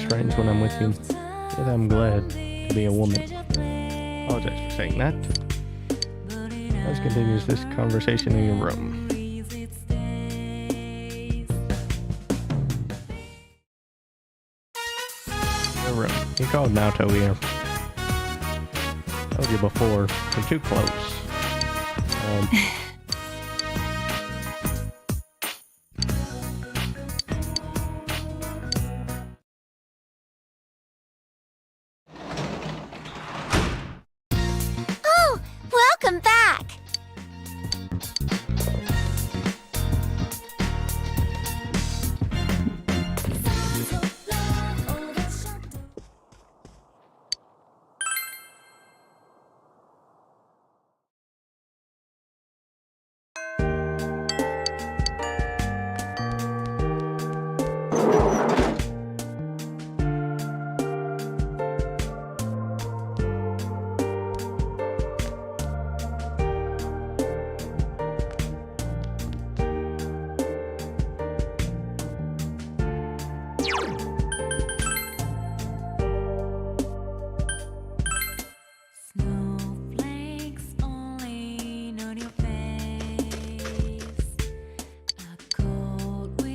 strange when I'm with you. Yet I'm glad to be a woman. Apologize for saying that. Let's continue this conversation in your room. Your room. You called Naoto here. Told you before, you're too close. Oh, welcome back.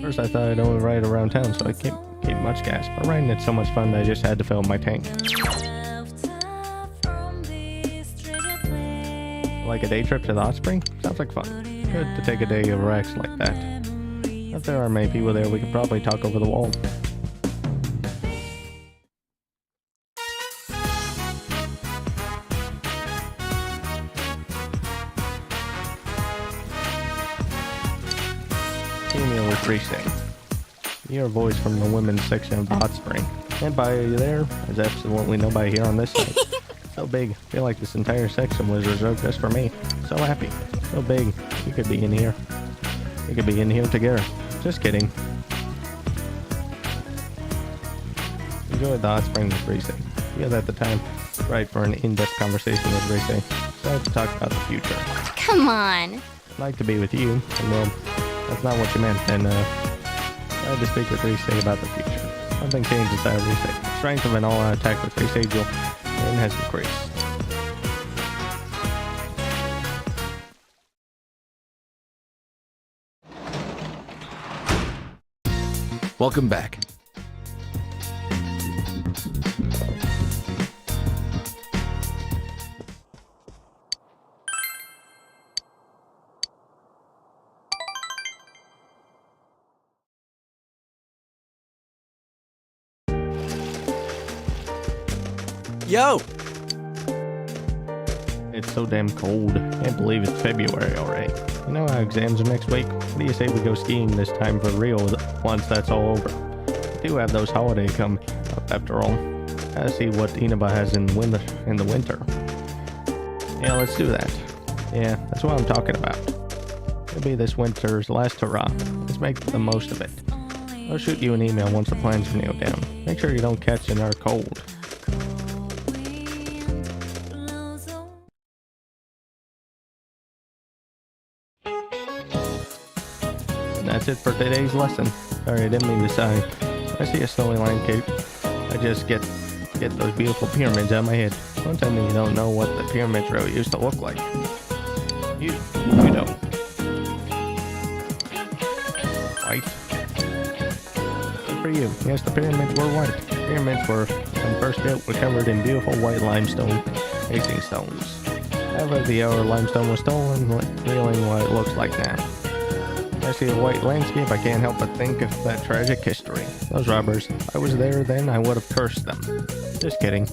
First I thought I'd only ride around town, so I can't keep much gas, but riding it's so much fun that I just had to fill up my tank. Like a day trip to the hot spring? Sounds like fun. Good to take a day of rest like that. If there are many people there, we could probably talk over the wall. Email with Risei. Your voice from the women's section of the hot spring. Anybody are you there? There's absolutely nobody here on this side. So big. I feel like this entire section was reserved just for me. So happy. So big. You could be in here. We could be in here together. Just kidding. Enjoy the hot spring with Risei. Feel at the time right for an in-depth conversation with Risei. So to talk about the future. Come on. I'd like to be with you, and well, that's not what you meant, then I had to speak with Risei about the future. Something changed inside of Risei. The strength of an all-out attack with Risei Jewel has increased. Welcome back. Yo! It's so damn cold. Can't believe it's February already. You know how exams are next week? What do you say we go skiing this time for real once that's all over? We do have those holidays come up after all. Gotta see what Inaba has in the winter. Yeah, let's do that. Yeah, that's what I'm talking about. It'll be this winter's last hurrah. Let's make the most of it. I'll shoot you an email once the plans are nailed down. Make sure you don't catch another cold. That's it for today's lesson. Sorry, I didn't mean to sigh. I see a snowy landscape. I just get those beautiful pyramids out of my head. Don't tell me you don't know what the pyramids really used to look like. You don't. White. Good for you. Yes, the pyramids were white. Pyramids were, when first built, were covered in beautiful white limestone facing stones. However, the other limestone was stolen, revealing what it looks like now. I see a white landscape, I can't help but think of that tragic history. Those robbers. If I was there then, I would have cursed them. Just kidding.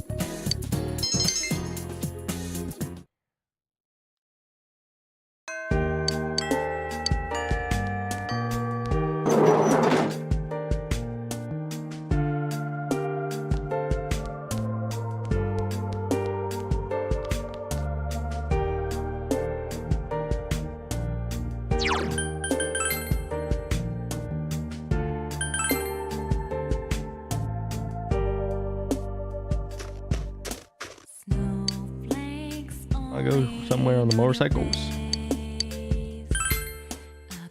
I'll go somewhere on the motorcycles.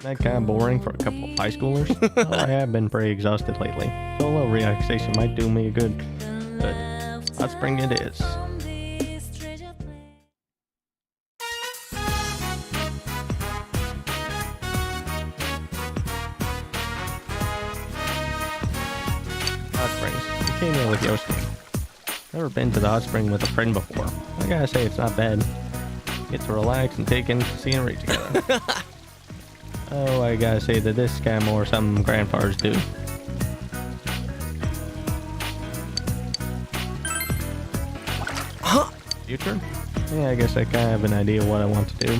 That kind of boring for a couple of high schoolers. Well, I have been pretty exhausted lately, so a little relaxation might do me good. Hot spring it is. Hot springs. I came here with Yosuke. Never been to the hot spring with a friend before. I gotta say, it's not bad. Get to relax and take in the scenery together. Oh, I gotta say that this is kind of more something grandfathers do. Huh? Future? Yeah, I guess I kind of have an idea what I want to do.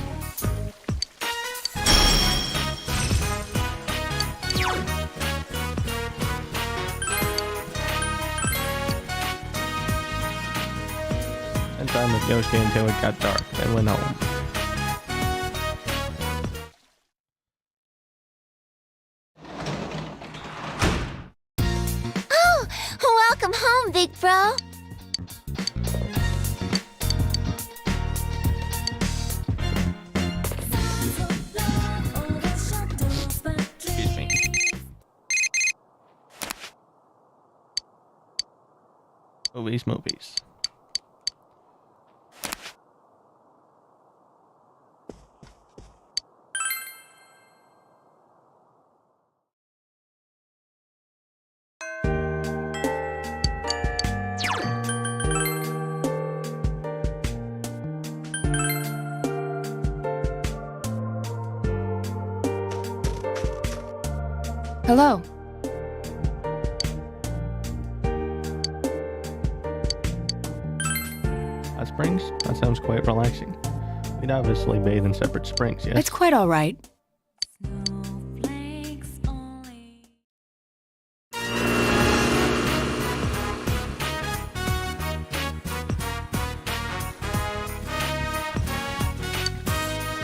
Spent time with Yosuke until it got dark, then went home. Welcome home, big bro. Excuse me. Movies. Hello. Hot springs? That sounds quite relaxing. We'd obviously bathe in separate springs, yes? It's quite all right.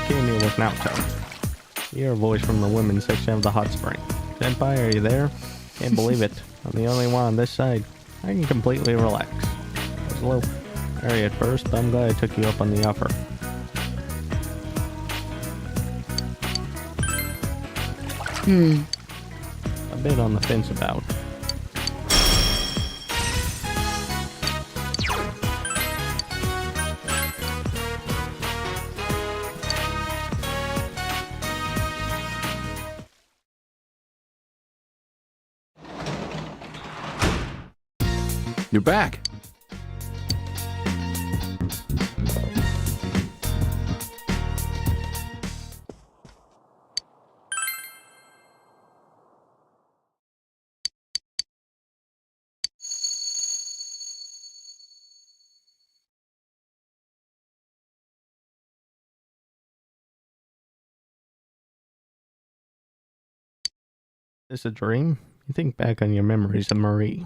Came here with Naoto. You hear a voice from the women's section of the hot spring. Senpai, are you there? Can't believe it. I'm the only one on this side. I can completely relax. I was a little hairy at first, but I'm glad I took you up on the offer. A bit on the fence about. You're back. Is this a dream? You think back on your memories of Marie.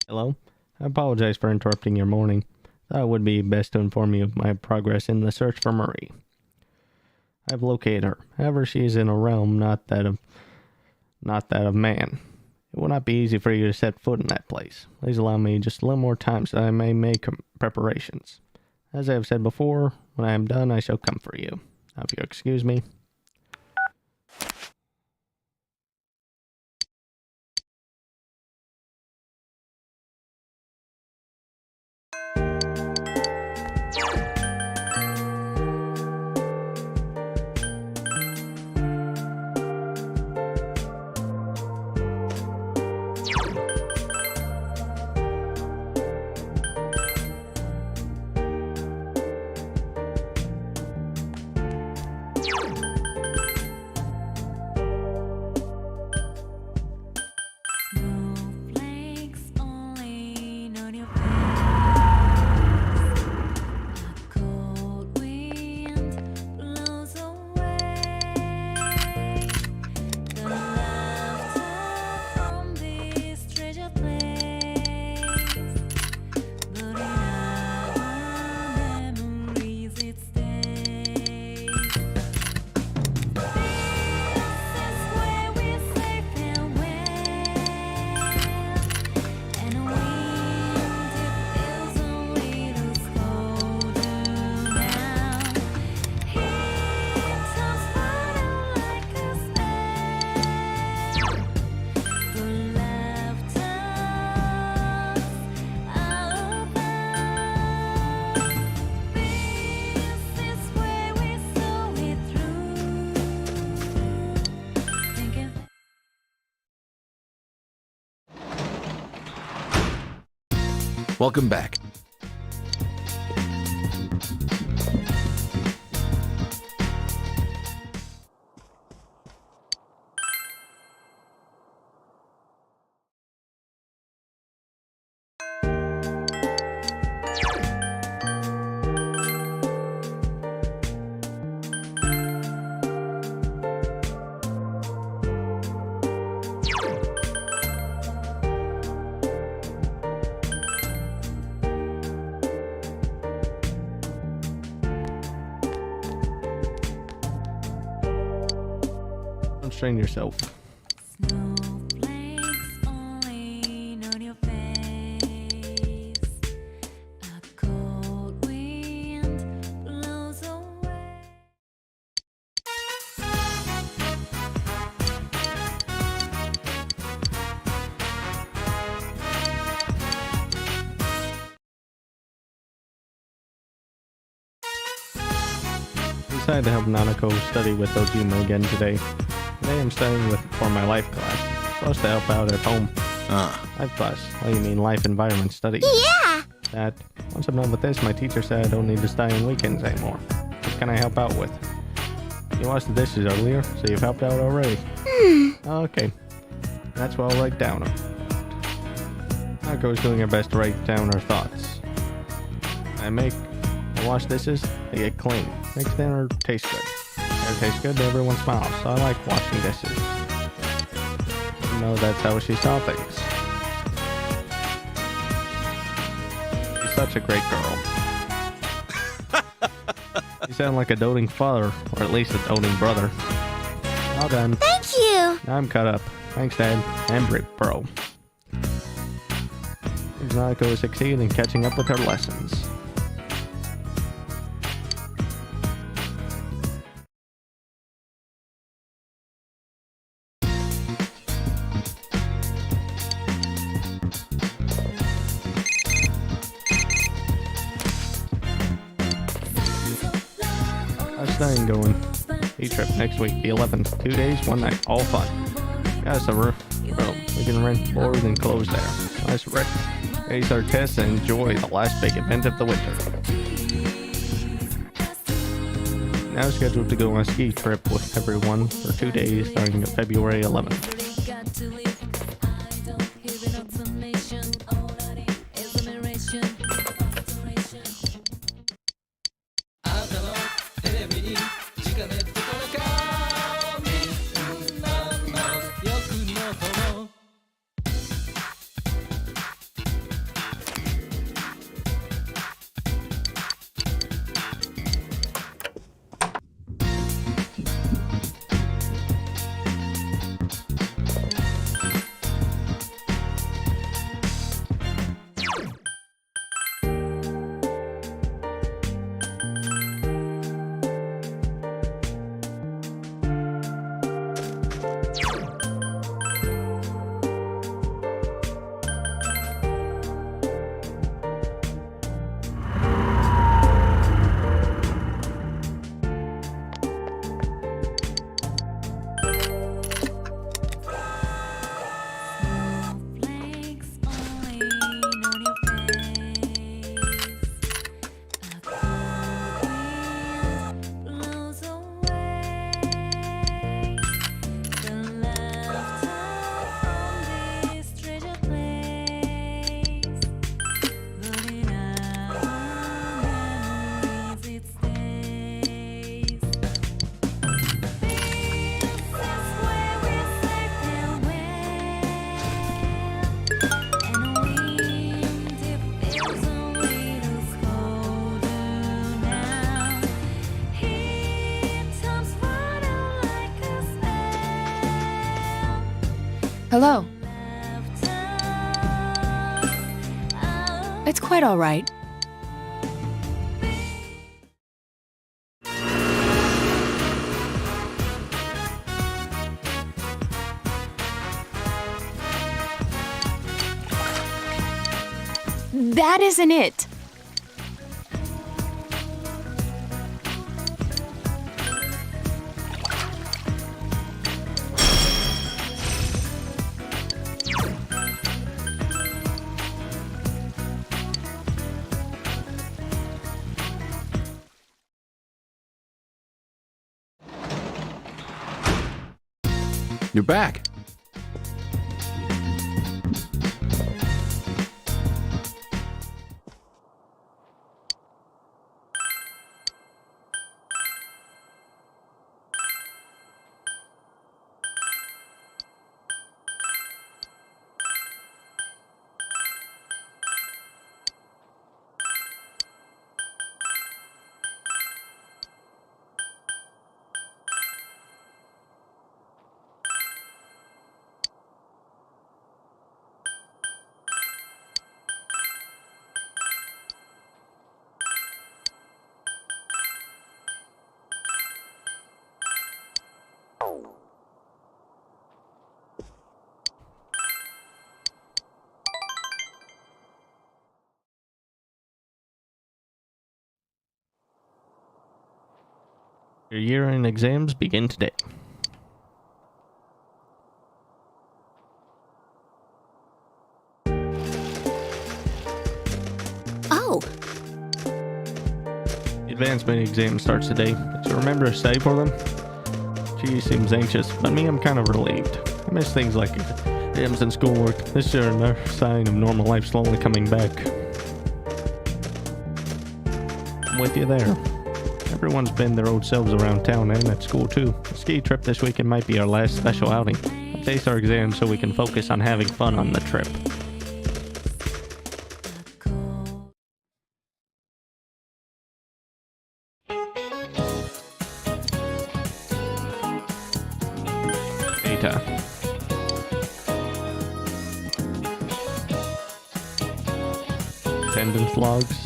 Hello? I apologize for interrupting your morning. Thought it would be best to inform you of my progress in the search for Marie. I've located her. However, she is in a realm not that of man. It will not be easy for you to set foot in that place. Please allow me just a little more time so that I may make preparations. As I have said before, when I am done, I shall come for you. Now, if you'll excuse me. Welcome back. Don't strain yourself. Snowflakes falling on your face. A cold wind blows away. I decided to help Nanako study with Ojima again today. Today I'm studying for my life class. Supposed to help out at home. Life class? Oh, you mean life environment studies? Yeah! That, once I'm done with this, my teacher said I don't need to study on weekends anymore. What can I help out with? You washed the dishes earlier, so you've helped out already. Okay. That's what I'll write down. Nako's doing her best to write down her thoughts. I wash dishes, they get clean. Makes dinner taste good. Dinner tastes good, everyone smiles, so I like washing dishes. You know, that's how she saw things. She's such a great girl. You sound like a doting father, or at least a doting brother. All done. Thank you! Now I'm caught up. Thanks, Dad. And bro. Nanako is succeeding in catching up with her lessons. How's studying going? E-trip next week, the 11th. 2 days, 1 night, all fun. Got us a room. We can rent board and clothes there. Nice Rick. Ace our tests and enjoy the last big event of the winter. Now scheduled to go on a ski trip with everyone for 2 days starting February 11th. Hello. It's quite all right. That isn't it. You're back. Your year-end exams begin today. Oh, The advanced mini exam starts today, so remember to study for them. She seems anxious, but me, I'm kind of relieved. I miss things like exams and schoolwork. This is another sign of normal life slowly coming back. I'm with you there. Everyone's been their old selves around town and at school too. The ski trip this weekend might be our last special outing. Let's ace our exams so we can focus on having fun on the trip. Data. Attendance logs.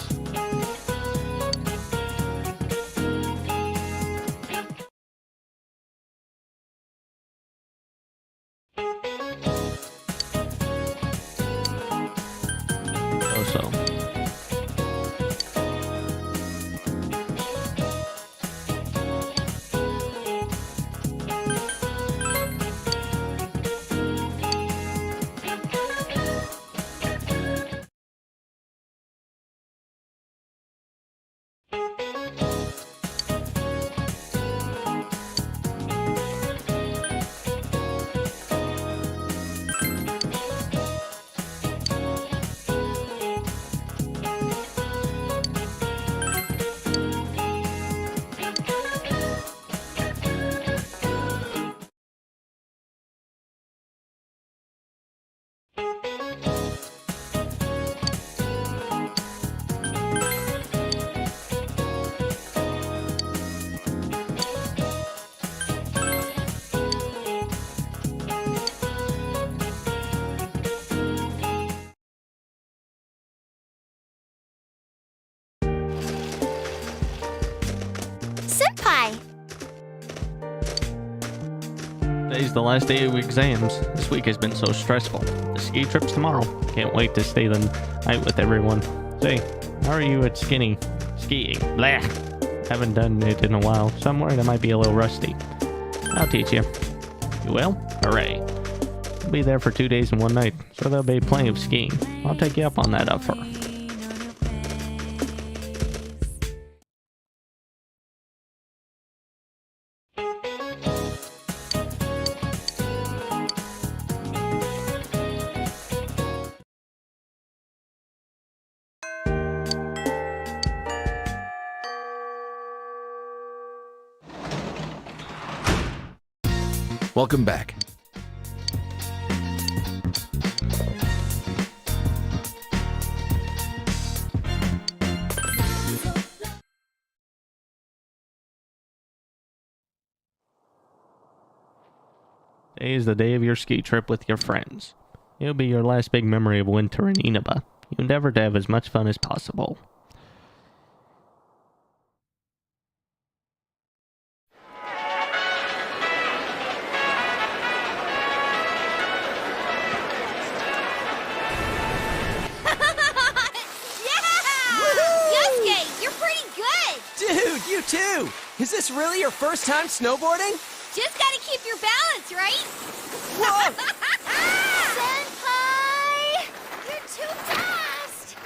Also. Senpai! Today's the last day of exams. This week has been so stressful. The ski trip's tomorrow. Can't wait to stay the night with everyone. Say, how are you at skiing? Blah. Haven't done it in a while, so I'm worried I might be a little rusty. I'll teach you. You will? Hooray. I'll be there for 2 days and 1 night, so there'll be plenty of skiing. I'll take you up on that offer. Welcome back. Today is the day of your ski trip with your friends. It'll be your last big memory of winter in Inaba. You endeavor to have as much fun as possible. Yosuke, you're pretty good! dude, you too! Is this really your first time snowboarding? Just gotta keep your balance, right? Whoa! Senpai! You're too fast!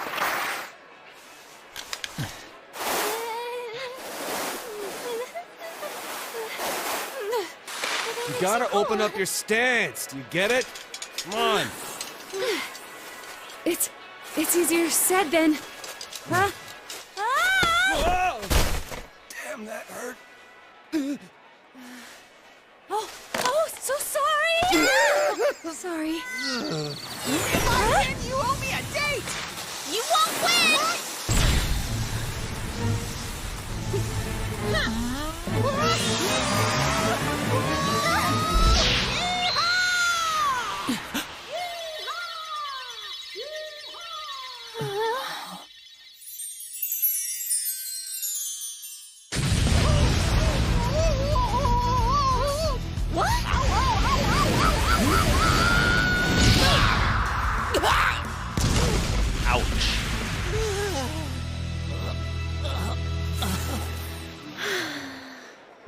You gotta open up your stance. Do you get it? Come on. It's easier said than... Huh? Whoa! Damn, that hurt. Oh, so sorry! Sorry. You owe me a date! You won't win!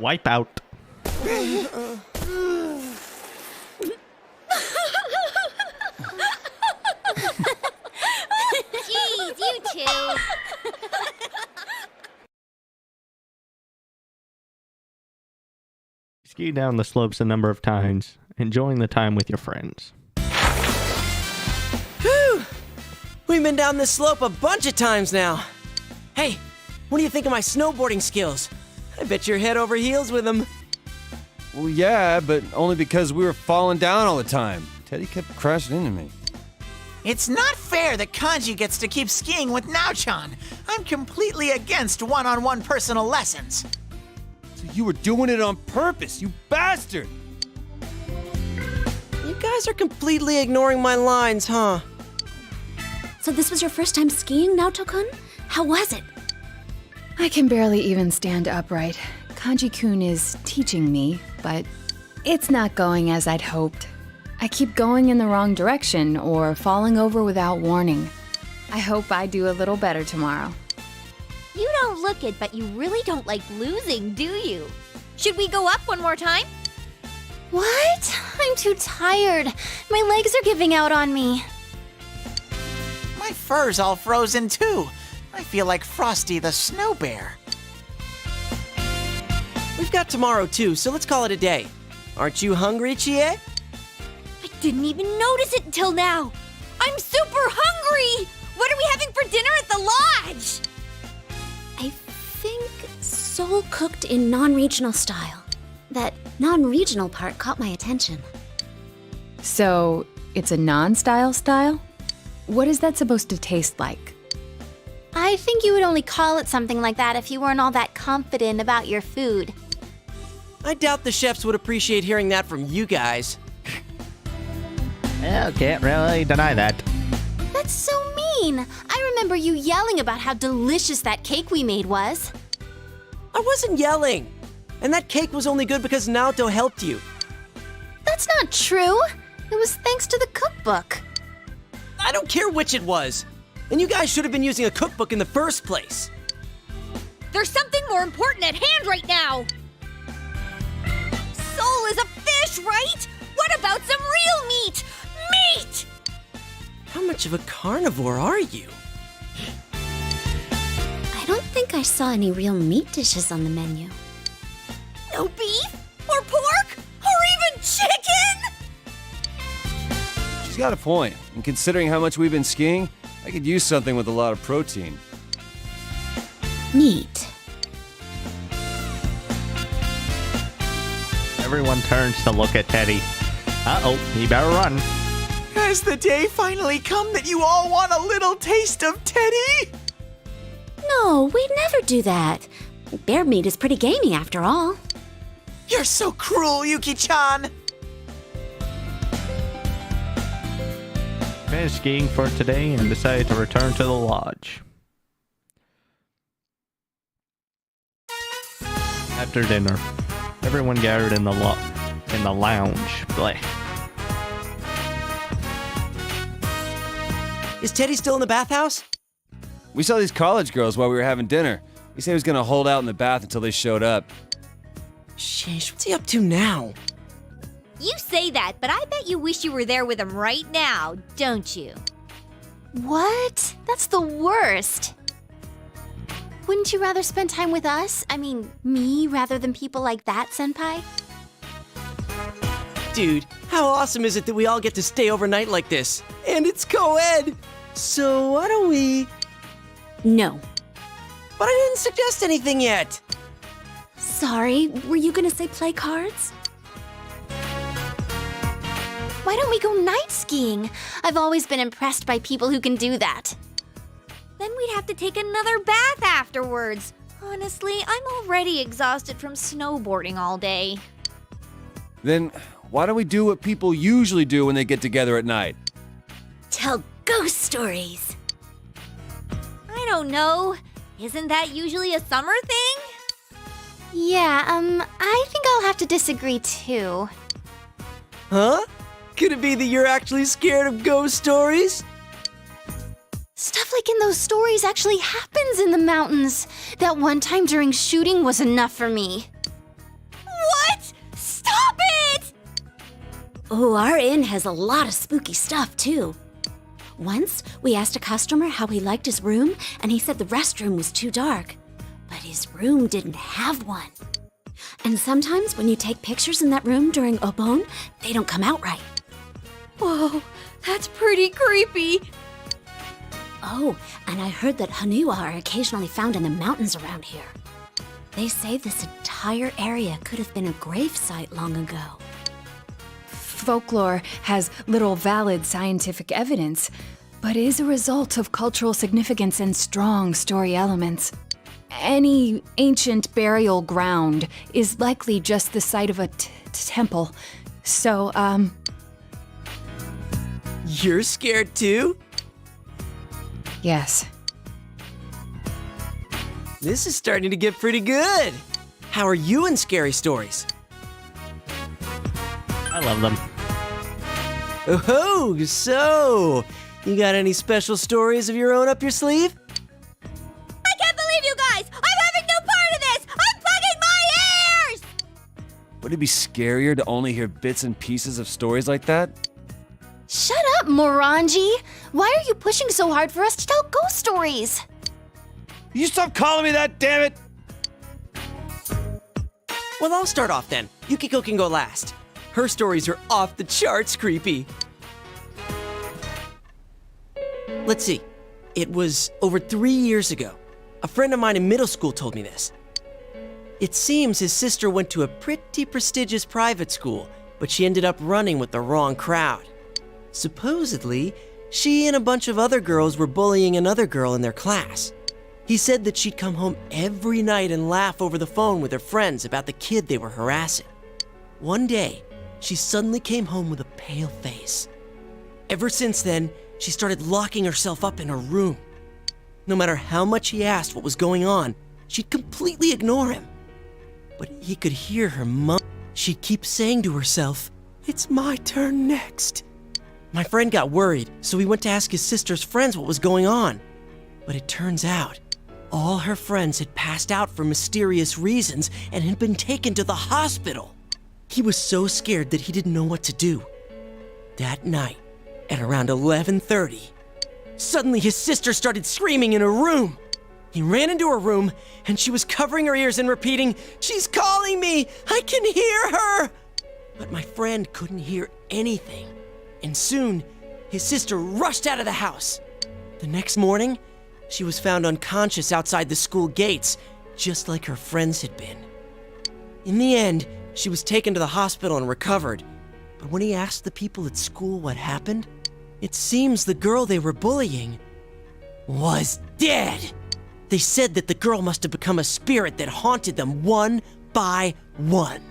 Wipe out. Jeez, you two. Ski down the slopes a number of times, enjoying the time with your friends. Whew! We've been down this slope a bunch of times now. Hey, what do you think of my snowboarding skills? I bet you're head over heels with them. Well, yeah, but only because we were falling down all the time. Teddy kept crashing into me. It's not fair that Kanji gets to keep skiing with Naochan. I'm completely against one-on-one personal lessons. So you were doing it on purpose, you bastard! You guys are completely ignoring my lines, huh? So this was your first time skiing, Naoto-kun? How was it? I can barely even stand upright. Kanji-kun is teaching me, but it's not going as I'd hoped. I keep going in the wrong direction or falling over without warning. I hope I do a little better tomorrow. You don't look it, but you really don't like losing, do you? Should we go up one more time? What? I'm too tired. My legs are giving out on me. My fur's all frozen too. I feel like Frosty the Snow Bear. We've got tomorrow too, so let's call it a day. Aren't you hungry, Chie? I didn't even notice it until now. I'm super hungry! What are we having for dinner at the lodge? I think soul cooked in non-regional style. That non-regional part caught my attention. So, it's a non-style style? What is that supposed to taste like? I think you would only call it something like that if you weren't all that confident about your food. I doubt the chefs would appreciate hearing that from you guys. Well, can't really deny that. That's so mean. I remember you yelling about how delicious that cake we made was. I wasn't yelling. And that cake was only good because Naoto helped you. That's not true. It was thanks to the cookbook. I don't care which it was. And you guys should have been using a cookbook in the first place. There's something more important at hand right now. Soul is a fish, right? What about some real meat? Meat! How much of a carnivore are you? I don't think I saw any real meat dishes on the menu. No beef? Or pork? Or even chicken? She's got a point. And considering how much we've been skiing, I could use something with a lot of protein. Meat. Everyone turns to look at Teddy. Uh-oh, he better run. Has the day finally come that you all want a little taste of Teddy? No, we'd never do that. Bear meat is pretty gamey after all. You're so cruel, Yuki-chan. Finished skiing for today and decided to return to the lodge. After dinner, everyone gathered in the lounge. Bleh. Is Teddy still in the bathhouse? We saw these college girls while we were having dinner. He said he was gonna hold out in the bath until they showed up. Sheesh, what's he up to now? You say that, but I bet you wish you were there with him right now, don't you? What? That's the worst. Wouldn't you rather spend time with us? I mean, me rather than people like that, Senpai? dude. How awesome is it that we all get to stay overnight like this? And it's co-ed. So why don't we... No. But I didn't suggest anything yet. Sorry, were you gonna say play cards? Why don't we go night skiing? I've always been impressed by people who can do that. Then we'd have to take another bath afterwards. Honestly, I'm already exhausted from snowboarding all day. Then why don't we do what people usually do when they get together at night? Tell ghost stories. I don't know. Isn't that usually a summer thing? Yeah, I think I'll have to disagree too. Huh? Could it be that you're actually scared of ghost stories? Stuff like in those stories actually happens in the mountains. That one time during shooting was enough for me. What? Stop it! Oh, our inn has a lot of spooky stuff, too. Once, we asked a customer how he liked his room, and he said the restroom was too dark. But his room didn't have one. And sometimes when you take pictures in that room during Obon, they don't come out right. Whoa, that's pretty creepy. Oh, and I heard that Hanua are occasionally found in the mountains around here. They say this entire area could have been a grave site long ago. Folklore has little valid scientific evidence, but is a result of cultural significance and strong story elements. Any ancient burial ground is likely just the site of a temple. So, You're scared too? yes. This is starting to get pretty good. How are you in scary stories? I love them. Oh, so you got any special stories of your own up your sleeve? I can't believe you guys! I'm having no part of this! I'm plugging my ears! Would it be scarier to only hear bits and pieces of stories like that? Shut up, Morangi! Why are you pushing so hard for us to tell ghost stories? You stop calling me that, damn it! Well, I'll start off then. Yukiko can go last. Her stories are off the charts creepy. Let's see. It was over 3 years ago. A friend of mine in middle school told me this. It seems his sister went to a pretty prestigious private school, but she ended up running with the wrong crowd. Supposedly, she and a bunch of other girls were bullying another girl in their class. He said that she'd come home every night and laugh over the phone with her friends about the kid they were harassing. One day, she suddenly came home with a pale face. Ever since then, she started locking herself up in her room. No matter how much he asked what was going on, she'd completely ignore him. But he could hear her mum. She'd keep saying to herself, "It's my turn next." My friend got worried, so he went to ask his sister's friends what was going on. But it turns out, all her friends had passed out for mysterious reasons and had been taken to the hospital. He was so scared that he didn't know what to do. That night, at around 11:30, suddenly his sister started screaming in her room. He ran into her room, and she was covering her ears and repeating, "She's calling me! I can hear her!" But my friend couldn't hear anything, and soon his sister rushed out of the house. The next morning, she was found unconscious outside the school gates, just like her friends had been. In the end, she was taken to the hospital and recovered. But when he asked the people at school what happened, it seems the girl they were bullying was dead. They said that the girl must have become a spirit that haunted them one by one.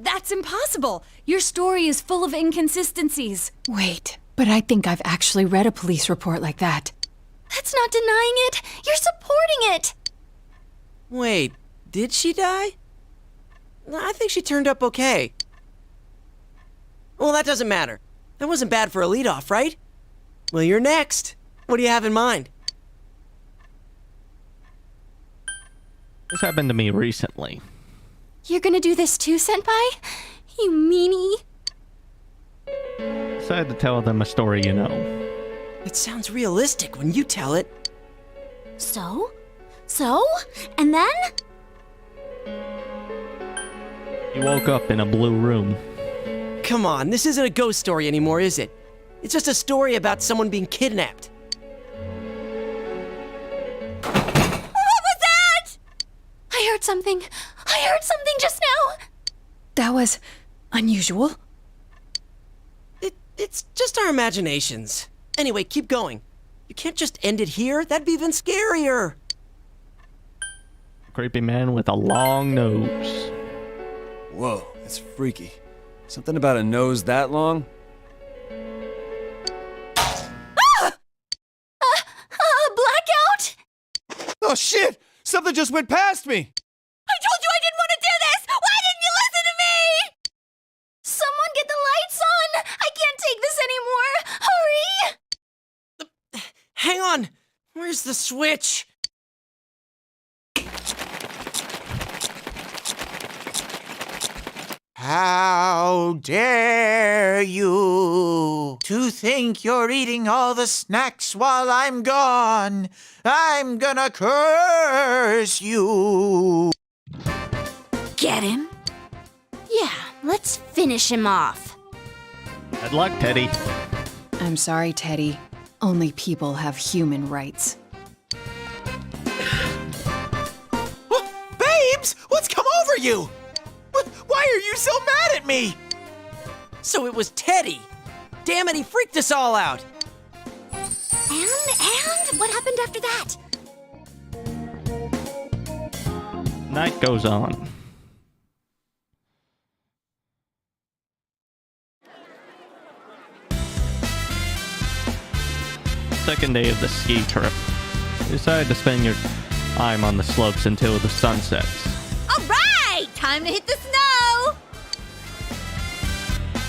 That's impossible. Your story is full of inconsistencies. Wait, but I think I've actually read a police report like that. That's not denying it. You're supporting it. Wait, did she die? I think she turned up okay. Well, that doesn't matter. That wasn't bad for a leadoff, right? Well, you're next. What do you have in mind? This happened to me recently. You're gonna do this too, Senpai? You meanie. Decided to tell them a story you know. It sounds realistic when you tell it. So? So? And then? You woke up in a blue room. Come on, this isn't a ghost story anymore, is it? It's just a story about someone being kidnapped. What was that? I heard something. I heard something just now. That was unusual. It's just our imaginations. Anyway, keep going. You can't just end it here. That'd be even scarier. Creepy man with a long nose. Whoa, that's freaky. Something about a nose that long? Blackout? Oh shit! Something just went past me! I told you I didn't want to do this! Why didn't you listen to me? Someone get the lights on! I can't take this anymore! Hurry! Hang on. Where's the switch? How dare you to think you're eating all the snacks while I'm gone? I'm gonna curse you. Get him? Yeah, let's finish him off. Good luck, Teddy. I'm sorry, Teddy. Only people have human rights. Babes, what's come over you? Why are you so mad at me? So it was Teddy. Damn it, he freaked us all out. And what happened after that? Night goes on. Second day of the ski trip. You decided to spend your time on the slopes until the sun sets. All right! Time to hit the snow!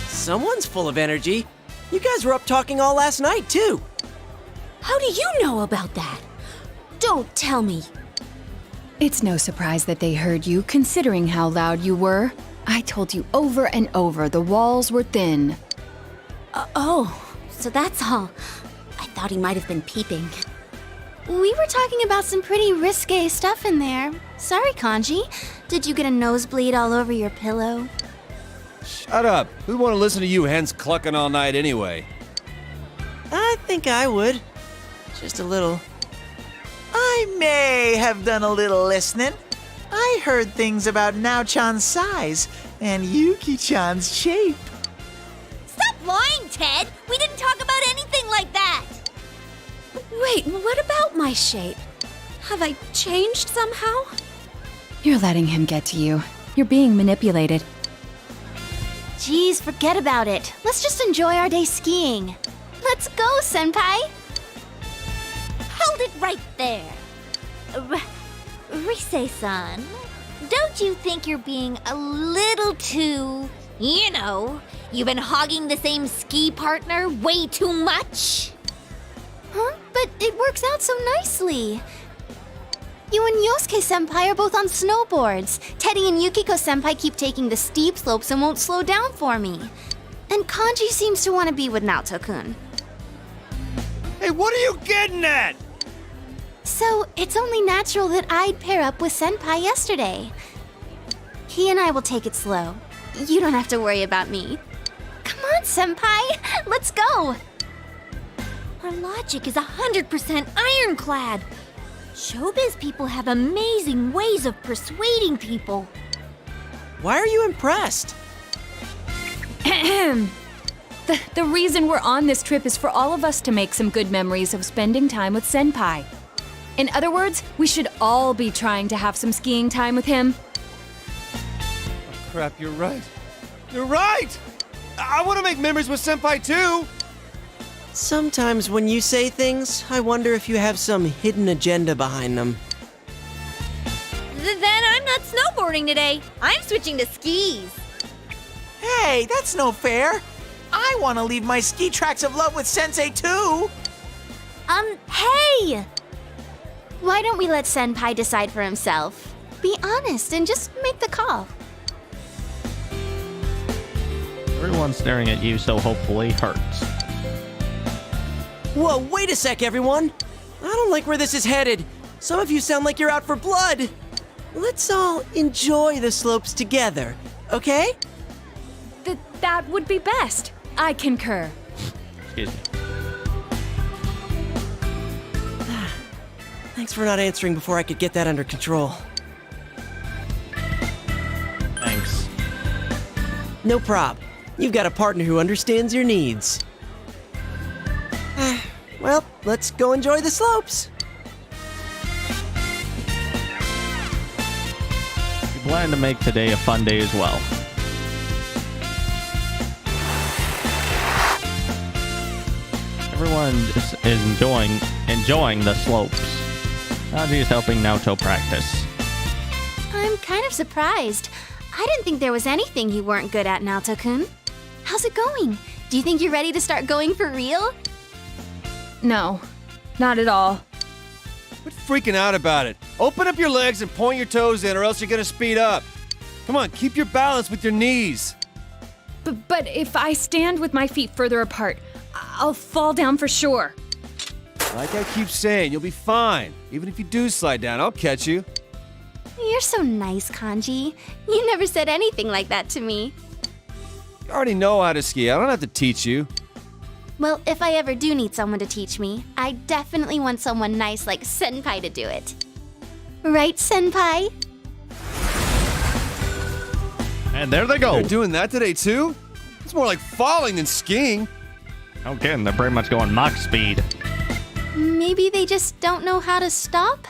Someone's full of energy. You guys were up talking all last night, too. How do you know about that? Don't tell me. It's no surprise that they heard you, considering how loud you were. I told you over and over the walls were thin. Oh, so that's all. I thought he might have been peeping. We were talking about some pretty risque stuff in there. Sorry, Kanji. Did you get a nosebleed all over your pillow? Shut up! Who'd want to listen to you hens clucking all night anyway? I think I would. Just a little. I may have done a little listening. I heard things about Nao-chan's size and Yuki-chan's shape. Stop lying, Ted! We didn't talk about anything like that! Wait, what about my shape? Have I changed somehow? You're letting him get to you. You're being manipulated. Geez, forget about it. Let's just enjoy our day skiing. Let's go, Senpai! Hold it right there! Rise-san, don't you think you're being a little too, you've been hogging the same ski partner way too much? Huh? But it works out so nicely. You and Yosuke-senpai are both on snowboards. Teddy and Yukiko-senpai keep taking the steep slopes and won't slow down for me. And Kanji seems to want to be with Naoto-kun. Hey, what are you getting at? So, it's only natural that I'd pair up with Senpai yesterday. He and I will take it slow. You don't have to worry about me. Come on, Senpai! Let's go! Our logic is 100% ironclad. Showbiz people have amazing ways of persuading people. Why are you impressed? The reason we're on this trip is for all of us to make some good memories of spending time with Senpai. In other words, we should all be trying to have some skiing time with him. Crap, you're right. You're right! I want to make memories with Senpai too! Sometimes when you say things, I wonder if you have some hidden agenda behind them. Then I'm not snowboarding today. I'm switching to skis. Hey, that's no fair. I want to leave my ski tracks of love with Sensei too. Hey! Why don't we let Senpai decide for himself? Be honest and just make the call. Everyone staring at you so hopefully hurts. Whoa, wait a sec, everyone! I don't like where this is headed. Some of you sound like you're out for blood. Let's all enjoy the slopes together, okay? That would be best. I concur. Excuse me. Thanks for not answering before I could get that under control. Thanks. No prob. You've got a partner who understands your needs. Well, let's go enjoy the slopes. We plan to make today a fun day as well. Everyone is enjoying the slopes. Kanji is helping Naoto practice. I'm kind of surprised. I didn't think there was anything you weren't good at, Naoto-kun. How's it going? Do you think you're ready to start going for real? No, not at all. Quit freaking out about it. Open up your legs and point your toes in, or else you're gonna speed up. Come on, keep your balance with your knees. But if I stand with my feet further apart, I'll fall down for sure. Like I keep saying, you'll be fine. Even if you do slide down, I'll catch you. You're so nice, Kanji. You never said anything like that to me. You already know how to ski. I don't have to teach you. Well, if I ever do need someone to teach me, I definitely want someone nice like Senpai to do it. Right, Senpai? And there they go. They're doing that today too? It's more like falling than skiing. Okay, they're pretty much going Mach speed. Maybe they just don't know how to stop?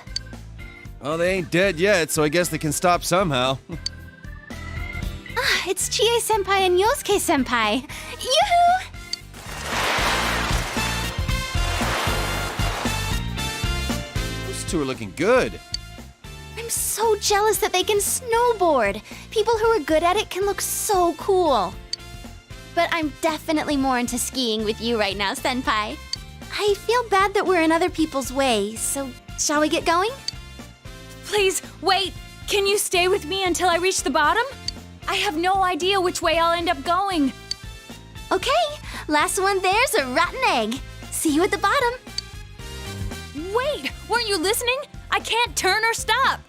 Oh, they ain't dead yet, so I guess they can stop somehow. It's Chie Senpai and Yosuke Senpai. Yoo-hoo! Those two are looking good. I'm so jealous that they can snowboard. People who are good at it can look so cool. But I'm definitely more into skiing with you right now, Senpai. I feel bad that we're in other people's way, so shall we get going? Please, wait! Can you stay with me until I reach the bottom? I have no idea which way I'll end up going. Okay, last one there's a rotten egg. See you at the bottom. Wait, weren't you listening? I can't turn or stop.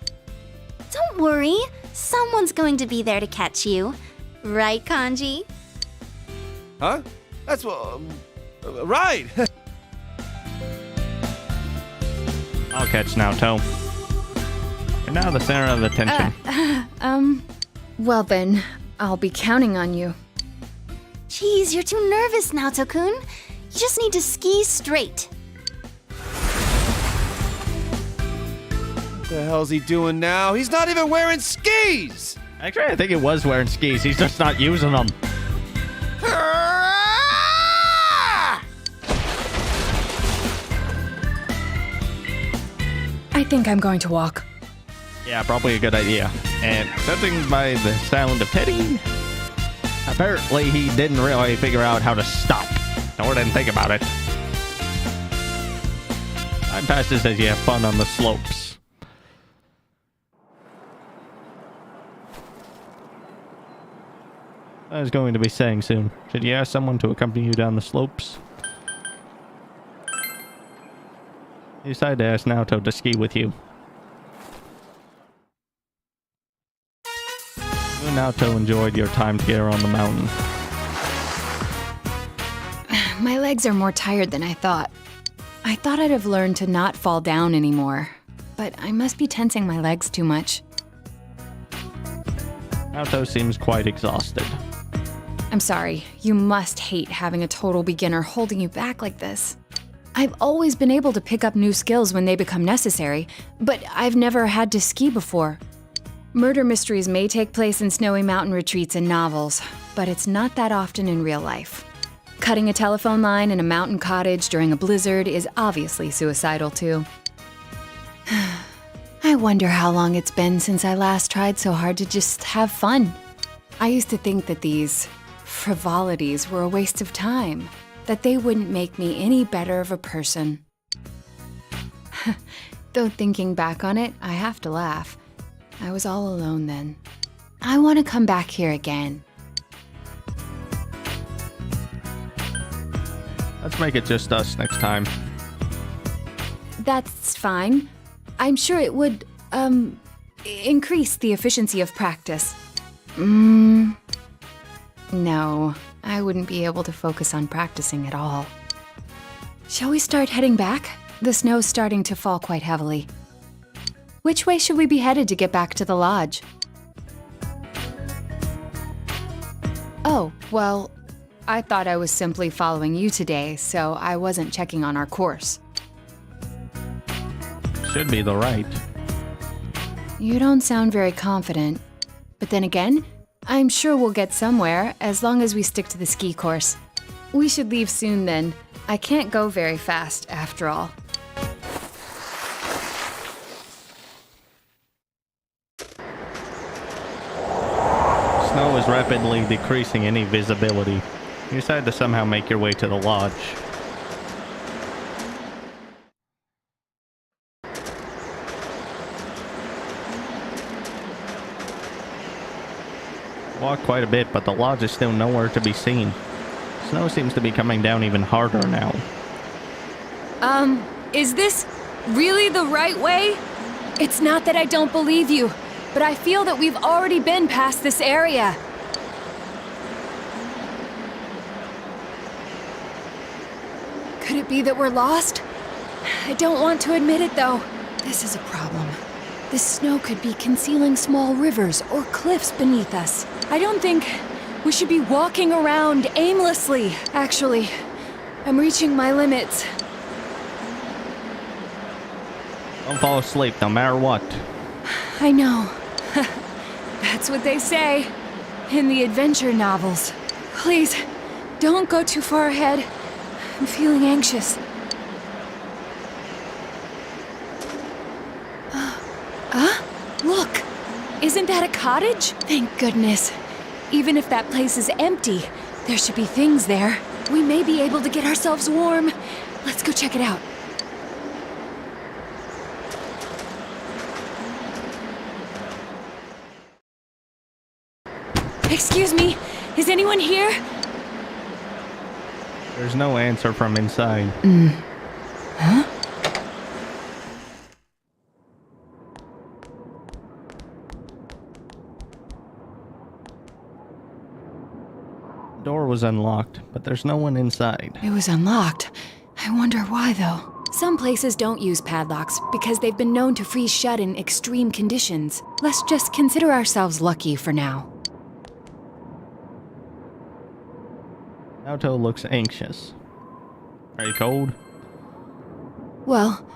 Don't worry, someone's going to be there to catch you. Right, Kanji? Huh? That's what... right! I'll catch Naoto. You're now the center of attention. Well then, I'll be counting on you. Jeez, you're too nervous, Naoto-kun. You just need to ski straight. What the hell's he doing now? He's not even wearing skis! Actually, I think it was wearing skis. He's just not using them. I think I'm going to walk. Yeah, probably a good idea. And judging by the sound of Teddy, apparently he didn't really figure out how to stop, or didn't think about it. Time passes as you have fun on the slopes. I was going to be saying soon. Should you ask someone to accompany you down the slopes? You decided to ask Naoto to ski with you. You and Naoto enjoyed your time together on the mountain. My legs are more tired than I thought. I thought I'd have learned to not fall down anymore, but I must be tensing my legs too much. Naoto seems quite exhausted. I'm sorry, you must hate having a total beginner holding you back like this. I've always been able to pick up new skills when they become necessary, but I've never had to ski before. Murder mysteries may take place in snowy mountain retreats and novels, but it's not that often in real life. Cutting a telephone line in a mountain cottage during a blizzard is obviously suicidal too. I wonder how long it's been since I last tried so hard to just have fun. I used to think that these frivolities were a waste of time, that they wouldn't make me any better of a person. Though thinking back on it, I have to laugh. I was all alone then. I want to come back here again. Let's make it just us next time. That's fine. I'm sure it would, increase the efficiency of practice. No, I wouldn't be able to focus on practicing at all. Shall we start heading back? The snow's starting to fall quite heavily. Which way should we be headed to get back to the lodge? Oh, well, I thought I was simply following you today, so I wasn't checking on our course. Should be the right. You don't sound very confident. But then again, I'm sure we'll get somewhere as long as we stick to the ski course. We should leave soon then. I can't go very fast, after all. Snow is rapidly decreasing any visibility. You decide to somehow make your way to the lodge. Walk quite a bit, but the lodge is still nowhere to be seen. Snow seems to be coming down even harder now. Is this really the right way? It's not that I don't believe you, but I feel that we've already been past this area. Could it be that we're lost? I don't want to admit it, though. This is a problem. This snow could be concealing small rivers or cliffs beneath us. I don't think we should be walking around aimlessly. Actually, I'm reaching my limits. Don't fall asleep, no matter what. I know. That's what they say in the adventure novels. Please, don't go too far ahead. I'm feeling anxious. Look! Isn't that a cottage? Thank goodness. Even if that place is empty, there should be things there. We may be able to get ourselves warm. Let's go check it out. Excuse me, is anyone here? There's no answer from inside. Huh? The door was unlocked, but there's no one inside. It was unlocked. I wonder why, though. Some places don't use padlocks because they've been known to freeze shut in extreme conditions. Let's just consider ourselves lucky for now. Naoto looks anxious. Are you cold? Well,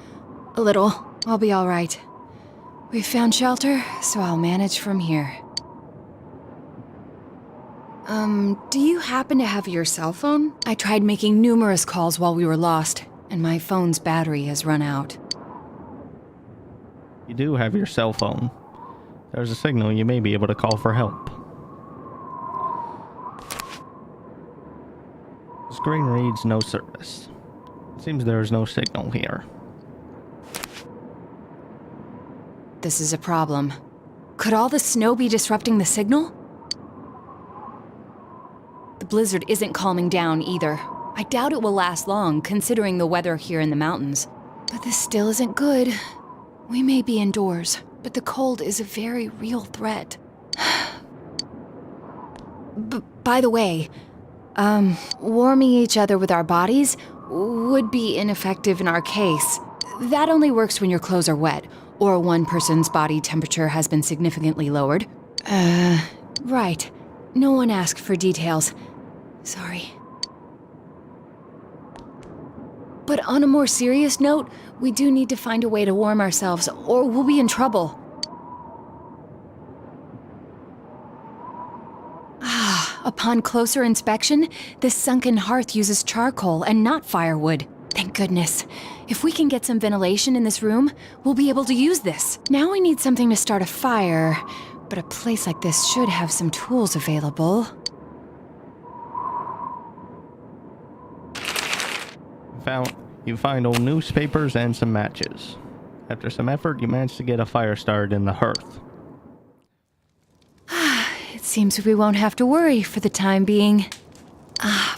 a little. I'll be all right. We've found shelter, so I'll manage from here. Do you happen to have your cell phone? I tried making numerous calls while we were lost, and my phone's battery has run out. You do have your cell phone. There's a signal you may be able to call for help. The screen reads no service. It seems there is no signal here. This is a problem. Could all the snow be disrupting the signal? The blizzard isn't calming down either. I doubt it will last long, considering the weather here in the mountains. But this still isn't good. We may be indoors, but the cold is a very real threat. By the way, warming each other with our bodies would be ineffective in our case. That only works when your clothes are wet, or one person's body temperature has been significantly lowered. Right. No one asked for details. Sorry. But on a more serious note, we do need to find a way to warm ourselves, or we'll be in trouble. Upon closer inspection, this sunken hearth uses charcoal and not firewood. Thank goodness. If we can get some ventilation in this room, we'll be able to use this. Now we need something to start a fire, but a place like this should have some tools available. You find old newspapers and some matches. After some effort, you manage to get a fire started in the hearth. It seems we won't have to worry for the time being.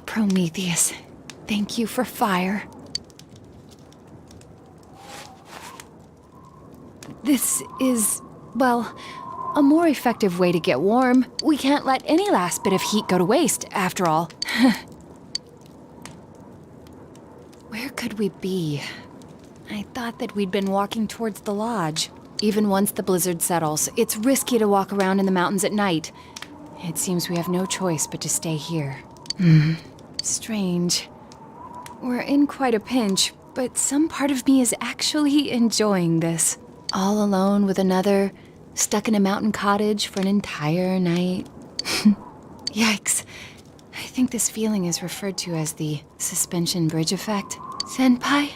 Prometheus, thank you for fire. This is, well, a more effective way to get warm. We can't let any last bit of heat go to waste, after all. Where could we be? I thought that we'd been walking towards the lodge. Even once the blizzard settles, it's risky to walk around in the mountains at night. It seems we have no choice but to stay here. Strange. We're in quite a pinch, but some part of me is actually enjoying this. All alone with another, stuck in a mountain cottage for an entire night. Yikes. I think this feeling is referred to as the suspension bridge effect. Senpai?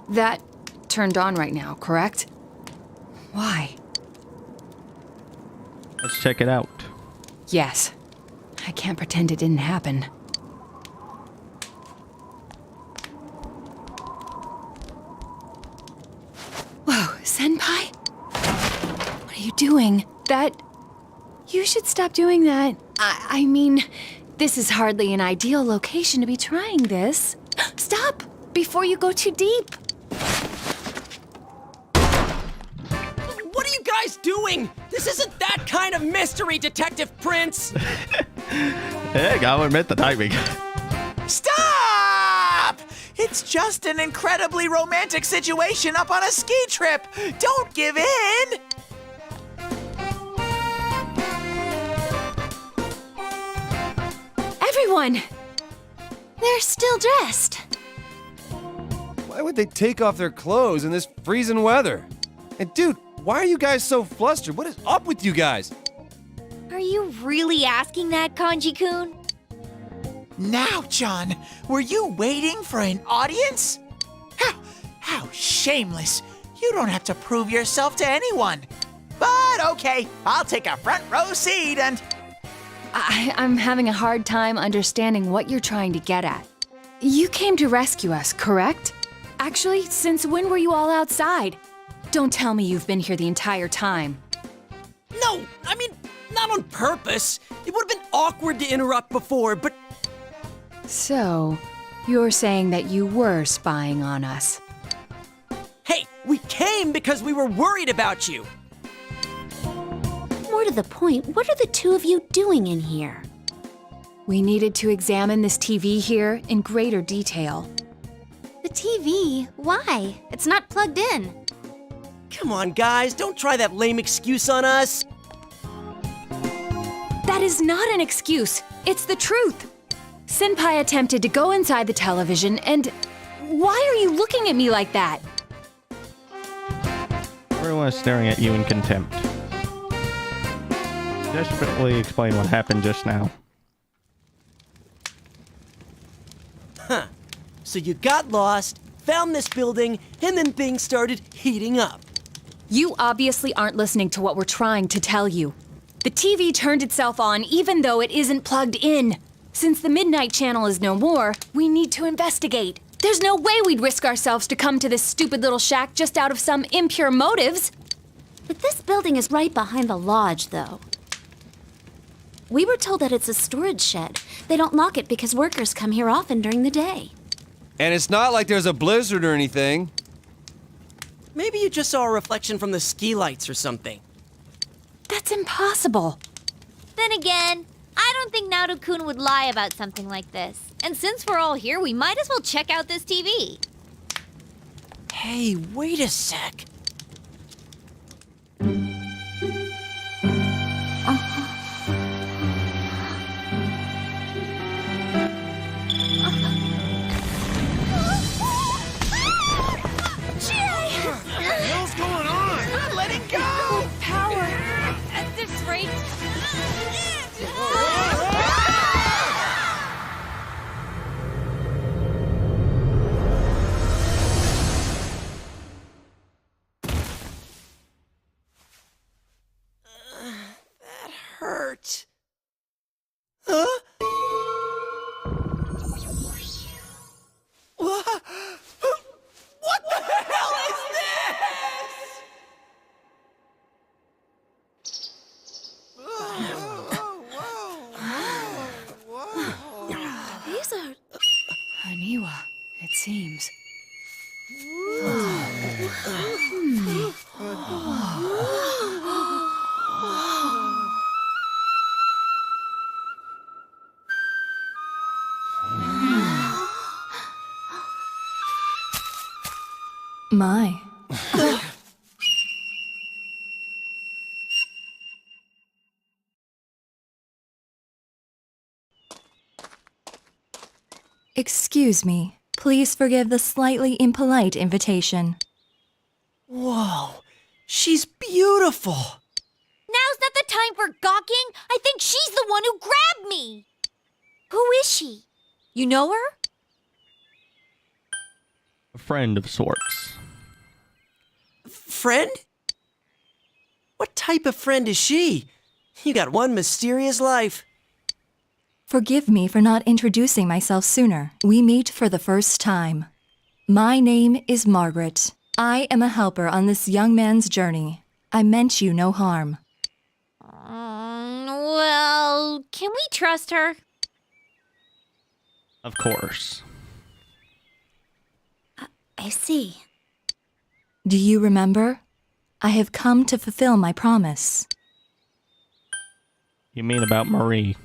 That turned on right now, correct? Why? Let's check it out. Yes. I can't pretend it didn't happen. Whoa, Senpai? What are you doing? You should stop doing that. I mean, this is hardly an ideal location to be trying this. Stop! Before you go too deep. What are you guys doing? This isn't that kind of mystery, Detective Prince! Hey, gotta admit the timing. Stop! It's just an incredibly romantic situation up on a ski trip. Don't give in. Everyone! They're still dressed. Why would they take off their clothes in this freezing weather? And dude, why are you guys so flustered? What is up with you guys? Are you really asking that, Kanji-kun? Now, John, were you waiting for an audience? How shameless. You don't have to prove yourself to anyone. But okay, I'll take a front row seat and... I'm having a hard time understanding what you're trying to get at. You came to rescue us, correct? Actually, since when were you all outside? Don't tell me you've been here the entire time. No, I mean, not on purpose. It would have been awkward to interrupt before, but... So, you're saying that you were spying on us. Hey, we came because we were worried about you. More to the point, what are the two of you doing in here? We needed to examine this TV here in greater detail. The TV? Why? It's not plugged in. Come on, guys, don't try that lame excuse on us. That is not an excuse. It's the truth. Senpai attempted to go inside the television and... Why are you looking at me like that? Everyone is staring at you in contempt. Desperately explain what happened just now. Huh. So you got lost, found this building, and then things started heating up. You obviously aren't listening to what we're trying to tell you. The TV turned itself on even though it isn't plugged in. Since the Midnight Channel is no more, we need to investigate. There's no way we'd risk ourselves to come to this stupid little shack just out of some impure motives. But this building is right behind the lodge, though. We were told that it's a storage shed. They don't lock it because workers come here often during the day. And it's not like there's a blizzard or anything. Maybe you just saw a reflection from the ski lights or something. That's impossible. Then again, I don't think Naru-kun would lie about something like this. And since we're all here, we might as well check out this TV. Hey, wait a sec. What's going on? Let it go! Power! At this rate... That hurt. Huh? What the hell is this? Haniwa, it seems. My. Excuse me. Please forgive the slightly impolite invitation. Whoa, she's beautiful. Now's not the time for gawking. I think she's the one who grabbed me. Who is she? You know her? A friend of sorts. Friend? What type of friend is she? You got one mysterious life. Forgive me for not introducing myself sooner. We meet for the first time. My name is Margaret. I am a helper on this young man's journey. I meant you no harm. Well, can we trust her? Of course. I see. Do you remember? I have come to fulfill my promise. You mean about Marie?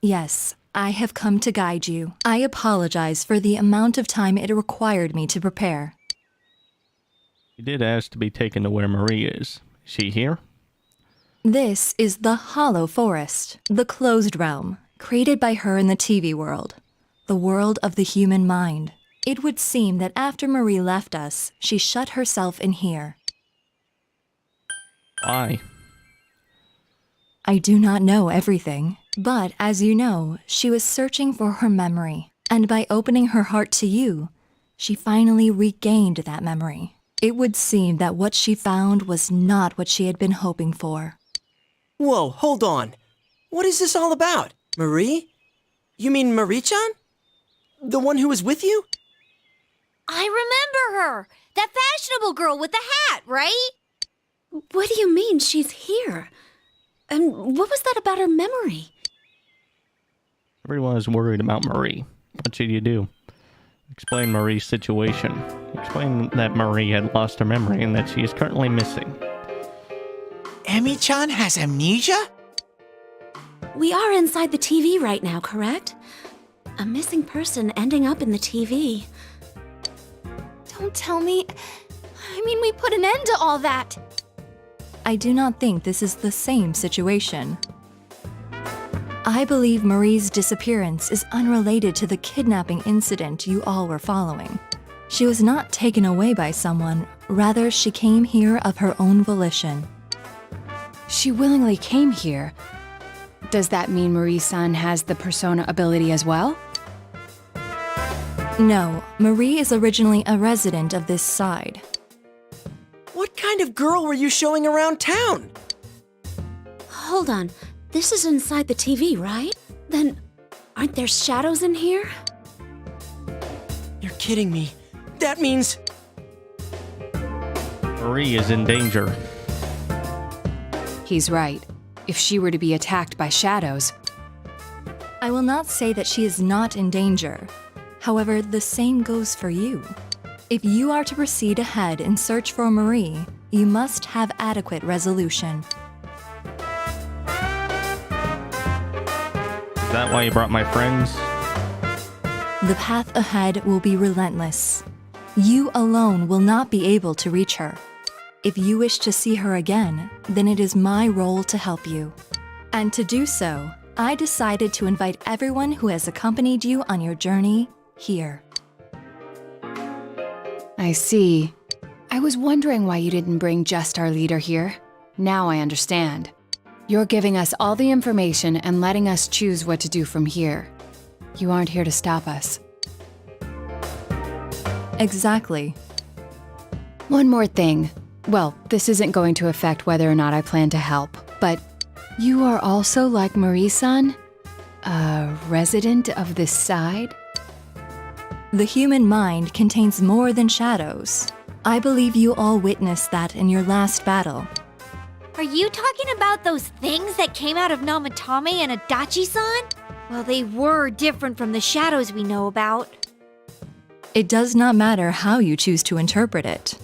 Yes, I have come to guide you. I apologize for the amount of time it required me to prepare. You did ask to be taken to where Marie is. Is she here? This is the Hollow Forest, the closed realm, created by her in the TV world, the world of the human mind. It would seem that after Marie left us, she shut herself in here. Why? I do not know everything, but as you know, she was searching for her memory, and by opening her heart to you, she finally regained that memory. It would seem that what she found was not what she had been hoping for. Whoa, hold on. What is this all about? Marie? You mean Marie-chan? The one who was with you? I remember her. That fashionable girl with the hat, right? What do you mean she's here? And what was that about her memory? Everyone is worried about Marie. What should you do? Explain Marie's situation. Explain that Marie had lost her memory and that she is currently missing. Emi-chan has amnesia? We are inside the TV right now, correct? A missing person ending up in the TV. Don't tell me. I mean, we put an end to all that. I do not think this is the same situation. I believe Marie's disappearance is unrelated to the kidnapping incident you all were following. She was not taken away by someone, rather she came here of her own volition. She willingly came here. Does that mean Marie-san has the persona ability as well? No, Marie is originally a resident of this side. What kind of girl were you showing around town? Hold on. This is inside the TV, right? Then, aren't there shadows in here? You're kidding me. That means... Marie is in danger. He's right. If she were to be attacked by shadows... I will not say that she is not in danger. However, the same goes for you. If you are to proceed ahead and search for Marie, you must have adequate resolution. Is that why you brought my friends? The path ahead will be relentless. You alone will not be able to reach her. If you wish to see her again, then it is my role to help you. And to do so, I decided to invite everyone who has accompanied you on your journey here. I see. I was wondering why you didn't bring just our leader here. Now I understand. You're giving us all the information and letting us choose what to do from here. You aren't here to stop us. Exactly. One more thing. Well, this isn't going to affect whether or not I plan to help, but you are also like Marie-san? A resident of this side? The human mind contains more than shadows. I believe you all witnessed that in your last battle. Are you talking about those things that came out of Namatame and Adachi-san? Well, they were different from the shadows we know about. It does not matter how you choose to interpret it.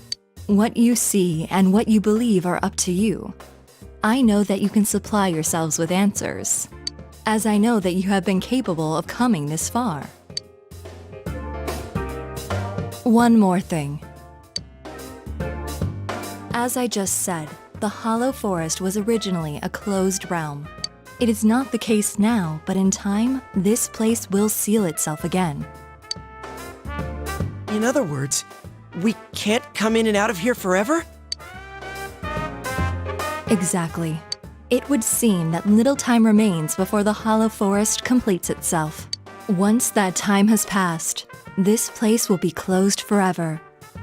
What you see and what you believe are up to you. I know that you can supply yourselves with answers, as I know that you have been capable of coming this far. One more thing. As I just said, the Hollow Forest was originally a closed realm. It is not the case now, but in time, this place will seal itself again. In other words, we can't come in and out of here forever? Exactly. It would seem that little time remains before the Hollow Forest completes itself. Once that time has passed, this place will be closed forever,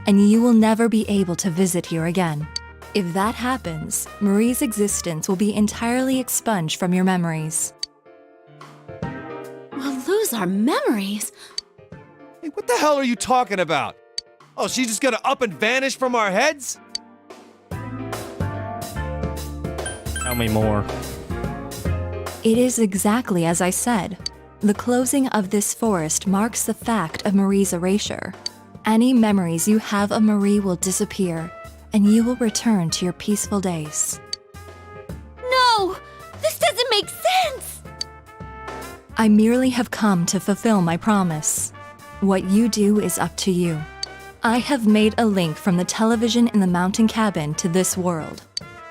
and you will never be able to visit here again. If that happens, Marie's existence will be entirely expunged from your memories. We'll lose our memories. Hey, what the hell are you talking about? Oh, she's just gonna up and vanish from our heads? Tell me more. It is exactly as I said. The closing of this forest marks the fact of Marie's erasure. Any memories you have of Marie will disappear, and you will return to your peaceful days. No! This doesn't make sense! I merely have come to fulfill my promise. What you do is up to you. I have made a link from the television in the mountain cabin to this world.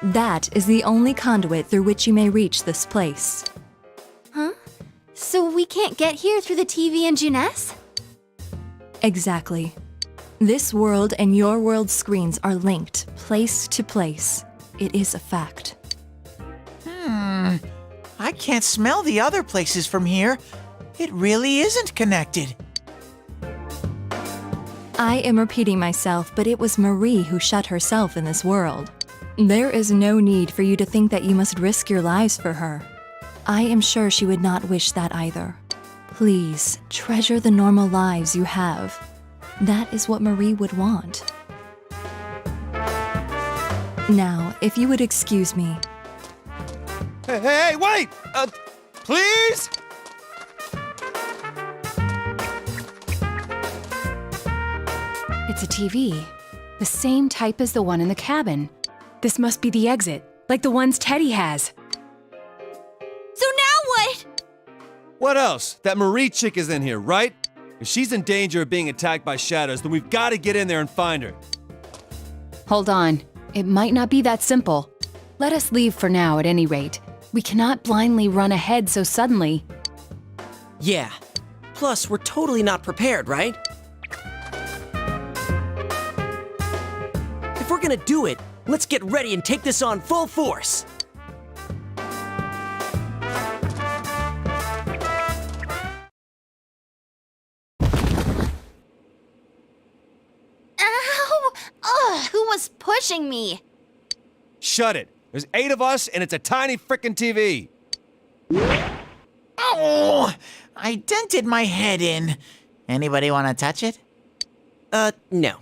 That is the only conduit through which you may reach this place. Huh? So we can't get here through the TV and Juness? Exactly. This world and your world's screens are linked, place to place. It is a fact. I can't smell the other places from here. It really isn't connected. I am repeating myself, but it was Marie who shut herself in this world. There is no need for you to think that you must risk your lives for her. I am sure she would not wish that either. Please, treasure the normal lives you have. That is what Marie would want. Now, if you would excuse me. Hey, wait! Please? It's a TV. The same type as the one in the cabin. This must be the exit, like the ones Teddy has. So now what? What else? That Marie chick is in here, right? If she's in danger of being attacked by shadows, then we've got to get in there and find her. Hold on. It might not be that simple. Let us leave for now, at any rate. We cannot blindly run ahead so suddenly. Yeah. Plus, we're totally not prepared, right? If we're gonna do it, let's get ready and take this on full force. Ow! Ugh, who was pushing me? Shut it. There's 8 of us, and it's a tiny frickin' TV. Oh! I dented my head in. Anybody want to touch it? No.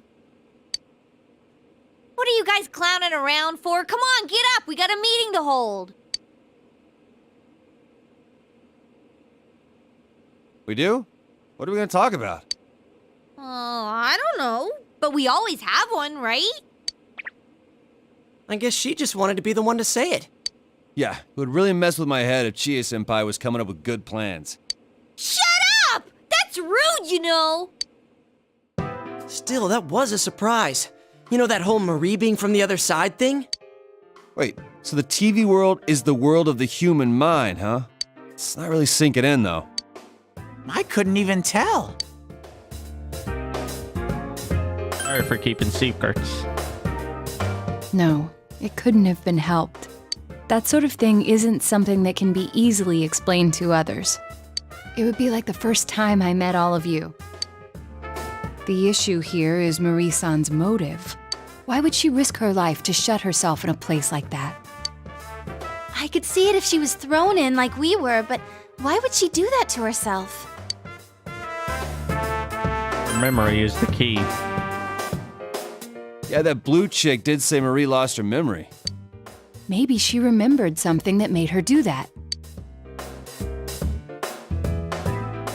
What are you guys clowning around for? Come on, get up. We got a meeting to hold. We do? What are we gonna talk about? Oh, I don't know. But we always have one, right? I guess she just wanted to be the one to say it. Yeah, it would really mess with my head if Chie-senpai was coming up with good plans. Shut up! That's rude, you know. Still, that was a surprise. You know that whole Marie being from the other side thing? Wait, so the TV world is the world of the human mind, huh? It's not really sinking in, though. I couldn't even tell. Sorry for keeping secrets. No, it couldn't have been helped. That sort of thing isn't something that can be easily explained to others. It would be like the first time I met all of you. The issue here is Marie-san's motive. Why would she risk her life to shut herself in a place like that? I could see it if she was thrown in like we were, but why would she do that to herself? Her memory is the key. Yeah, that blue chick did say Marie lost her memory. Maybe she remembered something that made her do that.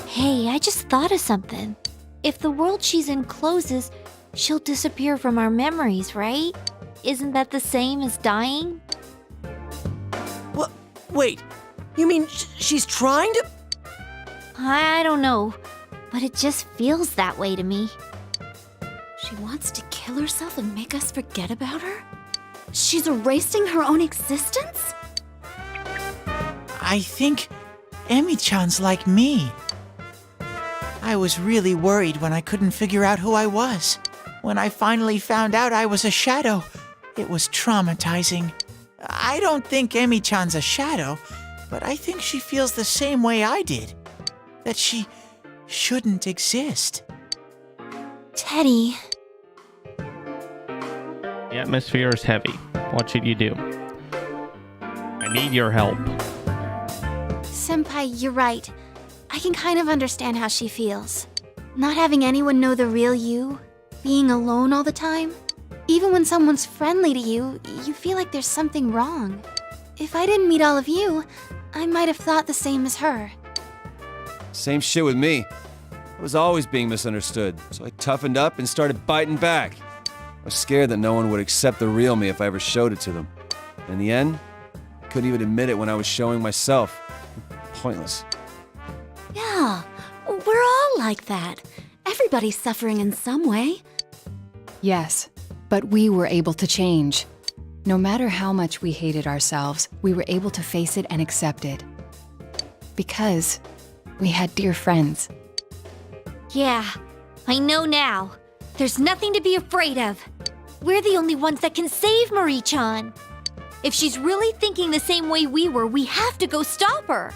Hey, I just thought of something. If the world she's in closes, she'll disappear from our memories, right? Isn't that the same as dying? What? Wait, you mean she's trying to? I don't know, but it just feels that way to me. She wants to kill herself and make us forget about her? She's erasing her own existence? I think Emi-chan's like me. I was really worried when I couldn't figure out who I was. When I finally found out I was a shadow, it was traumatizing. I don't think Emi-chan's a shadow, but I think she feels the same way I did. That she shouldn't exist. Teddy. The atmosphere is heavy. What should you do? I need your help. Senpai, you're right. I can kind of understand how she feels. Not having anyone know the real you, being alone all the time. Even when someone's friendly to you, you feel like there's something wrong. If I didn't meet all of you, I might have thought the same as her. Same shit with me. I was always being misunderstood, so I toughened up and started biting back. I was scared that no one would accept the real me if I ever showed it to them. In the end, I couldn't even admit it when I was showing myself. Pointless. Yeah, we're all like that. Everybody's suffering in some way. Yes, but we were able to change. No matter how much we hated ourselves, we were able to face it and accept it. Because we had dear friends. Yeah, I know now. There's nothing to be afraid of. We're the only ones that can save Marie-chan. If she's really thinking the same way we were, we have to go stop her.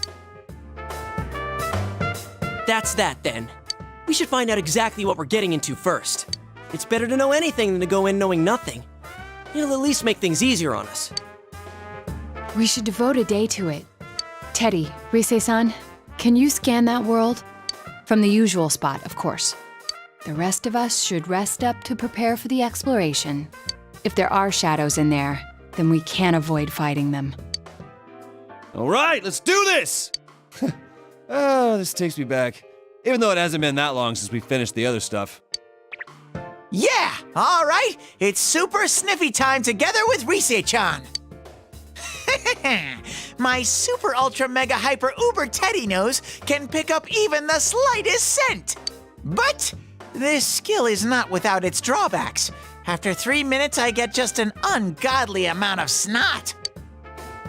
That's that then. We should find out exactly what we're getting into first. It's better to know anything than to go in knowing nothing. It'll at least make things easier on us. We should devote a day to it. Teddy, Rise-san, can you scan that world? From the usual spot, of course. The rest of us should rest up to prepare for the exploration. If there are shadows in there, then we can't avoid fighting them. All right, let's do this! Oh, this takes me back. Even though it hasn't been that long since we finished the other stuff. Yeah, all right. It's super sniffy time together with Rise-chan. My super ultra mega hyper uber Teddy nose can pick up even the slightest scent. But this skill is not without its drawbacks. After 3 minutes, I get just an ungodly amount of snot.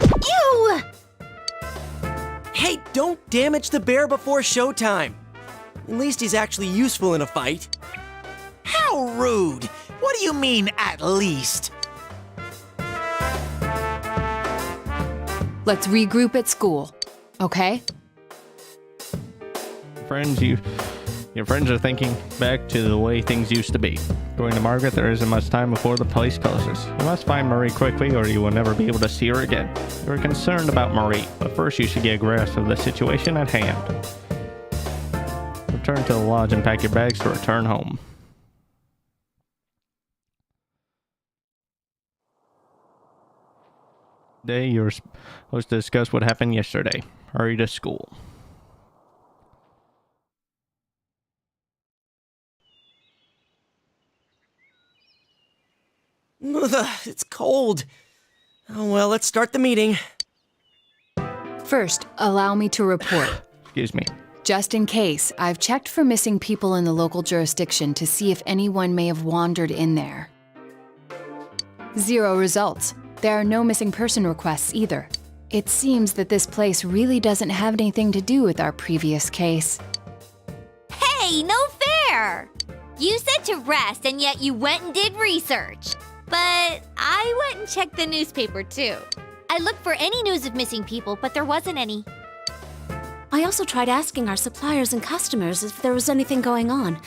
Ew! Hey, don't damage the bear before showtime. At least he's actually useful in a fight. How rude! What do you mean, at least? Let's regroup at school, okay? Friends, your friends are thinking back to the way things used to be. Going to Margaret, there isn't much time before the place closes. You must find Marie quickly or you will never be able to see her again. You are concerned about Marie, but first you should get a grasp of the situation at hand. Return to the lodge and pack your bags to return home. Today, you're supposed to discuss what happened yesterday. Hurry to school. It's cold. Oh well, let's start the meeting. First, allow me to report. Excuse me. Just in case, I've checked for missing people in the local jurisdiction to see if anyone may have wandered in there. 0 results. There are no missing person requests either. It seems that this place really doesn't have anything to do with our previous case. Hey, no fair! You said to rest, and yet you went and did research. But I went and checked the newspaper too. I looked for any news of missing people, but there wasn't any. I also tried asking our suppliers and customers if there was anything going on.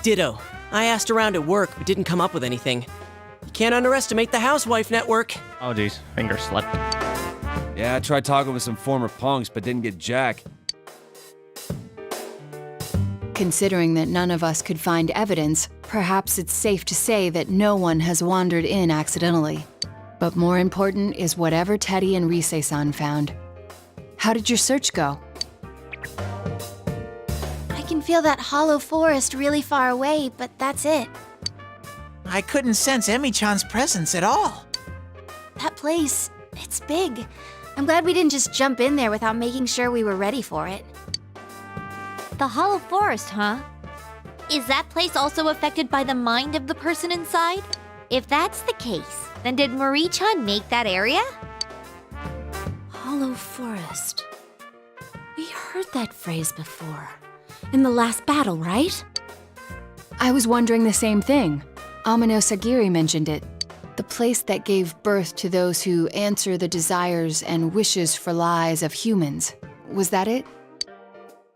Ditto. I asked around at work, but didn't come up with anything. You can't underestimate the housewife network. Oh geez, finger slipped. Yeah, I tried talking with some former punks, but didn't get jack. Considering that none of us could find evidence, perhaps it's safe to say that no one has wandered in accidentally. But more important is whatever Teddy and Rise-san found. How did your search go? I can feel that hollow forest really far away, but that's it. I couldn't sense Emi-chan's presence at all. That place, it's big. I'm glad we didn't just jump in there without making sure we were ready for it. The Hollow Forest, huh? Is that place also affected by the mind of the person inside? If that's the case, then did Marie-chan make that area? Hollow Forest. We heard that phrase before. In the last battle, right? I was wondering the same thing. Amino Sagiri mentioned it. The place that gave birth to those who answer the desires and wishes for lies of humans. Was that it?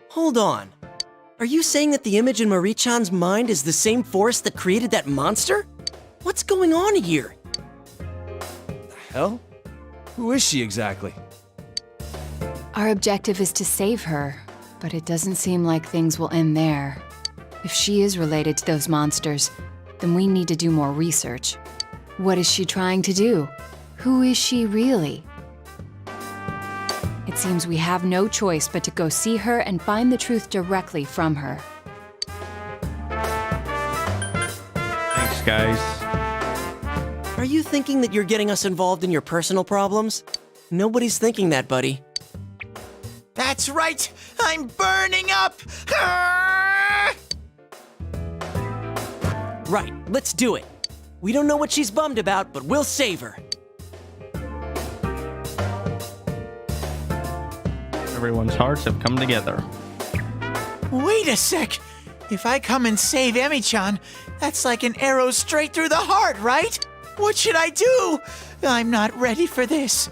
Hold on. Are you saying that the image in Marie-chan's mind is the same force that created that monster? What's going on here? Hell? Who is she exactly? Our objective is to save her, but it doesn't seem like things will end there. If she is related to those monsters, then we need to do more research. What is she trying to do? Who is she really? It seems we have no choice but to go see her and find the truth directly from her. Thanks, guys. Are you thinking that you're getting us involved in your personal problems? Nobody's thinking that, buddy. That's right! I'm burning up! Ah! Right, let's do it. We don't know what she's bummed about, but we'll save her. Everyone's hearts have come together. Wait a sec! If I come and save Emi-chan, that's like an arrow straight through the heart, right? What should I do? I'm not ready for this.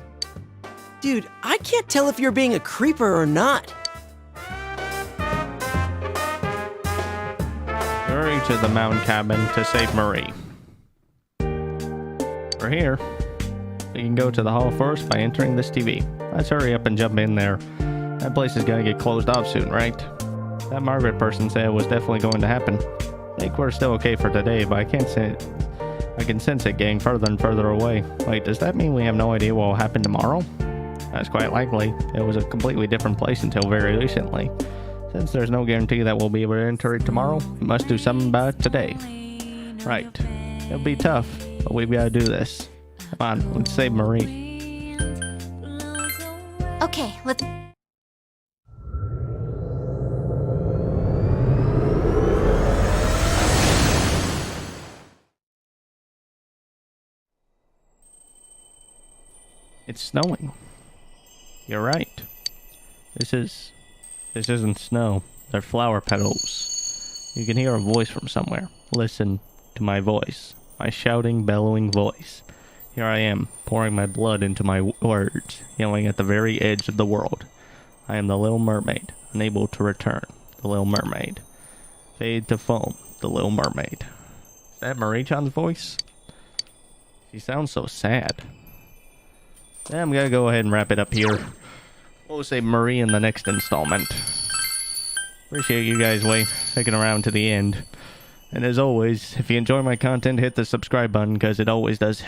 Dude, I can't tell if you're being a creeper or not. Hurry to the mountain cabin to save Marie. We're here. We can go to the hall first by entering this TV. Let's hurry up and jump in there. That place is gonna get closed off soon, right? That Margaret person said it was definitely going to happen. I think we're still okay for today, but I can sense it getting further and further away. Wait, does that mean we have no idea what will happen tomorrow? That's quite likely. It was a completely different place until very recently. Since there's no guarantee that we'll be able to enter it tomorrow, we must do something about it today. Right. It'll be tough, but we've got to do this. Come on, let's save Marie. Okay, let's... It's snowing. You're right. This isn't snow. They're flower petals. You can hear a voice from somewhere. Listen to my voice. My shouting, bellowing voice. Here I am, pouring my blood into my words, yelling at the very edge of the world. I am the Little Mermaid, unable to return. The Little Mermaid. Fade to foam. The Little Mermaid. Is that Marie-chan's voice? She sounds so sad. Yeah, I'm gonna go ahead and wrap it up here. We'll save Marie in the next installment. Appreciate you guys sticking around to the end. And as always, if you enjoy my content, hit the subscribe button because it always does